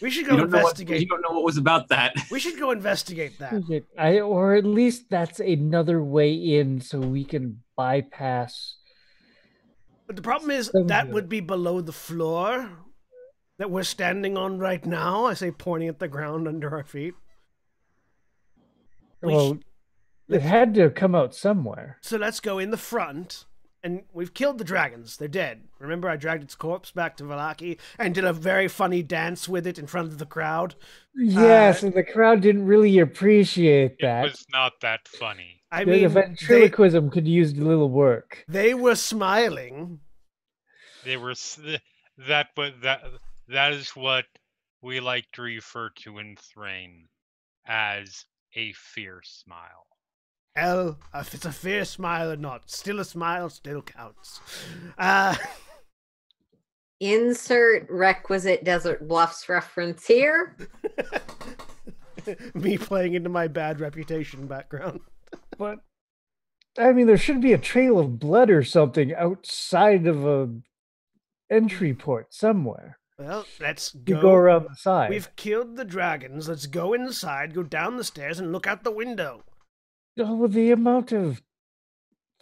Speaker 1: We should
Speaker 2: You
Speaker 1: go
Speaker 2: don't know
Speaker 1: investigate.
Speaker 2: you don't know what was about that.
Speaker 1: We should go investigate that.
Speaker 5: Or at least that's another way in, so we can bypass.
Speaker 1: But the problem is
Speaker 5: Some
Speaker 1: that
Speaker 5: good.
Speaker 1: would be below the floor that we're standing on right now. I say, pointing at the ground under our feet.
Speaker 5: Well, it had to come out somewhere.
Speaker 1: So let's go in the front And we've killed the dragons. They're dead. Remember, I dragged its corpse back to Vallaki and did a very funny dance with it in front of the crowd?
Speaker 5: Yes, and the crowd didn't really appreciate that.
Speaker 4: It was not that funny.
Speaker 1: I
Speaker 5: The
Speaker 1: mean,
Speaker 5: ventriloquism could use a little work.
Speaker 1: they were smiling.
Speaker 4: They were that is what we like to refer to in Thrain as a fierce smile.
Speaker 1: Hell, if it's a fierce smile or not, still a smile still counts.
Speaker 3: Insert requisite Desert Bluffs reference here.
Speaker 1: Me playing into my bad reputation background.
Speaker 5: But, I mean, there should be a trail of blood or something outside of a entry port somewhere.
Speaker 1: Well, let's
Speaker 5: You go around the side.
Speaker 1: We've killed the dragons. Let's go inside, go down the stairs, and look out the window.
Speaker 5: Oh, the amount of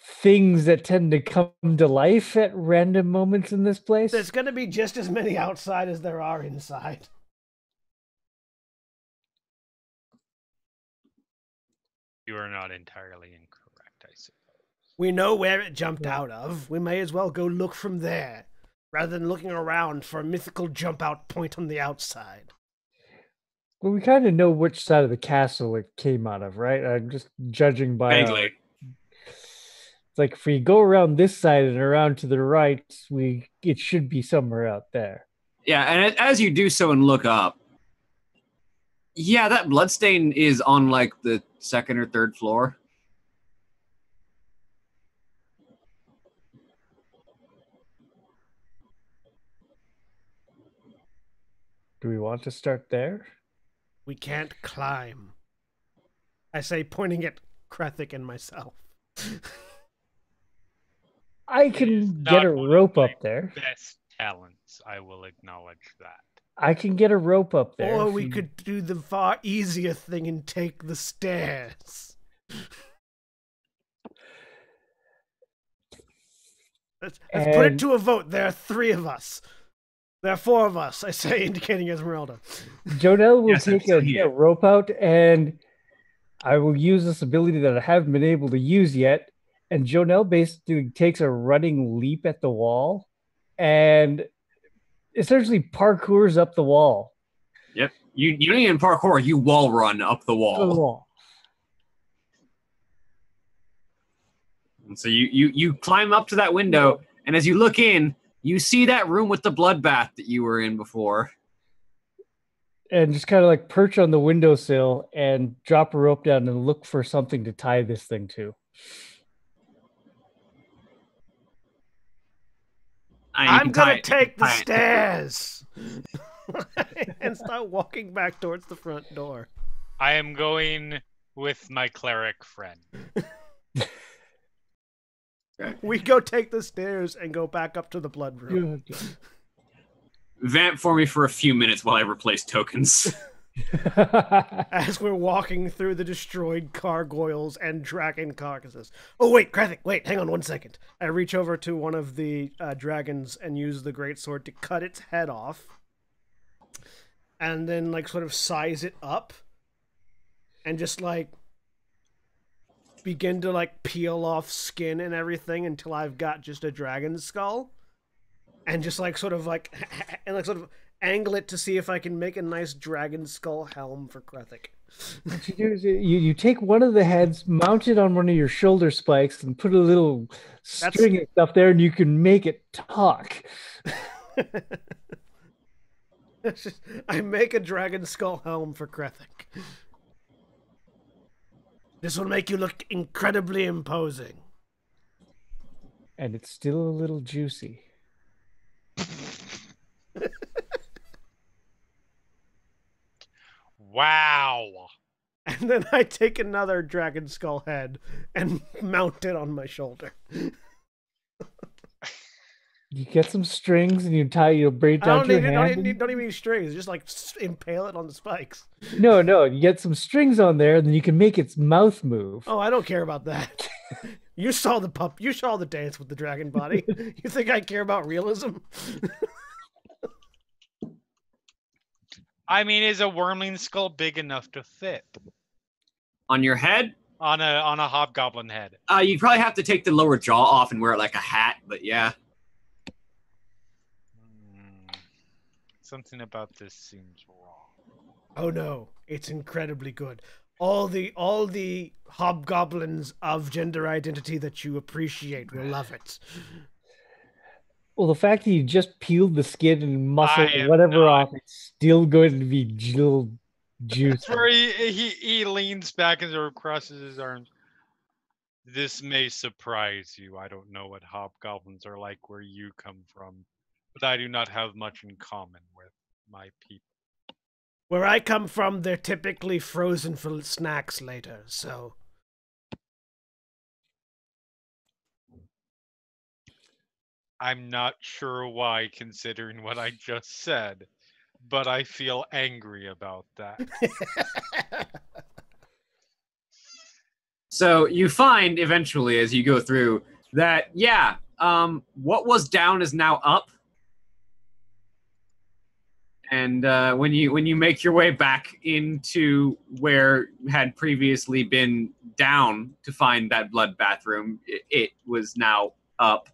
Speaker 5: things that tend to come to life at random moments in this place.
Speaker 1: There's going to be just as many outside as there are inside.
Speaker 4: You are not entirely incorrect, I suppose.
Speaker 1: We know where it jumped out of. We may as well go look from there, rather than looking around for a mythical jump-out point on the outside.
Speaker 5: Well, we kind of know which side of the castle it came out of, right? I'm just judging by...
Speaker 2: Vaguely.
Speaker 5: It's like if we go around this side and around to the right, it should be somewhere out there.
Speaker 2: Yeah, and as you do so and look up, yeah, that bloodstain is on like the second or third floor.
Speaker 5: Do we want to start there?
Speaker 1: We can't climb. I say, pointing at Krethic and myself.
Speaker 5: I can get a rope up there.
Speaker 4: Best talents, I will acknowledge that.
Speaker 5: I can get a rope up there.
Speaker 1: Or we could do the far easier thing and take the stairs. Let's put it to a vote. There are 3 of us. There are 4 of us, I say, indicating Esmeralda.
Speaker 5: Jonelle will
Speaker 2: Yes,
Speaker 5: take a rope out, and I will use this ability that I haven't been able to use yet. And Jonelle basically takes a running leap at the wall and essentially parkours up the wall.
Speaker 2: Yep. You don't even parkour, you wall run up the wall. And so you climb up to that window, and as you look in, you see that room with the bloodbath that you were in before.
Speaker 5: And just kind of like perch on the windowsill and drop a rope down and look for something to tie this thing to.
Speaker 1: I'm going to take the stairs and start walking back towards the front door.
Speaker 4: I am going with my cleric friend.
Speaker 1: We go take the stairs and go back up to the blood room.
Speaker 2: Vamp for me for a few minutes while I replace tokens.
Speaker 1: As we're walking through the destroyed gargoyles and dragon carcasses. Oh, wait, Krethic, wait, hang on 1 second. I reach over to one of the dragons and use the greatsword to cut its head off. And then, like, sort of size it up. And just, like, begin to, like, peel off skin and everything until I've got just a dragon skull. And just, like, sort of, like, and, like, sort of angle it to see if I can make a nice dragon skull helm for Krethic.
Speaker 5: What you do is you take one of the heads, mount it on one of your shoulder spikes, and put a little string and stuff there, and you can make it talk.
Speaker 1: I make a dragon skull helm for Krethic. This will make you look incredibly imposing.
Speaker 5: And it's still a little juicy.
Speaker 4: Wow.
Speaker 1: And then I take another dragon skull head and mount it on my shoulder.
Speaker 5: You get some strings and you braid down to your hand.
Speaker 1: Don't even need strings. Just like impale it on the spikes.
Speaker 5: No, you get some strings on there, and then you can make its mouth move.
Speaker 1: Oh, I don't care about that. You saw the dance with the dragon body. You think I care about realism?
Speaker 4: I mean, is a wormling skull big enough to fit?
Speaker 2: On your head?
Speaker 4: on a hobgoblin head.
Speaker 2: You'd probably have to take the lower jaw off and wear it like a hat, but yeah.
Speaker 4: Something about this seems wrong.
Speaker 1: Oh no, it's incredibly good. All the hobgoblins of gender identity that you appreciate will love it.
Speaker 5: Well, the fact that you just peeled the skin and muscle
Speaker 4: I am
Speaker 5: whatever
Speaker 4: not.
Speaker 5: off, it's still going to be juicy.
Speaker 4: Where he leans back and sort of crosses his arms. This may surprise you. I don't know what hobgoblins are like where you come from, but I do not have much in common with my people.
Speaker 1: Where I come from, they're typically frozen for snacks later, so...
Speaker 4: I'm not sure why, considering what I just said, but I feel angry about that.
Speaker 2: So you find eventually as you go through that, yeah, what was down is now up. And when you make your way back into where had previously been down to find that blood bathroom, it was now up.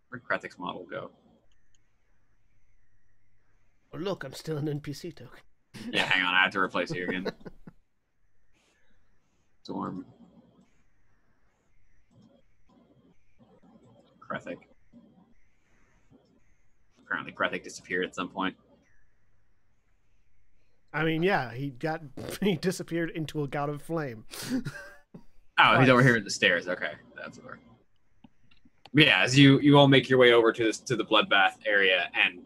Speaker 2: Where'd Krathik's model go?
Speaker 1: Oh, look, I'm still an NPC token.
Speaker 2: Yeah, hang on, I have to replace you again. Storm. Krathik. Apparently Krathik disappeared at some point.
Speaker 1: I mean, yeah, he disappeared into a gout of flame.
Speaker 2: Oh, he's over here at the stairs. Okay, that's where. Yeah, as you all make your way over to the bloodbath area, and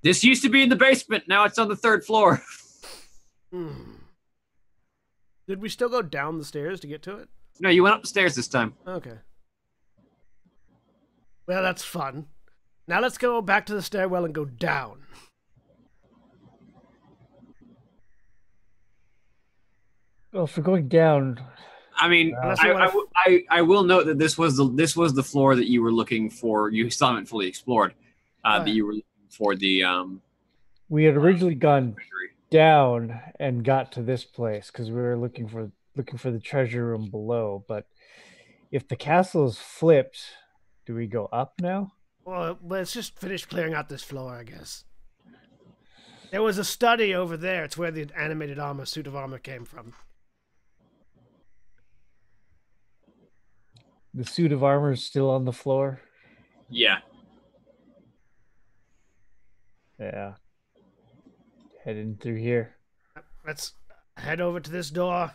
Speaker 2: this used to be in the basement. Now it's on the 3rd floor.
Speaker 1: Did we still go down the stairs to get to it?
Speaker 2: No, you went up the stairs this time.
Speaker 1: Okay. Well, that's fun. Now let's go back to the stairwell and go down.
Speaker 5: Well, if we're going down,
Speaker 2: I mean, I will note that this was the floor that you were looking for. You still haven't fully explored. That you were looking for the.
Speaker 5: We had originally gone down and got to this place because we were looking for the treasure room below. But if the castle is flipped, do we go up now?
Speaker 1: Well, let's just finish clearing out this floor, I guess. There was a study over there. It's where the animated suit of armor came from.
Speaker 5: The suit of armor is still on the floor.
Speaker 2: Yeah.
Speaker 5: Yeah. Heading through here.
Speaker 1: Let's head over to this door.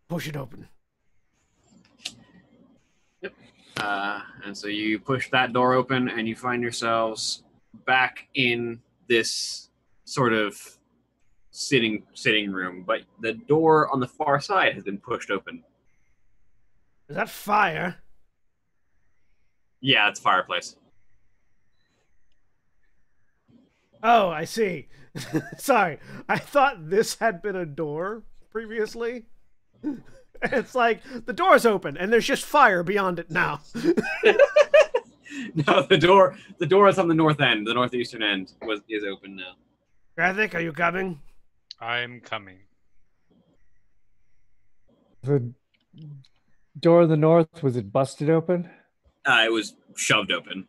Speaker 1: Push it open.
Speaker 2: Yep. And so you push that door open, and you find yourselves back in this sort of sitting room. But the door on the far side has been pushed open.
Speaker 1: Is that fire?
Speaker 2: Yeah, it's a fireplace.
Speaker 1: Oh, I see. Sorry, I thought this had been a door previously. It's like the door's open and there's just fire beyond it now.
Speaker 2: No, the door is on the north end. The northeastern end is open now.
Speaker 1: Krathik, are you coming?
Speaker 4: I'm coming.
Speaker 5: The door in the north, was it busted open?
Speaker 2: It was shoved open.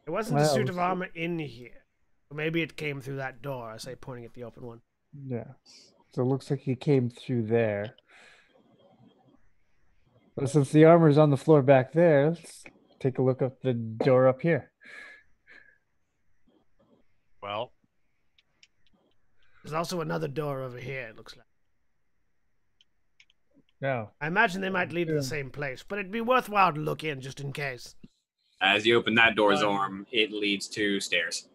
Speaker 1: There wasn't a suit of armor in here. Maybe it came through that door, I say, pointing at the open one.
Speaker 5: Yeah. So it looks like it came through there. But since the armor is on the floor back there, let's take a look at the door up here.
Speaker 4: Well,
Speaker 1: there's also another door over here, it looks like.
Speaker 5: No.
Speaker 1: I imagine they might lead to the same place, but it'd be worthwhile to look in just in case.
Speaker 2: As you open that door's arm, it leads to stairs.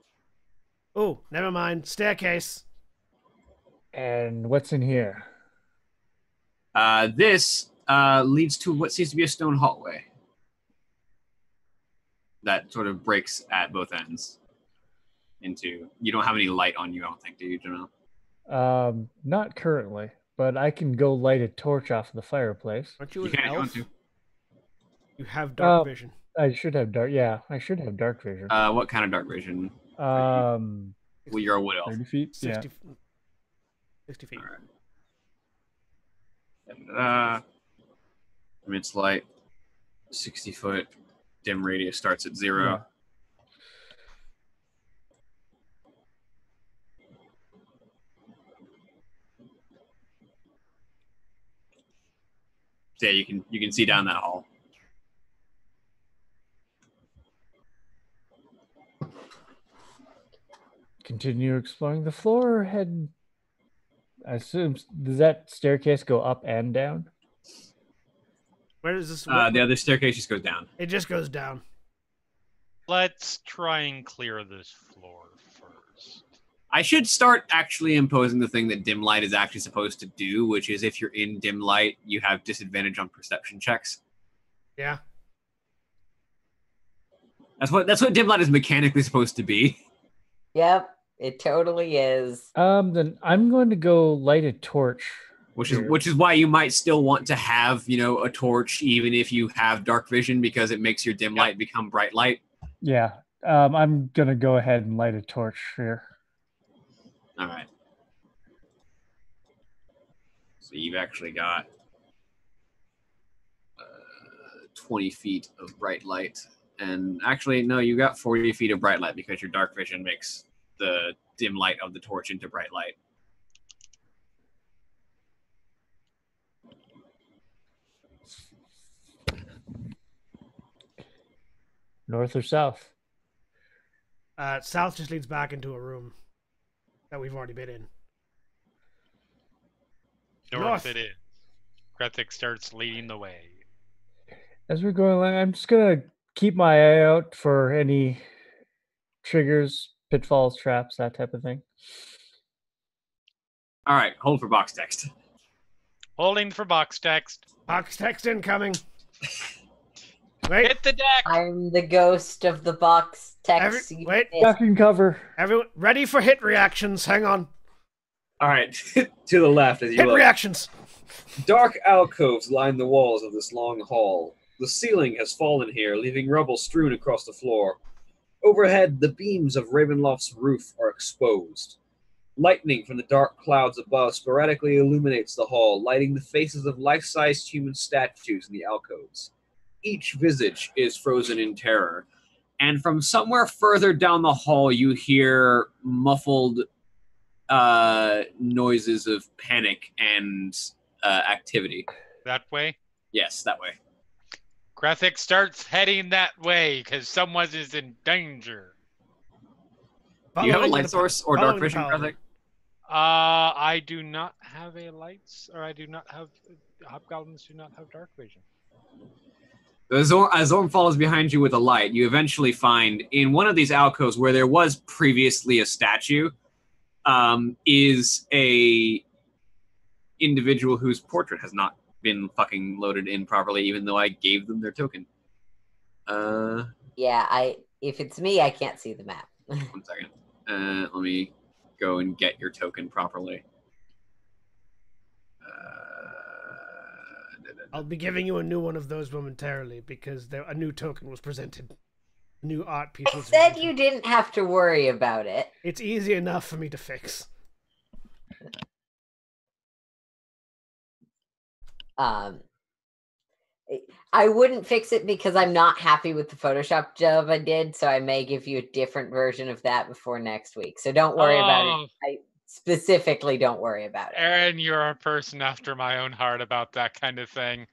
Speaker 1: Oh, never mind. Staircase.
Speaker 5: And what's in here?
Speaker 2: This leads to what seems to be a stone hallway that sort of breaks at both ends. You don't have any light on you, I don't think, do you, Janelle?
Speaker 5: Not currently, but I can go light a torch off the fireplace.
Speaker 1: Aren't you
Speaker 2: You
Speaker 1: an
Speaker 2: can't, you want
Speaker 1: elf?
Speaker 2: to.
Speaker 1: You have dark vision.
Speaker 5: I should have dark. Yeah, I should have dark vision.
Speaker 2: What kind of dark vision? Well, you're a wood elf.
Speaker 5: 30 feet?
Speaker 1: 60, 60 feet.
Speaker 2: All right. Mid's light, 60 foot. Dim radius starts at 0.
Speaker 5: Yeah.
Speaker 2: So yeah, you can see down that hall.
Speaker 5: Continue exploring the floor or head. I assume, does that staircase go up and down?
Speaker 1: Where does this?
Speaker 2: The other staircase just goes down.
Speaker 1: It just goes down.
Speaker 4: Let's try and clear this floor first.
Speaker 2: I should start actually imposing the thing that dim light is actually supposed to do, which is if you're in dim light, you have disadvantage on perception checks.
Speaker 1: Yeah.
Speaker 2: That's what dim light is mechanically supposed to be.
Speaker 3: Yep, it totally is.
Speaker 5: Then I'm going to go light a torch.
Speaker 2: Which is why you might still want to have, a torch even if you have dark vision, because it makes your dim light become bright light.
Speaker 5: Yeah. I'm going to go ahead and light a torch here.
Speaker 2: All right. So you've actually got 20 feet of bright light. And actually, no, you got 40 feet of bright light because your dark vision makes the dim light of the torch into bright light.
Speaker 5: North or south?
Speaker 1: South just leads back into a room that we've already been in.
Speaker 4: North it is. Krethik starts leading the way.
Speaker 5: As we're going along, I'm just going to keep my eye out for any triggers, pitfalls, traps, that type of thing.
Speaker 2: All right, hold for box text.
Speaker 4: Holding for box text.
Speaker 1: Box text incoming. Wait.
Speaker 4: Hit the deck.
Speaker 3: I'm the ghost of the box text.
Speaker 1: Wait.
Speaker 5: Duck and cover.
Speaker 1: Everyone, ready for hit reactions. Hang on.
Speaker 2: All right, to the left as you
Speaker 1: Hit
Speaker 2: look.
Speaker 1: reactions.
Speaker 2: Dark alcoves line the walls of this long hall. The ceiling has fallen here, leaving rubble strewn across the floor. Overhead, the beams of Ravenloft's roof are exposed. Lightning from the dark clouds above sporadically illuminates the hall, lighting the faces of life-sized human statues in the alcoves. Each visage is frozen in terror. And from somewhere further down the hall, you hear muffled noises of panic and activity.
Speaker 4: That way?
Speaker 2: Yes, that way.
Speaker 4: Krethik starts heading that way because someone is in danger.
Speaker 2: Do you have a light source or dark vision, Krethik?
Speaker 4: I do not have a lights, or I do not have hobgoblins. Do not have dark vision.
Speaker 2: As Zorn follows behind you with a light, you eventually find in one of these alcoves where there was previously a statue, is a individual whose portrait has not been fucking loaded in properly, even though I gave them their token.
Speaker 3: Yeah, if it's me, I can't see the map.
Speaker 2: 1 second. Let me go and get your token properly.
Speaker 1: I'll be giving you a new one of those momentarily because a new token was presented. A new art piece
Speaker 3: I
Speaker 1: was
Speaker 3: said
Speaker 1: presented.
Speaker 3: you didn't have to worry about it.
Speaker 1: It's easy enough for me to fix.
Speaker 3: I wouldn't fix it because I'm not happy with the Photoshop job I did, so I may give you a different version of that before next week. So don't worry about it. I specifically don't worry about it.
Speaker 4: Aaron, you're a person after my own heart about that kind of thing.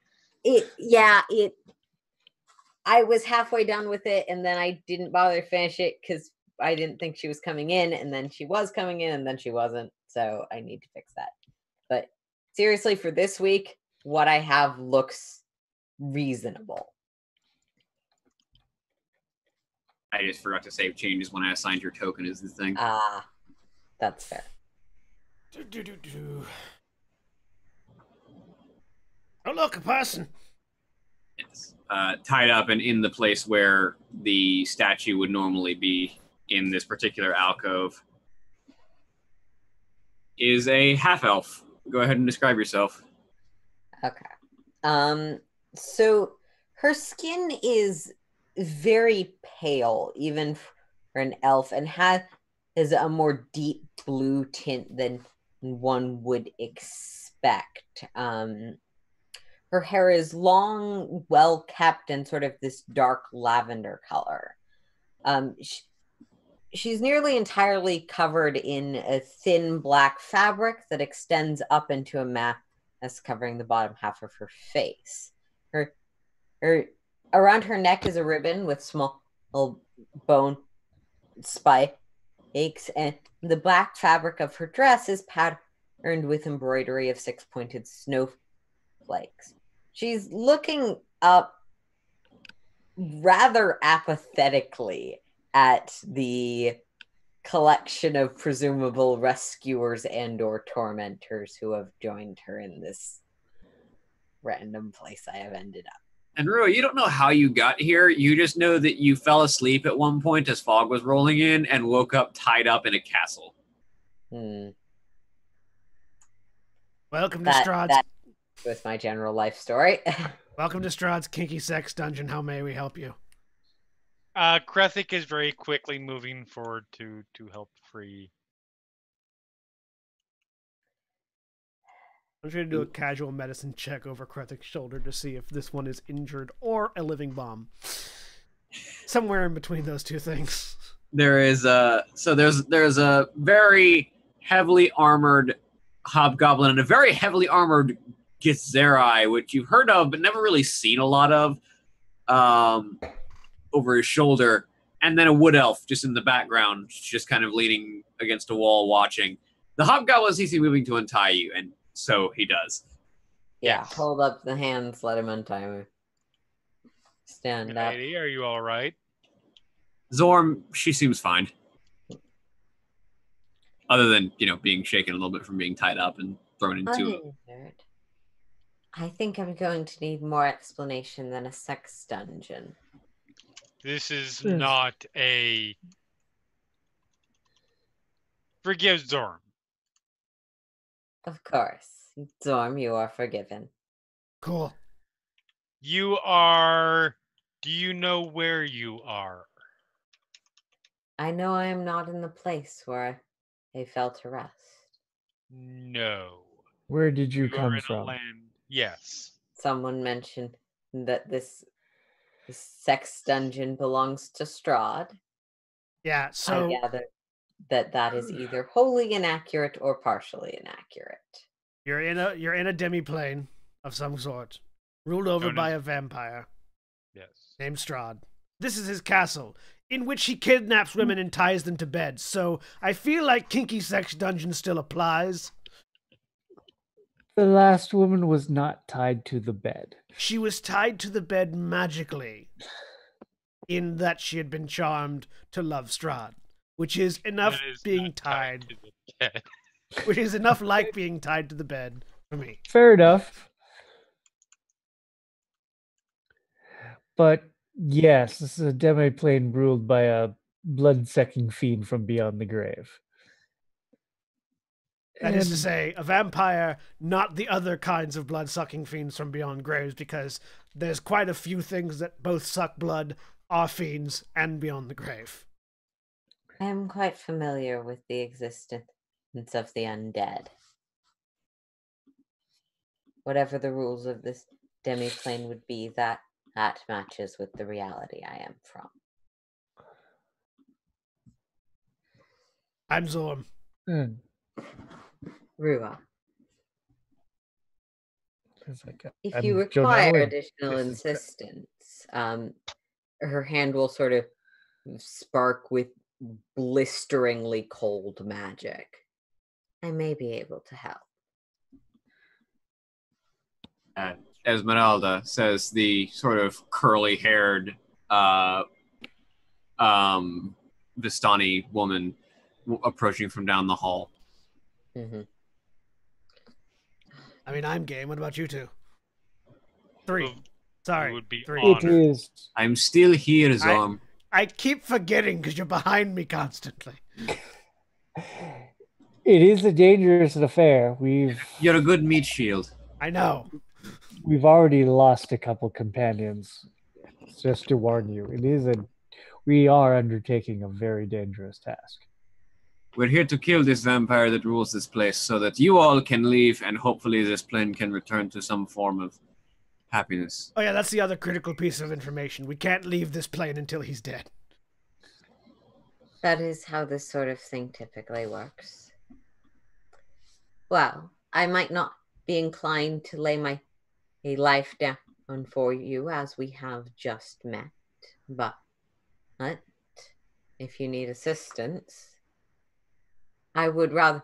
Speaker 3: I was halfway done with it, and then I didn't bother to finish it because I didn't think she was coming in, and then she was coming in, and then she wasn't. So I need to fix that. But seriously, for this week, what I have looks reasonable.
Speaker 2: I just forgot to save changes when I assigned your token as the thing.
Speaker 3: That's fair.
Speaker 1: Oh, look, a person.
Speaker 2: Yes. Tied up and in the place where the statue would normally be in this particular alcove is a half-elf. Go ahead and describe yourself.
Speaker 3: Okay. So her skin is very pale, even for an elf, and is a more deep blue tint than one would expect. Her hair is long, well kept, and sort of this dark lavender color. She's nearly entirely covered in a thin black fabric that extends up into a mask covering the bottom half of her face. Her around her neck is a ribbon with small bone spikes, and the black fabric of her dress is patterned with embroidery of six-pointed snowflakes. She's looking up rather apathetically at the collection of presumable rescuers and or tormentors who have joined her in this random place I have ended up.
Speaker 2: And Rua, you don't know how you got here. You just know that you fell asleep at one point as fog was rolling in and woke up tied up in a castle.
Speaker 1: Welcome to Strahd's.
Speaker 3: That was my general life story.
Speaker 1: Welcome to Strahd's kinky sex dungeon. How may we help you?
Speaker 4: Krethic is very quickly moving forward to help free.
Speaker 1: I'm trying to do a casual medicine check over Krethic's shoulder to see if this one is injured or a living bomb. Somewhere in between those two things.
Speaker 2: There's a very heavily armored hobgoblin and a very heavily armored Githzerai, which you've heard of but never really seen a lot of, over his shoulder, and then a wood elf just in the background, just kind of leaning against a wall watching. The hobgoblin sees you moving to untie you, and so he does.
Speaker 3: Yeah, hold up the hands, let him untie me. Stand up.
Speaker 4: Lady, are you all right?
Speaker 2: Zorm, she seems fine. Other than, being shaken a little bit from being tied up and thrown into
Speaker 3: it. I think I'm going to need more explanation than a sex dungeon.
Speaker 4: This is not a... Forgive Zorm.
Speaker 3: Of course. Zorm, you are forgiven.
Speaker 1: Cool.
Speaker 4: You are... Do you know where you are?
Speaker 3: I know I am not in the place where I fell to rest.
Speaker 4: No.
Speaker 5: Where did you come
Speaker 4: are in
Speaker 5: from?
Speaker 4: A land. Yes.
Speaker 3: Someone mentioned that this sex dungeon belongs to Strahd.
Speaker 1: Yeah, so
Speaker 3: I gather that is either wholly inaccurate or partially inaccurate.
Speaker 1: you're in a demiplane of some sort, ruled over by a vampire.
Speaker 4: Yes.
Speaker 1: Named Strahd. This is his castle, in which he kidnaps women and ties them to bed. So I feel like kinky sex dungeon still applies.
Speaker 5: The last woman was not tied to the bed.
Speaker 1: She was tied to the bed magically, in that she had been charmed to love Strahd, which is enough being tied
Speaker 4: to the bed.
Speaker 1: Which is enough like being tied to the bed for me.
Speaker 5: Fair enough. But yes, this is a demi-plane ruled by a blood-sucking fiend from beyond the grave.
Speaker 1: That is to say, a vampire, not the other kinds of blood-sucking fiends from beyond graves, because there's quite a few things that both suck blood, are fiends, and beyond the grave.
Speaker 3: I am quite familiar with the existence of the undead. Whatever the rules of this demi-plane would be, that matches with the reality I am from.
Speaker 1: I'm Zorm.
Speaker 3: Rua. If you
Speaker 5: I'm
Speaker 3: require
Speaker 5: Jonelle,
Speaker 3: additional insistence, her hand will sort of spark with blisteringly cold magic. I may be able to help.
Speaker 2: Esmeralda, says the sort of curly-haired Vistani woman approaching from down the hall.
Speaker 3: Mm-hmm.
Speaker 1: I mean, I'm game. What about you two? 3. Sorry,
Speaker 4: would be
Speaker 1: 3.
Speaker 5: It is.
Speaker 2: I'm still here, Zorm.
Speaker 1: I keep forgetting because you're behind me constantly.
Speaker 5: It is a dangerous affair.
Speaker 2: You're a good meat shield.
Speaker 1: I know.
Speaker 5: We've already lost a couple companions. Just to warn you, we are undertaking a very dangerous task.
Speaker 2: We're here to kill this vampire that rules this place so that you all can leave and hopefully this plane can return to some form of happiness.
Speaker 1: Oh yeah, that's the other critical piece of information. We can't leave this plane until he's dead.
Speaker 3: That is how this sort of thing typically works. Well, I might not be inclined to lay my life down for you as we have just met, but if you need assistance, I would rather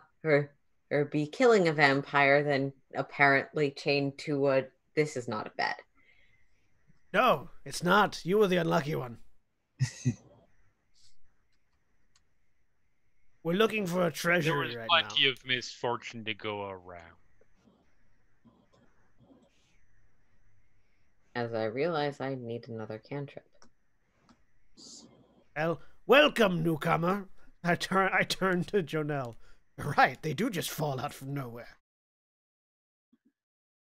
Speaker 3: be killing a vampire than apparently chained to a... This is not a bed.
Speaker 1: No, it's not. You were the unlucky one. We're looking for a
Speaker 4: There
Speaker 1: treasury
Speaker 4: was
Speaker 1: right now.
Speaker 4: plenty of misfortune to go around.
Speaker 3: As I realize I need another cantrip.
Speaker 1: Well, welcome, newcomer. I turn to Jonelle. You're right, they do just fall out from nowhere.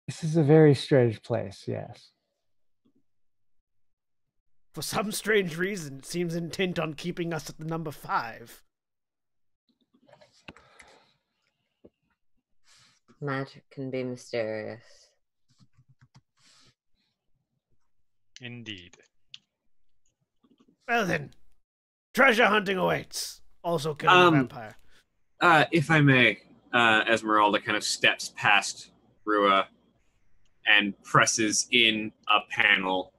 Speaker 5: This is a very strange place, yes.
Speaker 1: For some strange reason, it seems intent on keeping us at the number 5.
Speaker 3: Magic can be mysterious.
Speaker 4: Indeed.
Speaker 1: Well then, treasure hunting awaits. Also killing a vampire.
Speaker 2: If I may, Esmeralda kind of steps past Rua and presses in a panel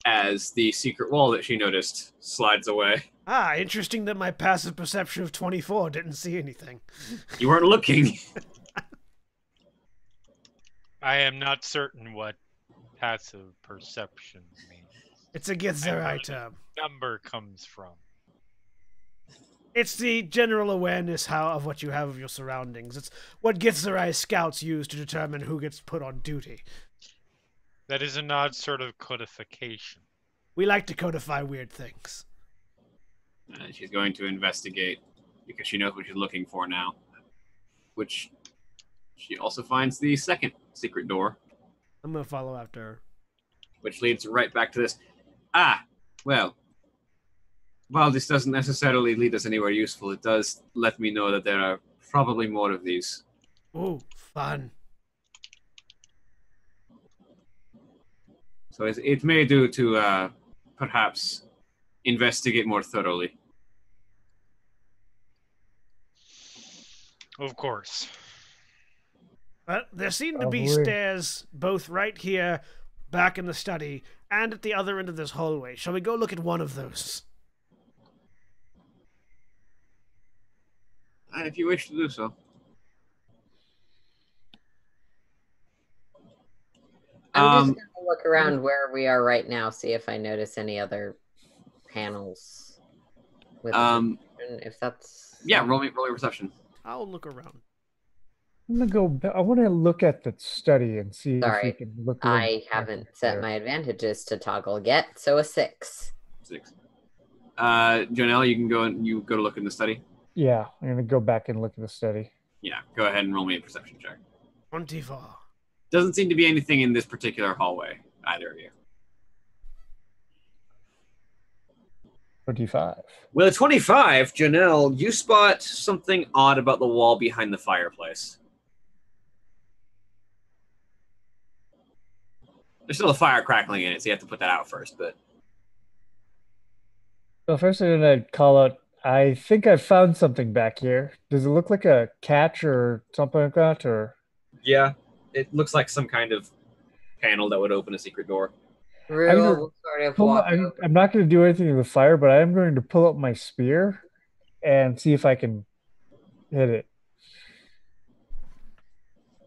Speaker 2: as the secret wall that she noticed slides away.
Speaker 1: Ah, interesting that my passive perception of 24 didn't see anything.
Speaker 2: You weren't looking.
Speaker 4: I am not certain what passive perception means.
Speaker 1: It's a Githzerai term.
Speaker 4: Number comes from.
Speaker 1: It's the general awareness of what you have of your surroundings. It's what Githzerai scouts use to determine who gets put on duty.
Speaker 4: That is an odd sort of codification.
Speaker 1: We like to codify weird things.
Speaker 2: She's going to investigate because she knows what she's looking for now. Which she also finds the second secret door.
Speaker 1: I'm going to follow after her.
Speaker 2: Which leads right back to this. Well, while this doesn't necessarily lead us anywhere useful, it does let me know that there are probably more of these.
Speaker 1: Ooh, fun.
Speaker 2: So it may do to perhaps investigate more thoroughly.
Speaker 4: Of course.
Speaker 1: But there seem to be stairs both right here, back in the study, and at the other end of this hallway. Shall we go look at one of those?
Speaker 2: If you wish to do so.
Speaker 3: I'm just going to look around where we are right now, see if I notice any other panels. With if that's...
Speaker 2: Yeah, roll me perception.
Speaker 1: I'll look around.
Speaker 5: I'm gonna go. I want to look at the study and see if we can look.
Speaker 3: I haven't set my advantages to toggle yet, so a 6.
Speaker 2: 6. Jonelle, you can go and you go to look in the study.
Speaker 5: Yeah, I'm gonna go back and look at the study.
Speaker 2: Yeah, go ahead and roll me a perception check.
Speaker 1: 24.
Speaker 2: Doesn't seem to be anything in this particular hallway, either of you.
Speaker 5: 25.
Speaker 2: With a 25, Jonelle, you spot something odd about the wall behind the fireplace. There's still a fire crackling in it, so you have to put that out first. But
Speaker 5: So first I'm gonna call out. I think I found something back here. Does it look like a catch or something like that? Or
Speaker 2: yeah, it looks like some kind of panel that would open a secret door.
Speaker 3: Rule sort of walk
Speaker 5: I'm not going to do anything to the fire, but I am going to pull up my spear and see if I can hit it.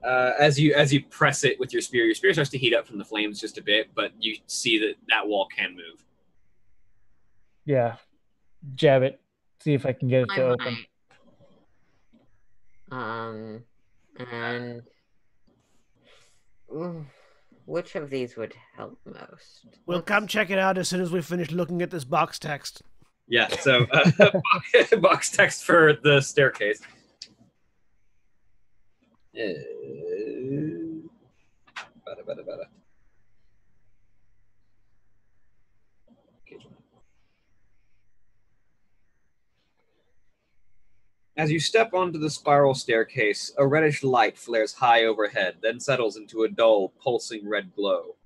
Speaker 2: As you press it with your spear starts to heat up from the flames just a bit, but you see that wall can move.
Speaker 5: Yeah, jab it. See if I can get it to open.
Speaker 3: And which of these would help most?
Speaker 1: We'll come check it out as soon as we finish looking at this box text.
Speaker 2: Yeah, so box text for the staircase. As you step onto the spiral staircase, a reddish light flares high overhead, then settles into a dull, pulsing red glow.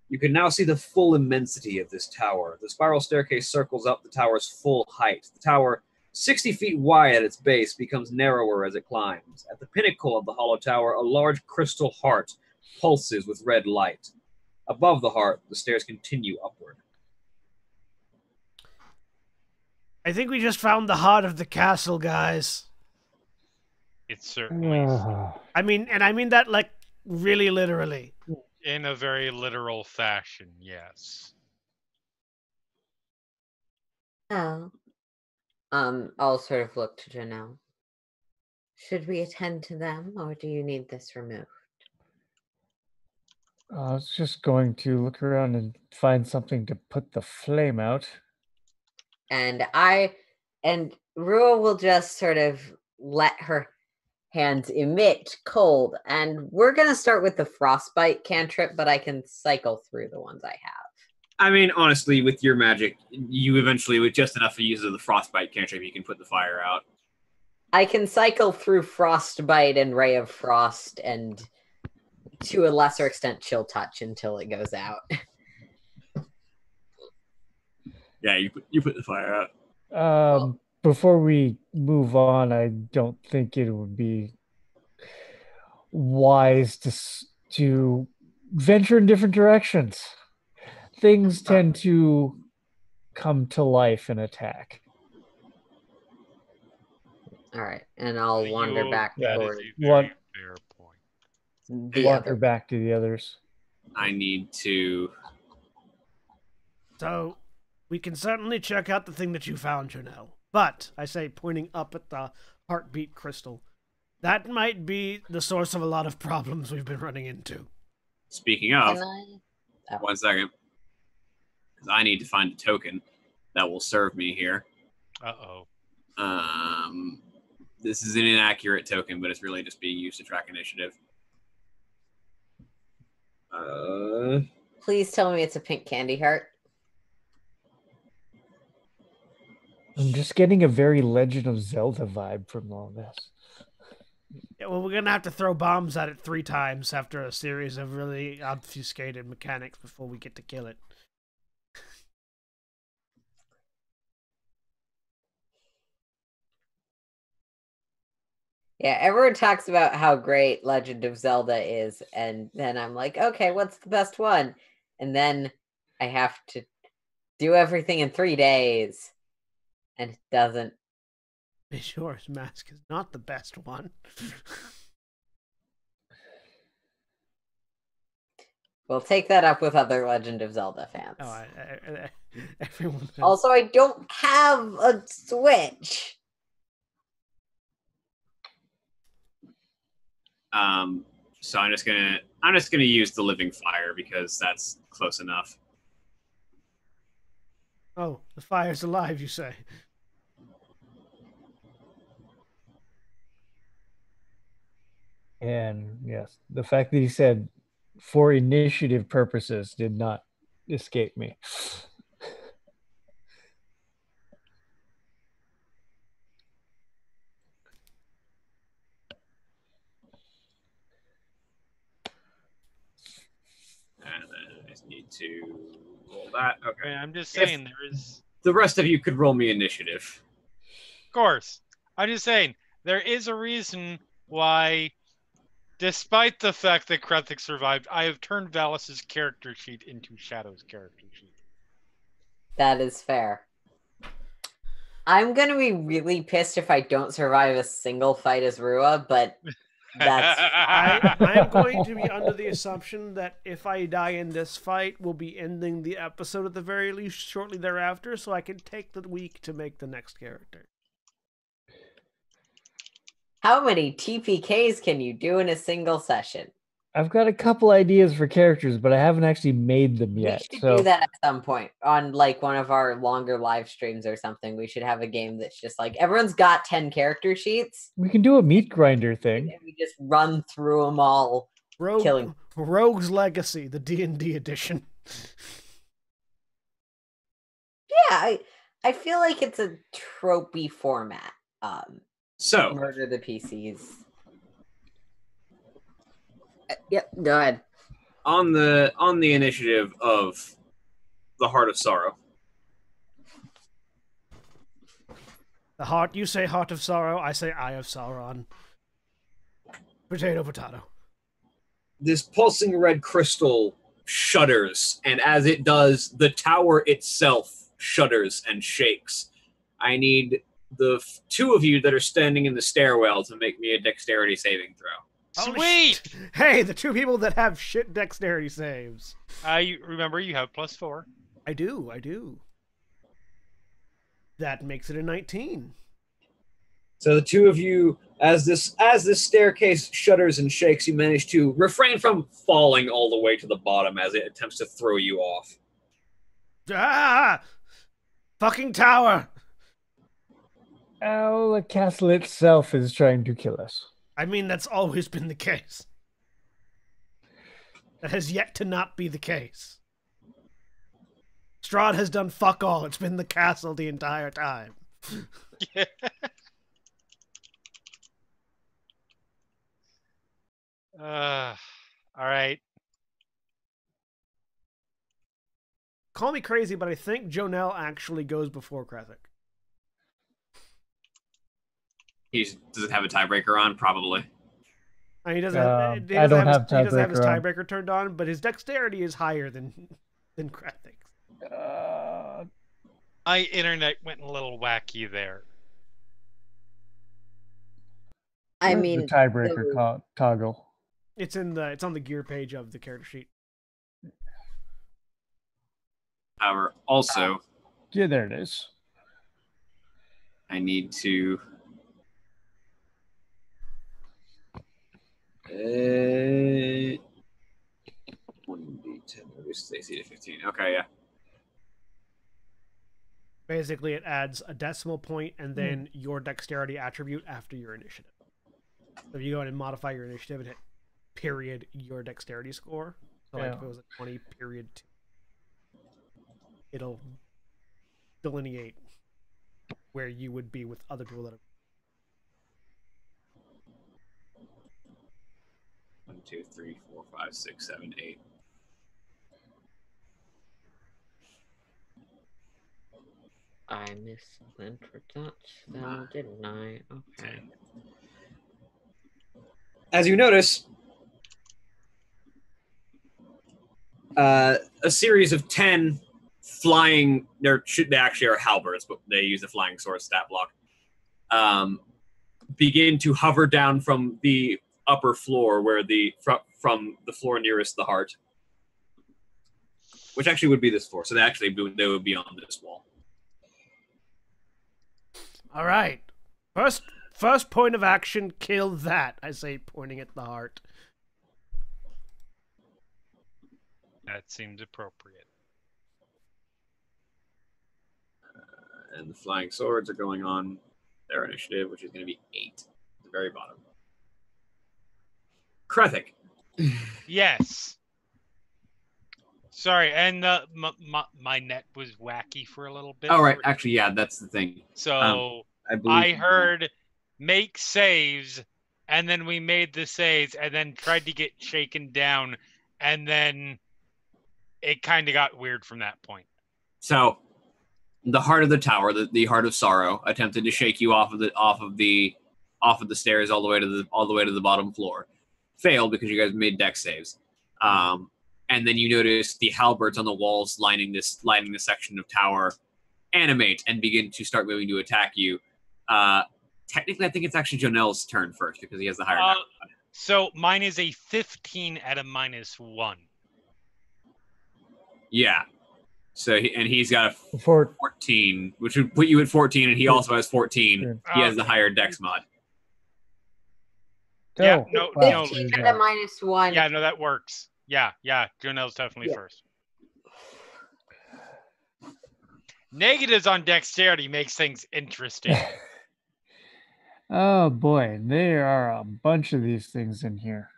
Speaker 2: You can now see the full immensity of this tower. The spiral staircase circles up the tower's full height. The tower, 60 feet wide at its base, becomes narrower as it climbs. At the pinnacle of the hollow tower, a large crystal heart pulses with red light. Above the heart, the stairs continue upward.
Speaker 1: I think we just found the heart of the castle, guys.
Speaker 4: It certainly is.
Speaker 1: I mean that like really literally.
Speaker 4: In a very literal fashion, yes.
Speaker 3: Oh. I'll sort of look to Janelle. Should we attend to them, or do you need this removed?
Speaker 5: I was just going to look around and find something to put the flame out.
Speaker 3: And Rua will just sort of let her hands emit cold. And we're going to start with the frostbite cantrip, but I can cycle through the ones I have.
Speaker 2: I mean, honestly, with your magic, you eventually, with just enough use of the frostbite cantrip, you can put the fire out.
Speaker 3: I can cycle through frostbite and ray of frost and, to a lesser extent, chill touch until it goes out.
Speaker 2: Yeah, you put the fire out.
Speaker 5: Before we move on, I don't think it would be wise to venture in different directions. Things tend to come to life and attack.
Speaker 3: All right, and I'll wander back toward
Speaker 4: very fair point.
Speaker 5: Wander back to the others.
Speaker 2: I need to.
Speaker 1: So, we can certainly check out the thing that you found, Janelle. But, I say, pointing up at the heartbeat crystal, that might be the source of a lot of problems we've been running into.
Speaker 2: Speaking of, 1 second. Because I need to find a token that will serve me here.
Speaker 4: Uh-oh.
Speaker 2: This is an inaccurate token, but it's really just being used to track initiative.
Speaker 3: Please tell me it's a pink candy heart.
Speaker 5: I'm just getting a very Legend of Zelda vibe from all this.
Speaker 1: Yeah, well, we're going to have to throw bombs at it 3 times after a series of really obfuscated mechanics before we get to kill it.
Speaker 3: Yeah, everyone talks about how great Legend of Zelda is, and then I'm like, okay, what's the best one? And then I have to do everything in 3 days, and it doesn't.
Speaker 1: Majora's Mask is not the best one.
Speaker 3: We'll take that up with other Legend of Zelda fans.
Speaker 1: Oh, everyone.
Speaker 3: Also, I don't have a Switch.
Speaker 2: So I'm just gonna use the living fire because that's close enough.
Speaker 1: Oh, the fire's alive, you say?
Speaker 5: And yes, the fact that he said for initiative purposes did not escape me.
Speaker 2: And then I just need to roll that. Okay.
Speaker 4: I'm just saying there is.
Speaker 2: The rest of you could roll me initiative.
Speaker 4: Of course. I'm just saying there is a reason why, despite the fact that Krethik survived, I have turned Valis's character sheet into Shadow's character sheet.
Speaker 3: That is fair. I'm going to be really pissed if I don't survive a single fight as Rua, but that's...
Speaker 1: I'm going to be under the assumption that if I die in this fight, we'll be ending the episode at the very least shortly thereafter, so I can take the week to make the next character.
Speaker 3: How many TPKs can you do in a single session?
Speaker 5: I've got a couple ideas for characters, but I haven't actually made them yet.
Speaker 3: We should do that at some point on like one of our longer live streams or something. We should have a game that's just like everyone's got 10 character sheets.
Speaker 5: We can do a meat grinder thing.
Speaker 3: And we just run through them all, killing.
Speaker 1: Rogue's Legacy, the D&D edition.
Speaker 3: Yeah, I feel like it's a tropey format.
Speaker 2: So,
Speaker 3: Murder the PCs. Yep, go ahead.
Speaker 2: on the initiative of the Heart of Sorrow,
Speaker 1: The heart, you say Heart of Sorrow, I say Eye of Sauron. Potato, potato.
Speaker 2: this pulsing red crystal shudders, and as it does, the tower itself shudders and shakes. I need the two of you that are standing in the stairwell to make me a dexterity saving throw.
Speaker 1: Holy
Speaker 4: Sweet!
Speaker 1: shit. Hey, the two people that have shit dexterity saves.
Speaker 4: Remember, you have +4.
Speaker 1: I do. That makes it a 19.
Speaker 2: So the two of you, as this staircase shudders and shakes, you manage to refrain from falling all the way to the bottom as it attempts to throw you off.
Speaker 1: Ah! Fucking tower!
Speaker 5: Oh, the castle itself is trying to kill us.
Speaker 1: I mean, that's always been the case. That has yet to not be the case. Strahd has done fuck all. It's been the castle the entire time.
Speaker 4: Yeah. All right.
Speaker 1: Call me crazy, but I think Jonelle actually goes before Krathic.
Speaker 2: Does it have a tiebreaker on? Probably.
Speaker 1: And he doesn't.
Speaker 5: I don't have
Speaker 1: he doesn't have his
Speaker 5: tiebreaker on.
Speaker 1: tiebreaker turned on, but his dexterity is higher than Krathic's.
Speaker 4: My internet went a little wacky there.
Speaker 3: I
Speaker 5: Where's
Speaker 3: mean,
Speaker 5: the tiebreaker toggle.
Speaker 1: It's on the gear page of the character sheet.
Speaker 2: However, also,
Speaker 5: Yeah, there it is.
Speaker 2: I need to. 1d10 reduce AC to 15. Okay, yeah.
Speaker 1: Basically, it adds a decimal point and then your dexterity attribute after your initiative. So if you go in and modify your initiative and hit period your dexterity score, so like if it was a 20 period 2, it'll delineate where you would be with other people that have.
Speaker 2: 1, 2, 3, 4, 5, 6, 7, 8.
Speaker 3: I misspent for touch, though, didn't I? Okay.
Speaker 2: As you notice, a series of 10 flying. They actually are halberds, but they use the flying sword stat block. Begin to hover down from the upper floor, where from the floor nearest the heart, which actually would be this floor. So they would be on this wall.
Speaker 1: All right, first point of action, kill that. I say, pointing at the heart.
Speaker 4: That seems appropriate.
Speaker 2: And the flying swords are going on their initiative, which is going to be 8 at the very bottom. Krethic.
Speaker 4: Yes. Sorry, and my net was wacky for a little bit.
Speaker 2: Oh, right. Actually, yeah, that's the thing.
Speaker 4: So
Speaker 2: I
Speaker 4: I heard make saves, and then we made the saves, and then tried to get shaken down, and then it kind of got weird from that point.
Speaker 2: So, the heart of the tower, the Heart of Sorrow, attempted to shake you off of the stairs all the way to the bottom floor. Failed because you guys made dex saves. And then you notice the halberds on the walls lining this section of tower animate and begin to start moving to attack you. Technically, I think it's actually Jonelle's turn first because he has the higher number.
Speaker 4: So mine is a 15 at a -1.
Speaker 2: Yeah. So he's got a
Speaker 5: For
Speaker 2: 14, which would put you at 14, and he also has 14. He has the higher dex mod.
Speaker 4: Yeah, no,
Speaker 3: 15 at a -1.
Speaker 4: Yeah, no, that works. Yeah, Jonelle's definitely first. Negatives on dexterity makes things interesting.
Speaker 5: Oh boy, there are a bunch of these things in here.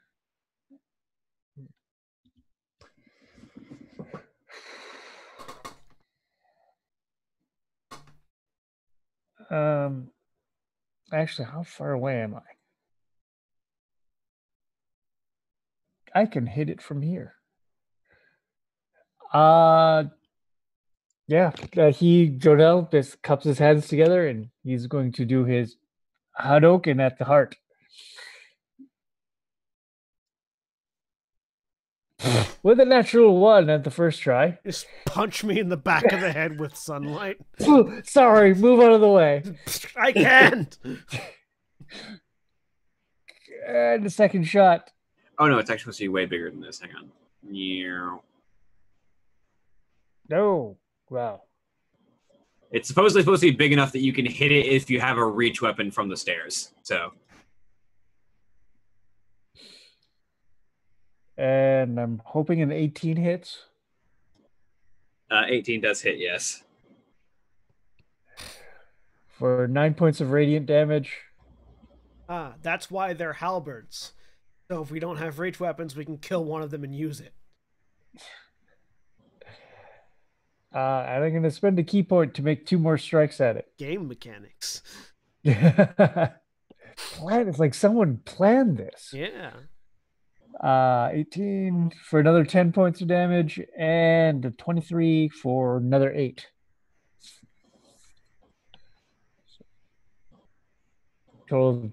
Speaker 5: Actually, how far away am I? I can hit it from here. Yeah. Jonel just cups his hands together and he's going to do his Hadouken at the heart. With a natural 1 at the first try.
Speaker 1: Just punch me in the back of the head with sunlight.
Speaker 5: Sorry, move out of the way.
Speaker 1: I can't.
Speaker 5: And the second shot.
Speaker 2: Oh no, it's actually supposed to be way bigger than this. Hang on. Meow.
Speaker 5: No. Wow.
Speaker 2: It's supposedly supposed to be big enough that you can hit it if you have a reach weapon from the stairs. So.
Speaker 5: And I'm hoping an 18 hits.
Speaker 2: 18 does hit, yes.
Speaker 5: For 9 points of radiant damage.
Speaker 1: That's why they're halberds. So if we don't have reach weapons, we can kill one of them and use it.
Speaker 5: And I'm going to spend a key point to make 2 more strikes at it.
Speaker 1: Game mechanics.
Speaker 5: It's like someone planned this.
Speaker 1: Yeah.
Speaker 5: 18 for another 10 points of damage, and a 23 for another 8. Total.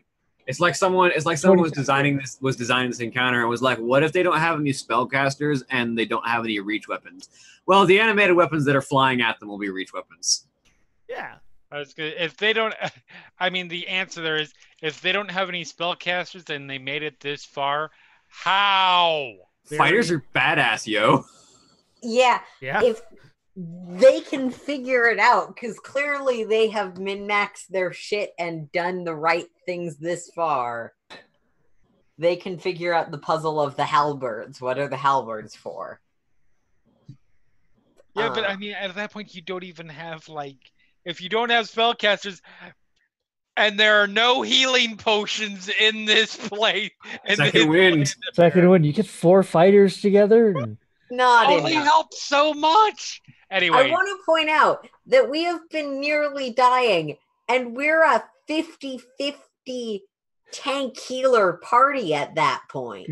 Speaker 2: It's like someone was designing this encounter and was like, what if they don't have any spellcasters and they don't have any reach weapons? Well, the animated weapons that are flying at them will be reach weapons.
Speaker 1: Yeah.
Speaker 4: If they don't, I mean, the answer there is if they don't have any spellcasters and they made it this far, how?
Speaker 2: Fighters are badass, yo.
Speaker 3: Yeah.
Speaker 1: Yeah.
Speaker 3: If they can figure it out, because clearly they have min-maxed their shit and done the right things this far, they can figure out the puzzle of the halberds. What are the halberds for?
Speaker 4: Yeah, but I mean, at that point, you don't even have, like, if you don't have spellcasters, and there are no healing potions in this place.
Speaker 2: Second wind.
Speaker 5: Second wind. You get 4 fighters together. And...
Speaker 3: Not
Speaker 4: only
Speaker 3: enough.
Speaker 4: helps so much. Anyway,
Speaker 3: I want to point out that we have been nearly dying, and we're a 50-50 tank healer party at that point.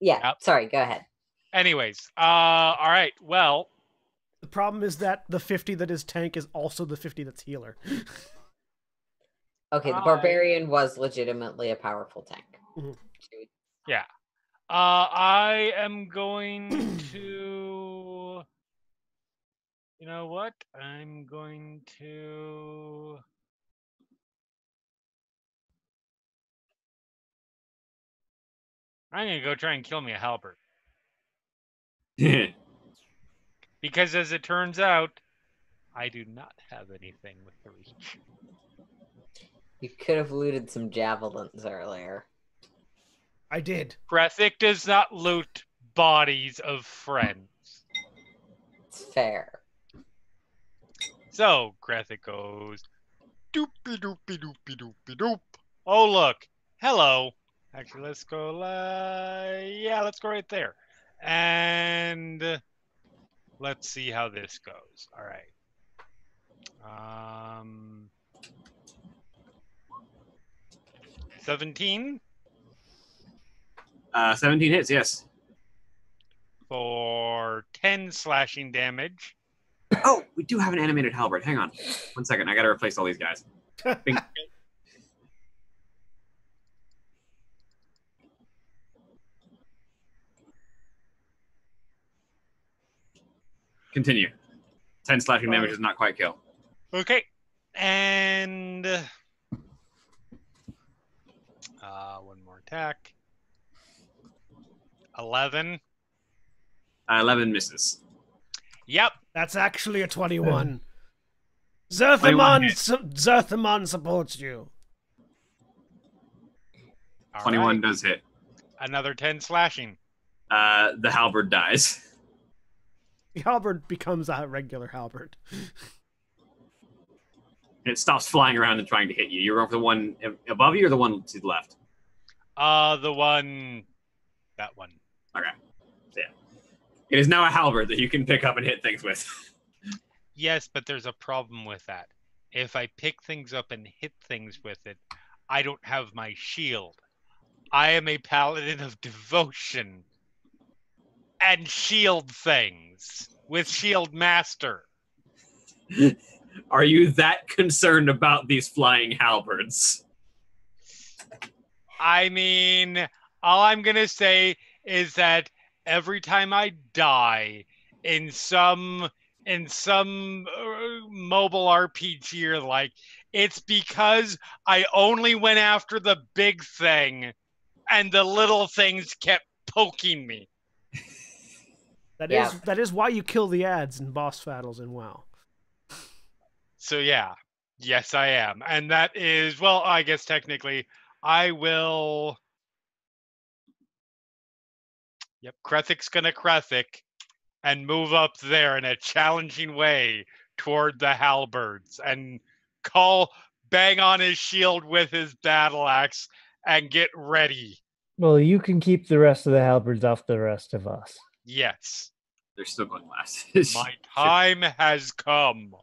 Speaker 3: Yeah,
Speaker 4: Yep.
Speaker 3: Sorry, go ahead.
Speaker 4: Anyways, all right, well.
Speaker 1: The problem is that the 50 that is tank is also the 50 that's healer.
Speaker 3: Okay, the barbarian was legitimately a powerful tank.
Speaker 1: Mm-hmm.
Speaker 4: Yeah. I am going to... You know what? I'm going to... I'm going to go try and kill me a halberd. Because as it turns out, I do not have anything with the reach.
Speaker 3: You could have looted some javelins earlier.
Speaker 1: I did.
Speaker 4: Krethic does not loot bodies of friends.
Speaker 3: It's fair.
Speaker 4: So, Krethic goes, doopy doopy doopy doopy doop. Oh, look. Hello. Actually, let's go, yeah, let's go right there. And let's see how this goes. All right. 17
Speaker 2: 17 hits, yes.
Speaker 4: for 10 slashing damage.
Speaker 2: Oh, we do have an animated halberd. Hang on. 1 second. I got to replace all these guys. Bing. Continue. 10 slashing damage does not quite kill.
Speaker 4: Okay. And one more attack. 11.
Speaker 2: 11 misses.
Speaker 4: Yep.
Speaker 1: That's actually a 21.
Speaker 2: 21
Speaker 1: Zerthamon supports you.
Speaker 4: All
Speaker 2: 21
Speaker 4: right.
Speaker 2: does hit.
Speaker 4: Another 10 slashing.
Speaker 2: The halberd dies.
Speaker 1: The halberd becomes a regular halberd.
Speaker 2: It stops flying around and trying to hit you. You're going for the one above you or the one to the left?
Speaker 4: The one... That one.
Speaker 2: Okay. So, yeah. It is now a halberd that you can pick up and hit things with.
Speaker 4: Yes, but there's a problem with that. if I pick things up and hit things with it, I don't have my shield. I am a paladin of devotion and shield things with Shield Master.
Speaker 2: Are you that concerned about these flying halberds?
Speaker 4: I mean, all I'm going to say is that every time I die in some mobile RPG or like, it's because I only went after the big thing and the little things kept poking me.
Speaker 1: That is why you kill the ads in boss battles in WoW.
Speaker 4: So yeah, yes I am. And that is, well, I guess technically I will. Yep, Krethic's gonna Krethic and move up there in a challenging way toward the halberds and bang on his shield with his battle axe and get ready.
Speaker 5: Well, you can keep the rest of the halberds off the rest of us.
Speaker 4: Yes,
Speaker 2: They're still going last.
Speaker 4: my time has come.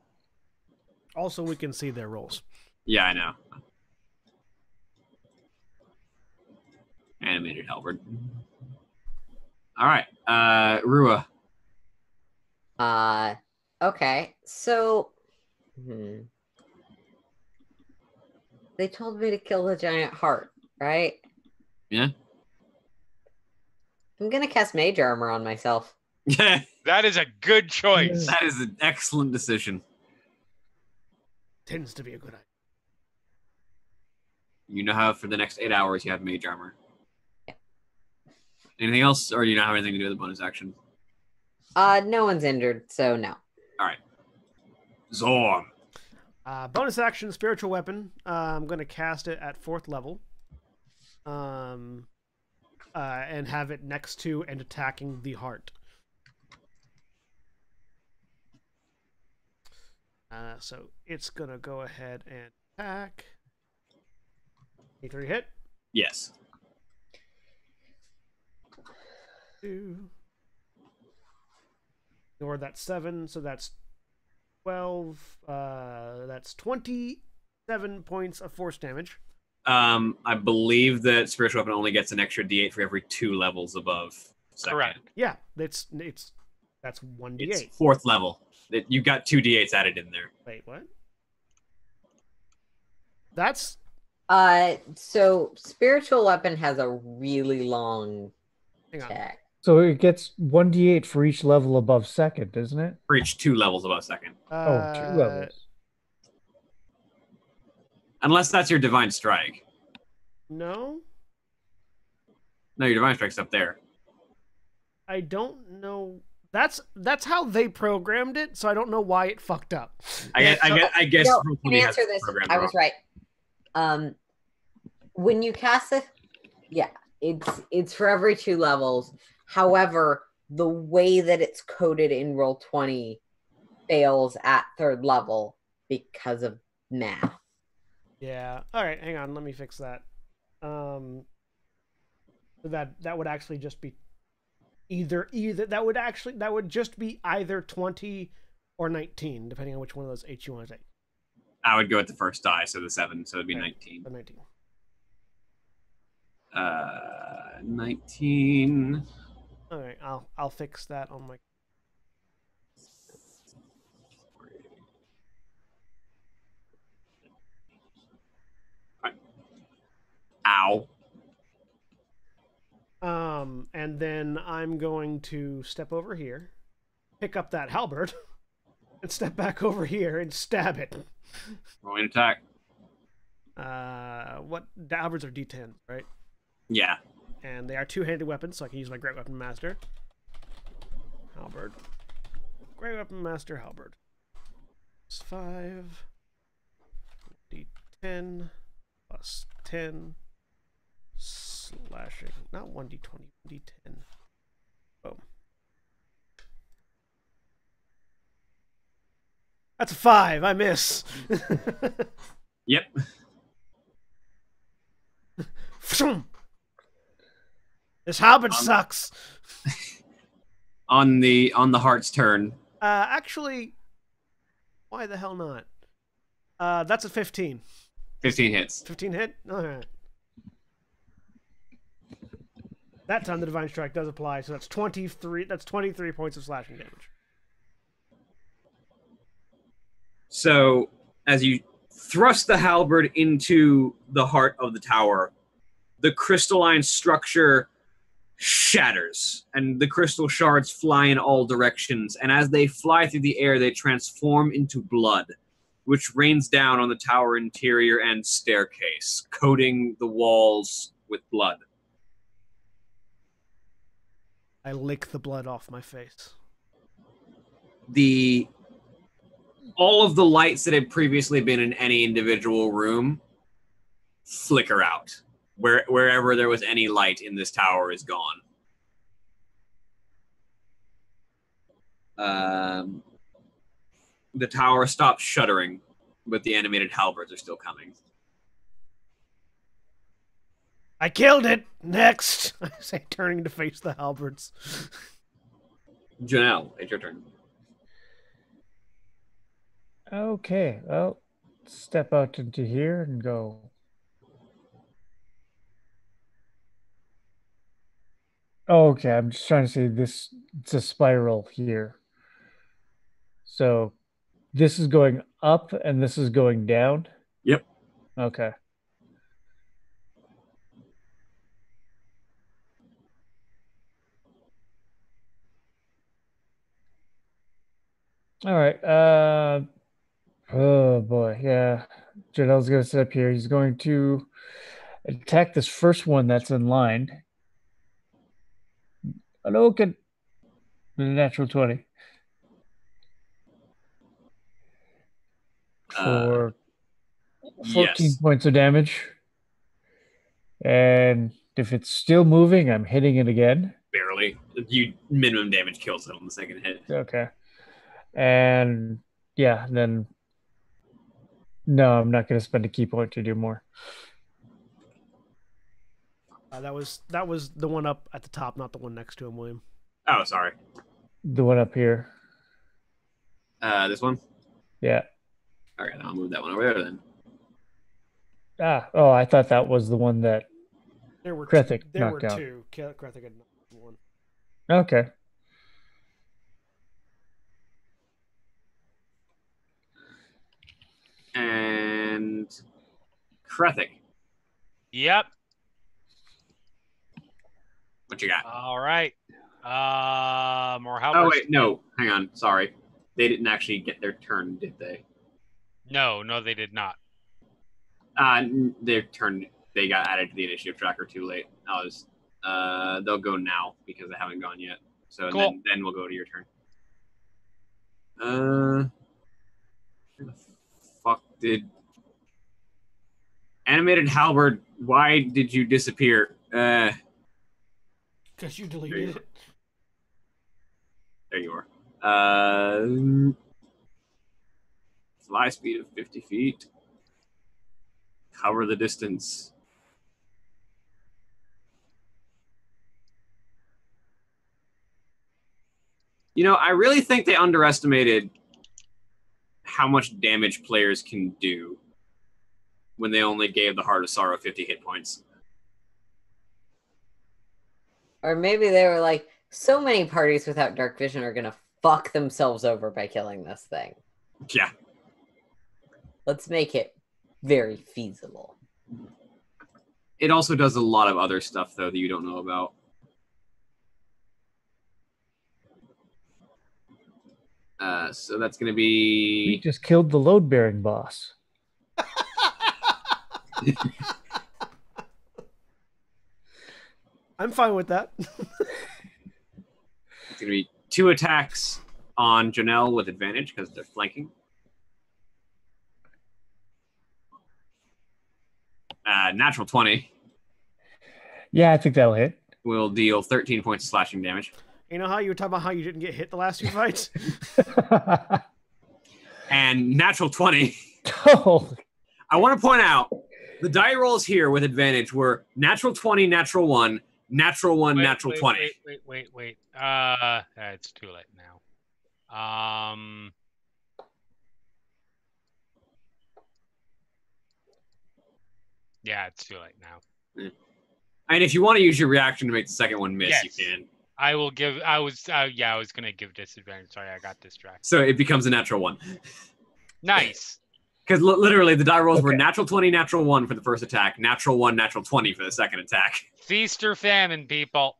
Speaker 1: Also, we can see their rolls.
Speaker 2: Yeah, I know. Animated halberd. All right, Rua.
Speaker 3: Okay. So, they told me to kill the giant heart, right?
Speaker 2: Yeah.
Speaker 3: I'm gonna cast mage armor on myself.
Speaker 4: That is a good choice.
Speaker 2: That is an excellent decision.
Speaker 1: Tends to be a good idea.
Speaker 2: You know how for the next 8 hours you have mage armor. Yeah. Anything else, or do you not have anything to do with the bonus action?
Speaker 3: No one's injured, so no.
Speaker 2: All right. Zorm.
Speaker 1: Bonus action, spiritual weapon. I'm going to cast it at 4th level. And have it next to and attacking the heart. So it's going to go ahead and attack. 3 hit.
Speaker 2: Yes.
Speaker 1: 2. Or that's 7, so that's 12. That's 27 points of force damage.
Speaker 2: I believe that spiritual weapon only gets an extra D8 for every 2 levels above second.
Speaker 4: Correct.
Speaker 1: Yeah, that's 1d8.
Speaker 2: It's 4th level. You got 2 D8s added in there.
Speaker 1: Wait, what? That's
Speaker 3: so spiritual weapon has a really long
Speaker 1: hang on.
Speaker 3: attack.
Speaker 5: So it gets 1d8 for each level above second, isn't it?
Speaker 2: For each 2 levels above second.
Speaker 5: 2 levels.
Speaker 2: Unless that's your divine strike.
Speaker 1: No,
Speaker 2: No, your divine strike's up there.
Speaker 1: I don't know. That's how they programmed it, so I don't know why it fucked up.
Speaker 2: I guess.
Speaker 3: No,
Speaker 2: Roll20
Speaker 3: can
Speaker 2: has
Speaker 3: answer this.
Speaker 2: programmed
Speaker 3: I was
Speaker 2: wrong.
Speaker 3: right. When you cast it, yeah, it's for every 2 levels. However, the way that it's coded in Roll20 fails at 3rd level because of math.
Speaker 1: Yeah. All right, hang on. Let me fix that. So that would actually just be either that would just be either 20 or 19, depending on which one of those 8 you want to take.
Speaker 2: I would go with the first die, so the 7, so it'd be 19.
Speaker 1: So 19.
Speaker 2: 19.
Speaker 1: All right, I'll fix that on my.
Speaker 2: Ow.
Speaker 1: And then I'm going to step over here, pick up that halberd, and step back over here and stab it.
Speaker 2: Roll an attack.
Speaker 1: What the halberds are D10, right?
Speaker 2: Yeah.
Speaker 1: And they are 2-handed weapons, so I can use my Great Weapon Master. Halberd. Great Weapon Master halberd. Plus 5. D10. Plus 10. Slashing. Not 1d20. D10. Boom. That's a 5. I miss.
Speaker 2: Yep.
Speaker 1: This halberd sucks.
Speaker 2: On the heart's turn.
Speaker 1: Actually, why the hell not? That's a 15.
Speaker 2: 15 hits.
Speaker 1: 15 hit? Alright. That time the Divine Strike does apply, so that's 23. That's 23 points of slashing damage.
Speaker 2: So, as you thrust the halberd into the heart of the tower, the crystalline structure shatters, and the crystal shards fly in all directions, and as they fly through the air, they transform into blood, which rains down on the tower interior and staircase, coating the walls with blood.
Speaker 1: I lick the blood off my face.
Speaker 2: All of the lights that had previously been in any individual room flicker out. Wherever there was any light in this tower is gone. The tower stops shuddering, but the animated halberds are still coming.
Speaker 1: I killed it! Next! I say, turning to face the halberds.
Speaker 2: Janelle, it's your turn.
Speaker 5: Okay, well, step out into here and go. Okay, I'm just trying to say this. It's a spiral here. So this is going up and this is going down?
Speaker 2: Yep.
Speaker 5: Okay. All right. Oh boy, yeah. Janelle's gonna sit up here. He's going to attack this first one that's in line. An oaken. With a natural 20. For 14
Speaker 2: Yes.
Speaker 5: points of damage. And if it's still moving, I'm hitting it again.
Speaker 2: Barely. You minimum damage kills it on the second hit.
Speaker 5: Okay. And yeah, then no, I'm not going to spend a key point to do more.
Speaker 1: That was the one up at the top, not the one next to him, William.
Speaker 2: Oh, sorry.
Speaker 5: The one up here.
Speaker 2: This one?
Speaker 5: Yeah.
Speaker 2: All right, I'll move that one over there then.
Speaker 5: Oh, I thought that was the one that
Speaker 1: There were
Speaker 5: Krethik
Speaker 1: there were
Speaker 5: knocked out.
Speaker 1: two. Krethik had knocked one.
Speaker 5: Okay.
Speaker 2: And Krethik,
Speaker 4: Yep.
Speaker 2: what you got?
Speaker 4: All right. More
Speaker 2: Oh,
Speaker 4: halberds.
Speaker 2: wait, no. Hang on. Sorry. They didn't actually get their turn, did they?
Speaker 4: No, they did not.
Speaker 2: Their turn, they got added to the initiative tracker too late. They'll go now because they haven't gone yet. So
Speaker 4: Cool.
Speaker 2: then we'll go to your turn. Where the fuck did... Animated Halberd, why did you disappear?
Speaker 1: Because you deleted it.
Speaker 2: There you are. Fly speed of 50 feet. Cover the distance. You know, I really think they underestimated how much damage players can do when they only gave the Heart of Sorrow 50 hit points.
Speaker 3: Or maybe they were like, so many parties without dark vision are going to fuck themselves over by killing this thing.
Speaker 2: Yeah.
Speaker 3: Let's make it very feasible.
Speaker 2: It also does a lot of other stuff, though, that you don't know about. So that's going to be...
Speaker 5: We just killed the load-bearing boss.
Speaker 1: I'm fine with that.
Speaker 2: It's going to be 2 attacks on Janelle with advantage because they're flanking. Natural 20
Speaker 5: Yeah, I think that'll hit.
Speaker 2: will deal 13 points of slashing damage.
Speaker 1: You know how you were talking about how you didn't get hit the last two fights?
Speaker 2: And natural 20.
Speaker 5: Oh,
Speaker 2: I want to point out the die rolls here with advantage were natural 20, natural 1, natural 1, natural 20.
Speaker 4: Wait. It's too late now. Yeah, it's too late now.
Speaker 2: And if you want to use your reaction to make the second one miss,
Speaker 4: Yes.
Speaker 2: you can.
Speaker 4: I will give. I was gonna give disadvantage. Sorry, I got distracted.
Speaker 2: So it becomes a natural 1.
Speaker 4: Nice.
Speaker 2: Because literally the die rolls were
Speaker 5: Okay.
Speaker 2: natural 20, natural 1 for the first attack, natural 1, natural 20 for the second attack.
Speaker 4: Feast or famine, people.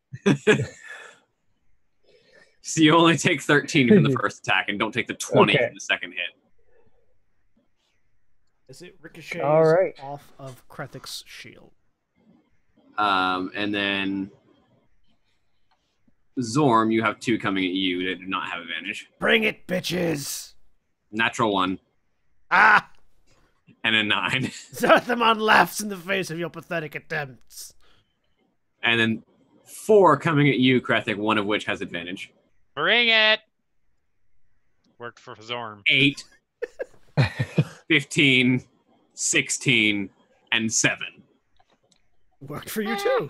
Speaker 2: So you only take 13 from the first attack and don't take the 20
Speaker 5: Okay.
Speaker 2: from the second hit.
Speaker 1: As it ricochets
Speaker 5: All right.
Speaker 1: off of Krethic's shield.
Speaker 2: And then Zorm, you have 2 coming at you that do not have advantage.
Speaker 1: Bring it, bitches!
Speaker 2: Natural 1
Speaker 1: Ah!
Speaker 2: and a 9.
Speaker 1: Zarthamon laughs in the face of your pathetic attempts.
Speaker 2: And then 4 coming at you, Krethic, 1 of which has advantage.
Speaker 4: Bring it. Worked for Zorm.
Speaker 2: 8, 15, 16, and 7.
Speaker 1: Worked for you too.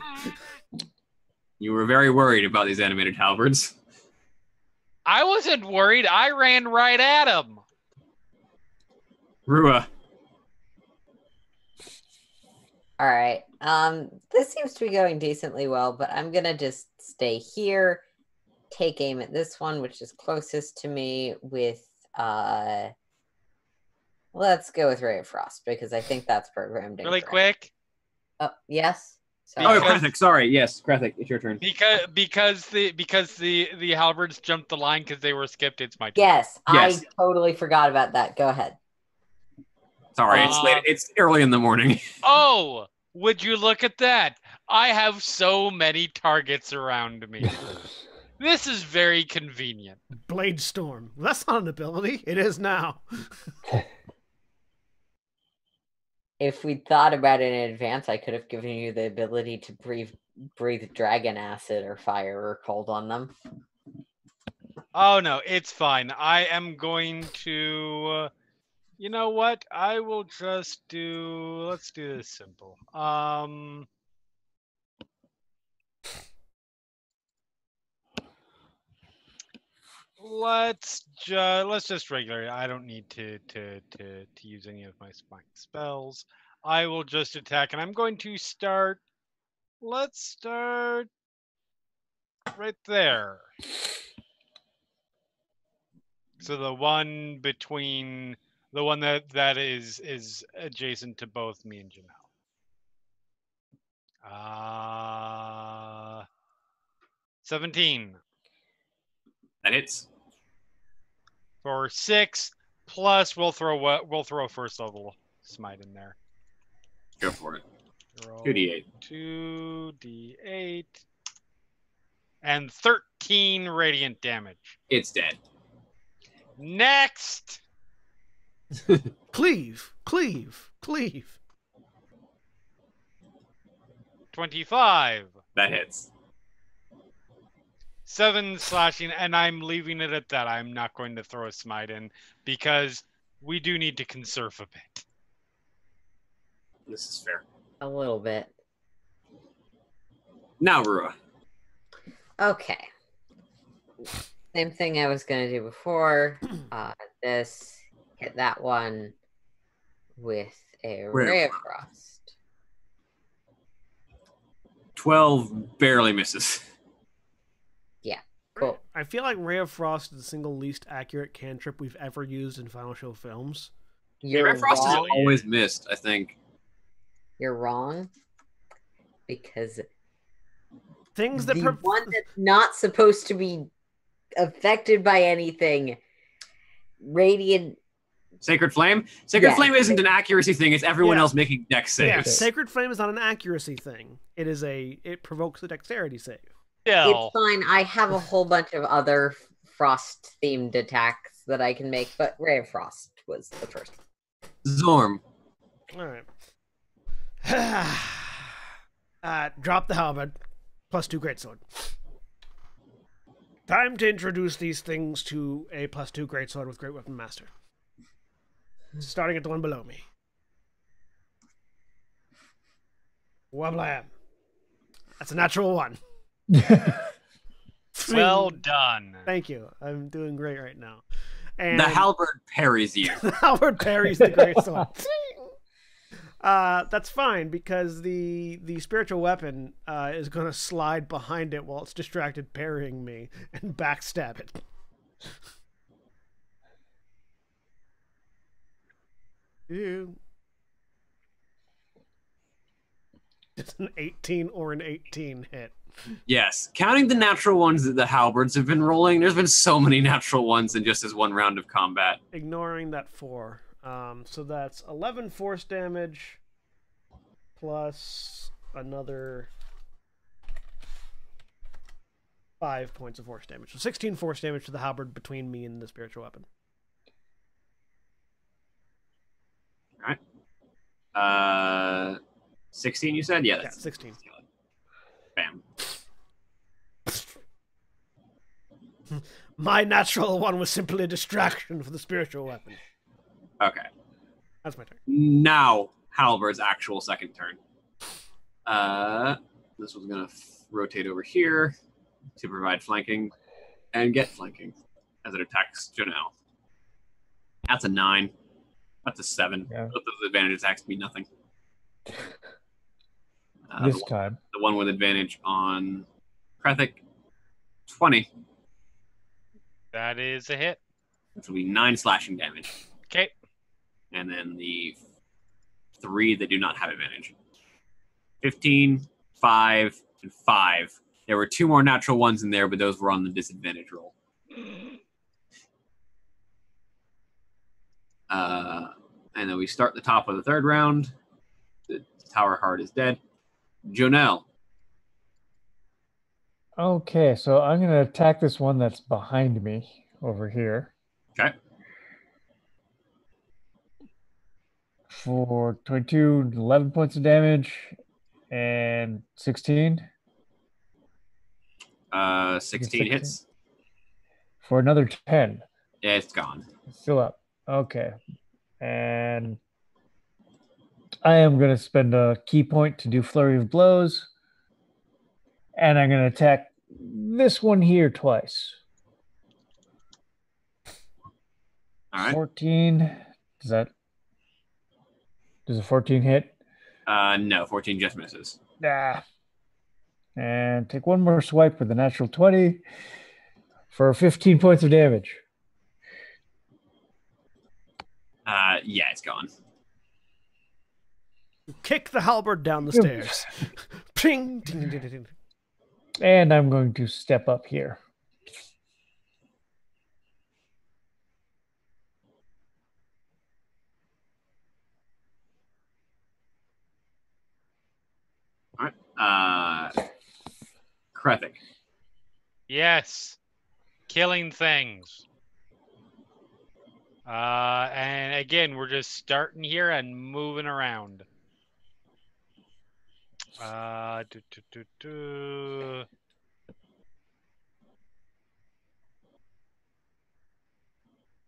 Speaker 2: You were very worried about these animated halberds.
Speaker 4: I wasn't worried. I ran right at him.
Speaker 2: Rua,
Speaker 3: All right. This seems to be going decently well, but I'm gonna just stay here, take aim at this one, which is closest to me with let's go with Ray of Frost because I think that's programmed in.
Speaker 4: Really quick.
Speaker 3: Oh, yes.
Speaker 2: oh,
Speaker 3: Sorry.
Speaker 4: Because-
Speaker 2: Krethic, sorry. Yes, Krethic, it's your turn.
Speaker 4: Because the halberds jumped the line because they were skipped. It's my turn.
Speaker 3: Yes,
Speaker 2: Yes.
Speaker 3: I totally forgot about that. Go ahead.
Speaker 2: Sorry, it's late. It's early in the morning.
Speaker 4: Oh, would you look at that? I have so many targets around me. This is very convenient.
Speaker 1: Blade Storm. That's not an ability. It is now.
Speaker 3: If we'd thought about it in advance, I could have given you the ability to breathe dragon acid or fire or cold on them.
Speaker 4: Oh no, it's fine. I am going to. You know what? I will just do. Let's do this simple. Let's just regular. I don't need to use any of my spine spells. I will just attack, and I'm going to start. Let's start right there. So the one between the one that is adjacent to both me and Janelle. 17
Speaker 2: That hits.
Speaker 4: for 6 plus we'll throw a first level smite in there.
Speaker 2: Go for it.
Speaker 4: Roll
Speaker 2: 2d8.
Speaker 4: 2d8 and 13 radiant damage.
Speaker 2: It's dead.
Speaker 4: Next.
Speaker 1: Cleave. Cleave. Cleave.
Speaker 4: 25.
Speaker 2: That hits.
Speaker 4: 7 slashing, and I'm leaving it at that. I'm not going to throw a smite in because we do need to conserve a bit.
Speaker 2: This is fair.
Speaker 3: A little bit.
Speaker 2: Now, Rua.
Speaker 3: Okay. Same thing I was going to do before. This, hit that one with a Ray of Frost.
Speaker 2: 12 barely misses.
Speaker 3: Cool.
Speaker 1: I feel like Ray of Frost is the single least accurate cantrip we've ever used in Final Show films.
Speaker 3: You're
Speaker 2: Ray Frost is
Speaker 3: wrong.
Speaker 2: always missed, I think.
Speaker 3: You're wrong. Because
Speaker 1: Things that
Speaker 3: the one that's not supposed to be affected by anything, radiant.
Speaker 2: Sacred Flame? Sacred
Speaker 3: Yeah.
Speaker 2: Flame isn't an accuracy thing, it's everyone
Speaker 1: Yeah.
Speaker 2: else making dex
Speaker 1: Yeah,
Speaker 2: saves.
Speaker 1: Sacred Flame is not an accuracy thing. It provokes a dexterity save.
Speaker 4: Still,
Speaker 3: It's fine. I have a whole bunch of other frost themed attacks that I can make, but Ray of Frost was the first.
Speaker 2: Zorm.
Speaker 1: All right. Drop the halberd. +2 greatsword. Time to introduce these things to a +2 greatsword with Great Weapon Master. Starting at the one below me. Wablam. That's a natural 1.
Speaker 4: well done.
Speaker 1: Thank you. I'm doing great right now. And
Speaker 2: The halberd parries you.
Speaker 1: Howard parries the greatsword. That's fine because the spiritual weapon is going to slide behind it while it's distracted parrying me and backstab it. Ew. It's an 18 or an 18 hit.
Speaker 2: Yes. Counting the natural ones that the halberds have been rolling, there's been so many natural ones in just this one round of combat.
Speaker 1: Ignoring that 4. So that's 11 force damage plus another 5 points of force damage. So 16 force damage to the halberd between me and the spiritual weapon.
Speaker 2: All right. 16 you said? Yeah, that's
Speaker 1: 16.
Speaker 2: Bam.
Speaker 1: My natural one was simply a distraction for the spiritual weapon.
Speaker 2: Okay.
Speaker 1: That's my turn.
Speaker 2: Now, Halberd's actual second turn. This one's going to rotate over here to provide flanking and get flanking as it attacks Jonelle. That's a 9. That's a 7.
Speaker 5: Yeah.
Speaker 2: Both of those advantage attacks mean nothing.
Speaker 5: This time.
Speaker 2: The one with advantage on Krethik, 20.
Speaker 4: That is a hit.
Speaker 2: This will be 9 slashing damage.
Speaker 4: Okay.
Speaker 2: And then the 3 that do not have advantage. 15, 5, and 5. There were 2 more natural ones in there, but those were on the disadvantage roll. And then we start the top of the third round. The Tower Heart is dead. Jonelle.
Speaker 5: Okay, so I'm going to attack this one that's behind me over here.
Speaker 2: Okay.
Speaker 5: For 22, 11 points of damage, and 16.
Speaker 2: 16 hits.
Speaker 5: For another 10.
Speaker 2: Yeah, it's gone.
Speaker 5: It's still up. Okay. And I am going to spend a key point to do Flurry of Blows. And I'm going to attack this one here twice.
Speaker 2: All right.
Speaker 5: 14. Does a 14 hit?
Speaker 2: No, 14 just misses.
Speaker 5: Nah. And take one more swipe with the natural 20 for 15 points of damage.
Speaker 2: Yeah, it's gone.
Speaker 1: Kick the halberd down the stairs. Ping! Ding, ding, ding, ding.
Speaker 5: And I'm going to step up here.
Speaker 2: All right. Krethik.
Speaker 4: Yes. Killing things. And again, we're just starting here and moving around.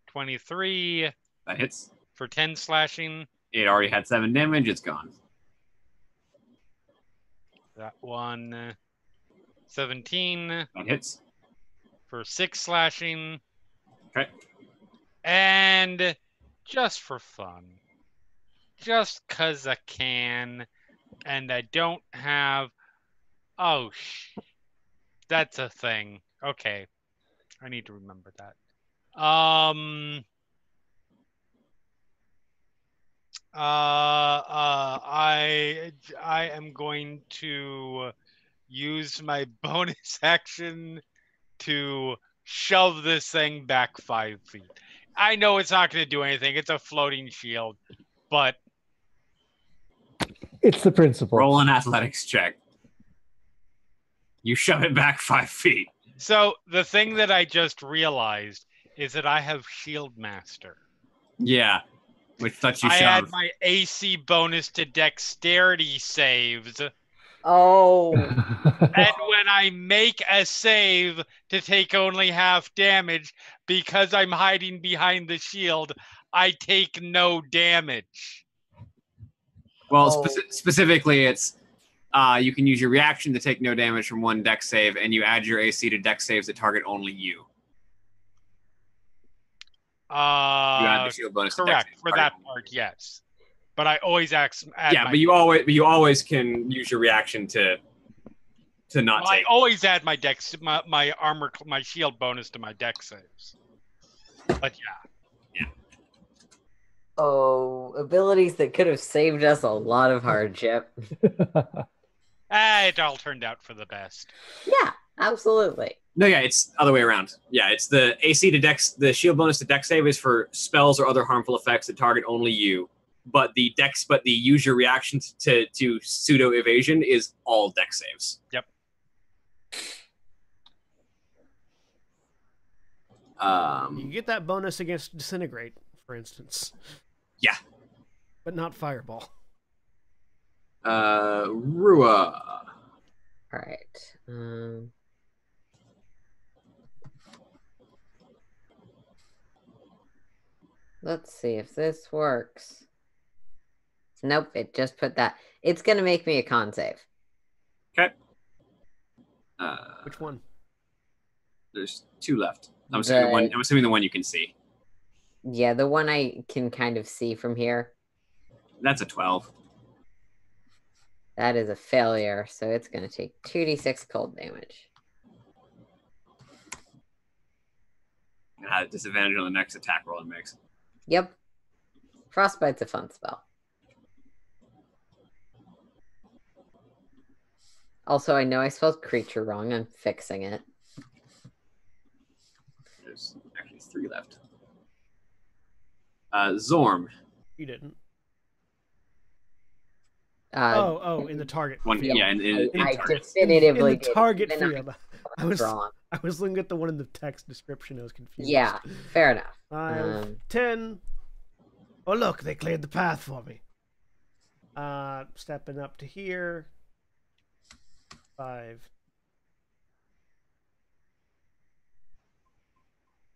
Speaker 4: 23
Speaker 2: That hits.
Speaker 4: for 10 slashing.
Speaker 2: It already had 7 damage. It's gone.
Speaker 4: That one, 17
Speaker 2: That hits.
Speaker 4: for 6 slashing.
Speaker 2: Okay.
Speaker 4: And just for fun, just 'cause I can, and I don't have... Oh, that's a thing. Okay. I need to remember that. I am going to use my bonus action to shove this thing back 5 feet. I know it's not going to do anything. It's a floating shield, but
Speaker 5: It's the principle.
Speaker 2: Roll an athletics check. You shove it back 5 feet.
Speaker 4: so the thing that I just realized is that I have Shield Master.
Speaker 2: Yeah. Which lets you
Speaker 4: I
Speaker 2: shove.
Speaker 4: add my AC bonus to dexterity saves.
Speaker 3: Oh,
Speaker 4: And when I make a save to take only half damage, because I'm hiding behind the shield, I take no damage.
Speaker 2: Well,
Speaker 3: Oh.
Speaker 2: specifically, it's you can use your reaction to take no damage from one dex save, and you add your AC to dex saves that target only you. You add the shield bonus to dex
Speaker 4: Correct.
Speaker 2: saves
Speaker 4: For
Speaker 2: target
Speaker 4: that
Speaker 2: only
Speaker 4: part, yes. but I always add
Speaker 2: Yeah,
Speaker 4: my,
Speaker 2: but you always can use your reaction to not
Speaker 4: I
Speaker 2: take.
Speaker 4: always add my dex, my armor, my shield bonus to my dex saves. But yeah.
Speaker 3: Oh, abilities that could have saved us a lot of hardship.
Speaker 4: It all turned out for the best.
Speaker 3: Yeah, absolutely.
Speaker 2: No, yeah, it's other way around. Yeah, it's the AC to Dex. The shield bonus to Dex save is for spells or other harmful effects that target only you. But the use your reaction to pseudo evasion is all Dex saves.
Speaker 4: Yep.
Speaker 1: You get that bonus against disintegrate, for instance.
Speaker 2: Yeah.
Speaker 1: But not fireball.
Speaker 2: Rua.
Speaker 3: All right. Let's see if this works. Nope, it just put that. It's going to make me a con save.
Speaker 2: Okay.
Speaker 1: Which one?
Speaker 2: There's 2 left. I'm assuming the one you can see.
Speaker 3: Yeah, the one I can kind of see from here.
Speaker 2: That's a 12.
Speaker 3: That is a failure, so it's going to take 2d6 cold damage.
Speaker 2: Disadvantage on the next attack roll it makes.
Speaker 3: Yep. Frostbite's a fun spell. Also, I know I spelled creature wrong. I'm fixing it.
Speaker 2: There's actually 3 left. Zorm.
Speaker 1: You didn't. In the target
Speaker 2: One,
Speaker 1: field.
Speaker 2: yeah, in
Speaker 3: I
Speaker 2: target.
Speaker 3: definitively
Speaker 1: in the
Speaker 3: did.
Speaker 1: target
Speaker 3: Then
Speaker 1: field.
Speaker 3: I was wrong.
Speaker 1: I was looking at the one in the text description. I was confused.
Speaker 3: Yeah, fair enough.
Speaker 1: 5, 10. Oh, look, they cleared the path for me. Stepping up to here. 5.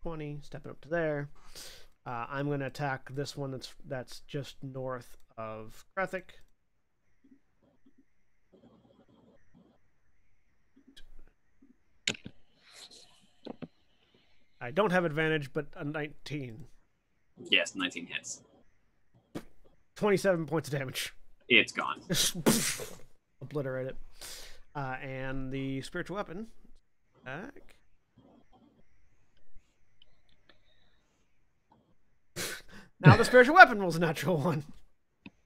Speaker 1: 20. Stepping up to there. I'm going to attack this one that's just north of Krethic. I don't have advantage, but a 19.
Speaker 2: Yes, 19 hits.
Speaker 1: 27 points of damage.
Speaker 2: It's gone.
Speaker 1: Obliterate it. And the spiritual weapon. Back. Now the spiritual weapon rolls a natural 1.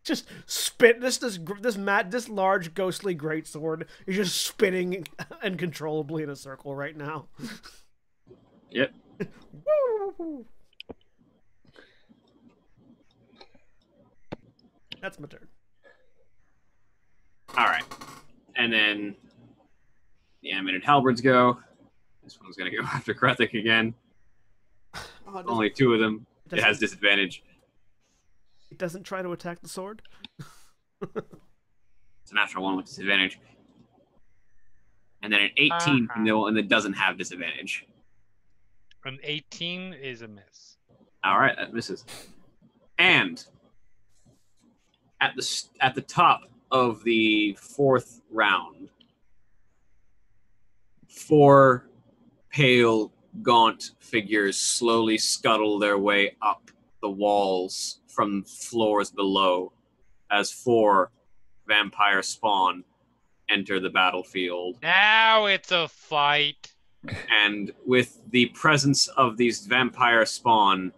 Speaker 1: Just spit this large ghostly greatsword is just spinning uncontrollably in a circle right now.
Speaker 2: Yep.
Speaker 1: Woo! That's my turn.
Speaker 2: All right, and then the animated halberds go. This one's gonna go after Krethic again.
Speaker 1: Oh,
Speaker 2: Only 2 of them. It has disadvantage.
Speaker 1: It doesn't try to attack the sword?
Speaker 2: It's a natural 1 with disadvantage. And then an 18 and it doesn't have disadvantage.
Speaker 4: An 18 is a miss.
Speaker 2: All right, that misses. And at the top of the 4th round, 4 pale, gaunt figures slowly scuttle their way up the walls from floors below as 4 vampire spawn enter the battlefield.
Speaker 4: Now it's a fight.
Speaker 2: And with the presence of these vampire spawn,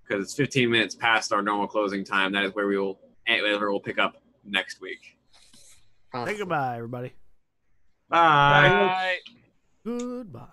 Speaker 2: because it's 15 minutes past our normal closing time, that is where we'll pick up next week.
Speaker 1: Say goodbye, everybody.
Speaker 2: Bye.
Speaker 4: Bye.
Speaker 1: Goodbye.